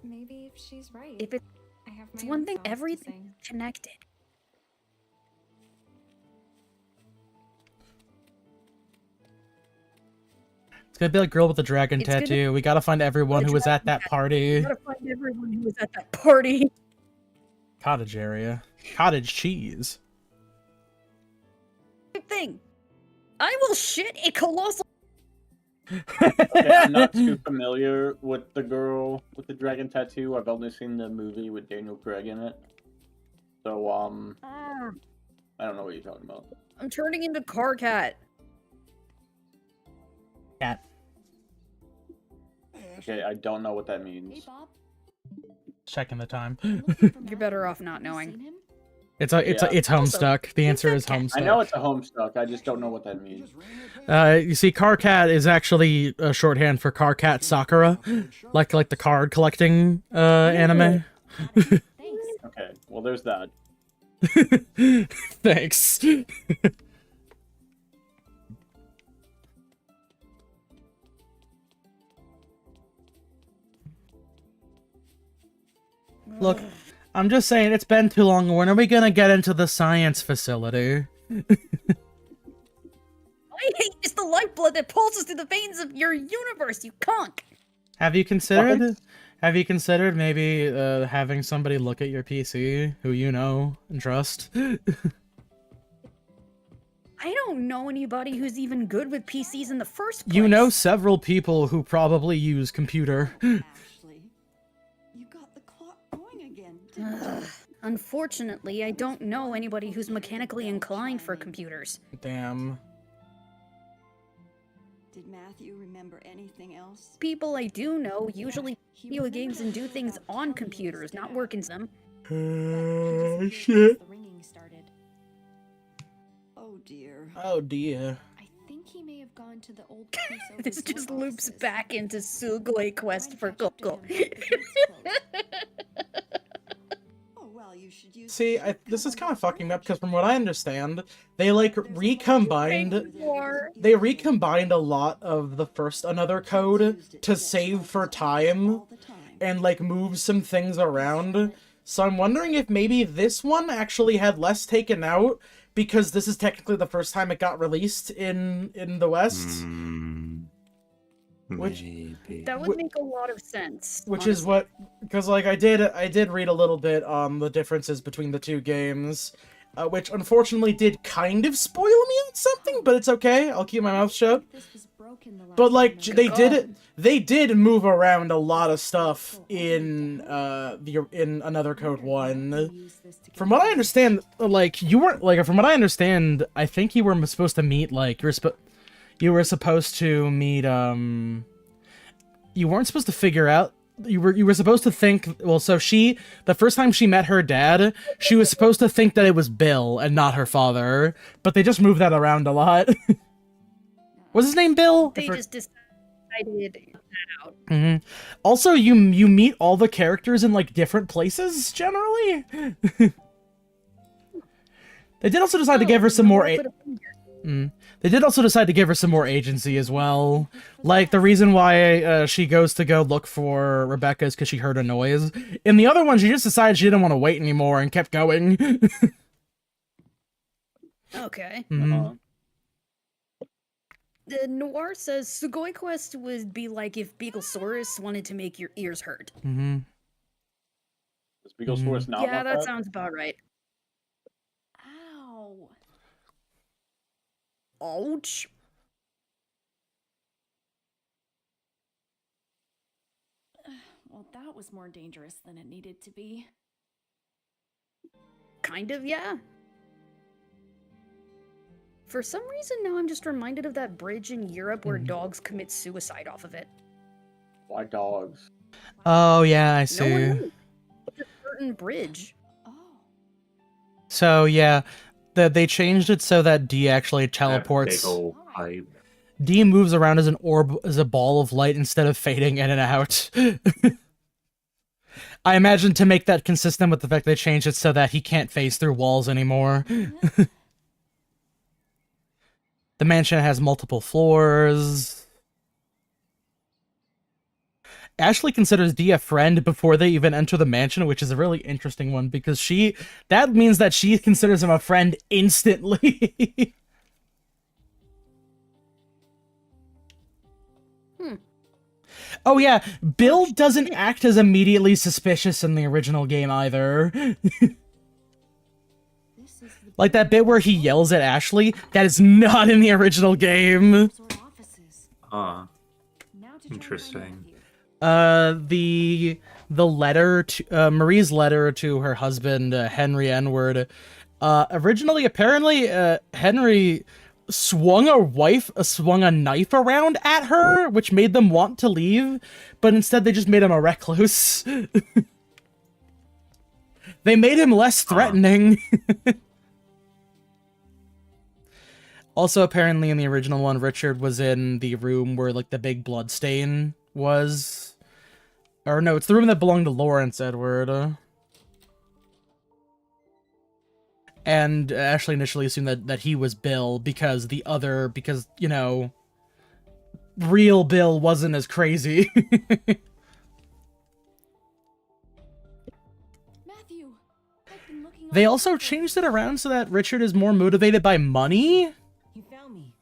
Maybe she's right. If I have it's my one own thing, thoughts to everything say. connected. It's gonna be like girl with the dragon It's gonna tattoo. We gotta find everyone who was at that party. Gotta find everyone who was at that party. Cottage area. Cottage cheese. Good thing. I will shit a colossal. Okay, I'm not too familiar with the girl with the dragon tattoo. I've only seen the movie with Daniel Craig in it. So, I don't know what you're talking about. I'm turning into Car Cat. Cat. Okay, I don't know what that means. Hey, Bob. Checking the time. You're better off not knowing. It's Yeah. Homestuck. The answer is I Homestuck. know it's a Homestuck, I just don't know what that means. You see, Carcat is actually a shorthand for Carcat Sakura, like the card collecting anime. Okay, well there's that. Thanks. Look, I'm just saying, it's been too long. When are we gonna get into the science facility? I hate it's the lifeblood that pulses through the veins of your universe, you conk! Have you considered maybe having somebody look at your PC who you know and trust? I don't know anybody who's even good with PCs in the first place. You know several people who probably use computer. Ashley, you got the clock going again. Unfortunately, I don't know anybody who's mechanically inclined for computers. Damn. Did Matthew remember anything else? People I do know usually play video games and do things on computers, not work in them. Shit. The ringing started. Oh dear. Oh dear. I think he may have gone to the old. This just loops back into Sugoi quest for Coco. Oh well, you should use. See, this is kind of fucking up because from what I understand, they like recombined a lot of the first Another code to save for time and like move some things around. So I'm wondering if maybe this one actually had less taken out because this is technically the first time it got released in the West. Which that would make a lot of sense. Which is what, because like I did read a little bit on the differences between the two games, which unfortunately did kind of spoil me on something, but it's okay. I'll keep my mouth shut. But like they did move around a lot of stuff in in Another Code 1. From what I understand, like you weren't like from what I understand, I think you were supposed to meet like you were supposed to meet you weren't supposed to figure out. You were supposed to think. Well, so the first time she met her dad, she was supposed to think that it was Bill and not her father. But they just moved that around a lot. Was his name Bill? They just decided that out. Mm-hmm. Also, you meet all the characters in like different places generally. They did also decide to give her some more. They did also decide to give her some more agency as well. Like the reason why she goes to go look for Rebecca is because she heard a noise. In the other one, she just decided she didn't want to wait anymore and kept going. Okay. Mm-hmm. The Noir says Sugoi Quest would be like if Beaglesaurus wanted to make your ears hurt. Mm-hmm. Does Beaglesaurus not Yeah, want that sounds about right. Ow. Ouch. Well, that was more dangerous than it needed to be. Kind of, yeah. For some reason, now I'm just reminded of that bridge in Europe where dogs commit suicide off of it. Why dogs? Oh yeah, I see. No one knows. It's a certain bridge. So yeah, they changed it so that D actually teleports. Big ol' pipe. D moves around as an orb, as a ball of light instead of fading in and out. I imagine to make that consistent with the fact they changed it so that he can't phase through walls anymore. The mansion has multiple floors. Ashley considers Dee a friend before they even enter the mansion, which is a really interesting one because that means that she considers him a friend instantly. Oh yeah, Bill doesn't act as immediately suspicious in the original game either. Like that bit where he yells at Ashley, that is not in the original game. Interesting. The letter to Marie's letter to her husband Henry N-word. Originally, apparently, Henry swung a knife around at her, which made them want to leave, but instead they just made him a recluse. They made him less threatening. Also, apparently in the original one, Richard was in the room where, like, the big blood stain was. Or no, it's the room that belonged to Lawrence Edward. And Ashley initially assumed that he was Bill because you know, real Bill wasn't as crazy. Matthew, I've been looking They also changed it around so that Richard is more motivated by money. You found me.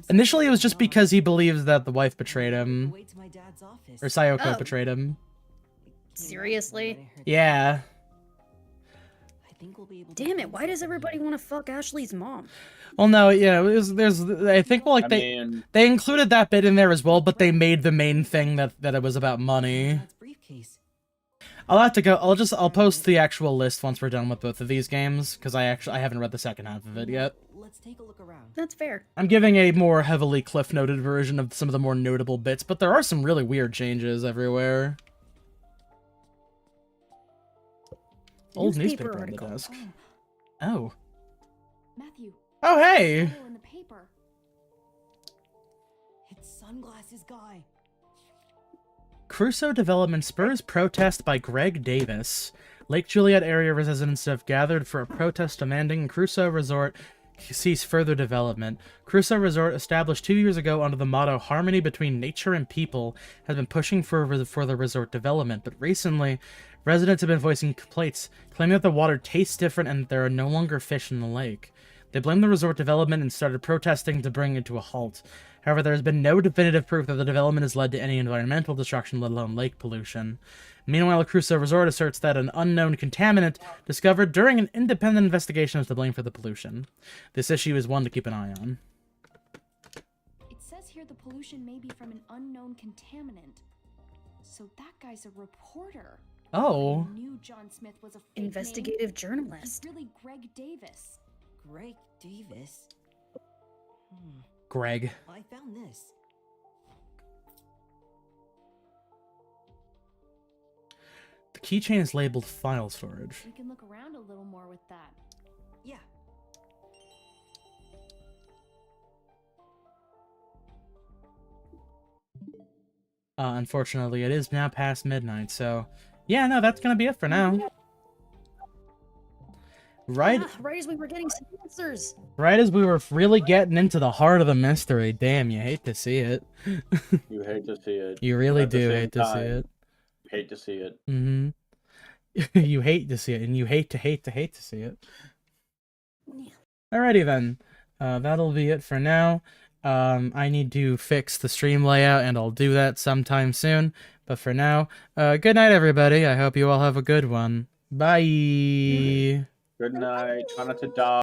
Initially, it was just because he believes that the wife betrayed him. Way to my dad's office. Or Sayoko Oh. betrayed him. Seriously? Yeah. Damn it, why does everybody want to fuck Ashley's mom? Well, no, yeah, I think, well, like, they included that bit in there as well, but they made the main thing that it was about money. I'll have to go, I'll post the actual list once we're done with both of these games, because I haven't read the second half of it yet. Let's take a look around. That's fair. I'm giving a more heavily cliff-noted version of some of the more notable bits, but there are some really weird changes everywhere. Old newspaper on the desk. Oh. Matthew. Oh, hey! In the paper. It's Sunglasses Guy. Crusoe development spurs protest by Greg Davis. Lake Juliet area residents have gathered for a protest demanding Crusoe Resort cease further development. Crusoe Resort, established 2 years ago under the motto "Harmony between nature and people," has been pushing for the resort development, but recently, residents have been voicing complaints, claiming that the water tastes different and there are no longer fish in the lake. They blamed the resort development and started protesting to bring it to a halt. However, there has been no definitive proof that the development has led to any environmental destruction, let alone lake pollution. Meanwhile, Crusoe Resort asserts that an unknown contaminant discovered during an independent investigation is to blame for the pollution. This issue is one to keep an eye on. It says here the pollution may be from an unknown contaminant. So that guy's a reporter. Oh. I knew John Smith was a fake investigative name. journalist. He's really Greg Davis. Greg Davis? Greg. I found this. keychain is labeled file storage. We can look around a little more with that. Yeah. Unfortunately, it is now past midnight, so yeah, no, that's gonna be it for now. Right, Yeah, right as we were getting some answers. right as we were really getting into the heart of the mystery. Damn, you hate to see it. You hate to see it. You really At the do same hate to see time, it. You hate to see it. Mm-hmm. You hate to see it, and you hate to see it. Alrighty then. That'll be it for now. I need to fix the stream layout, and I'll do that sometime soon. But for now, good night, everybody. I hope you all have a good one. Bye. Good night. Try not to die.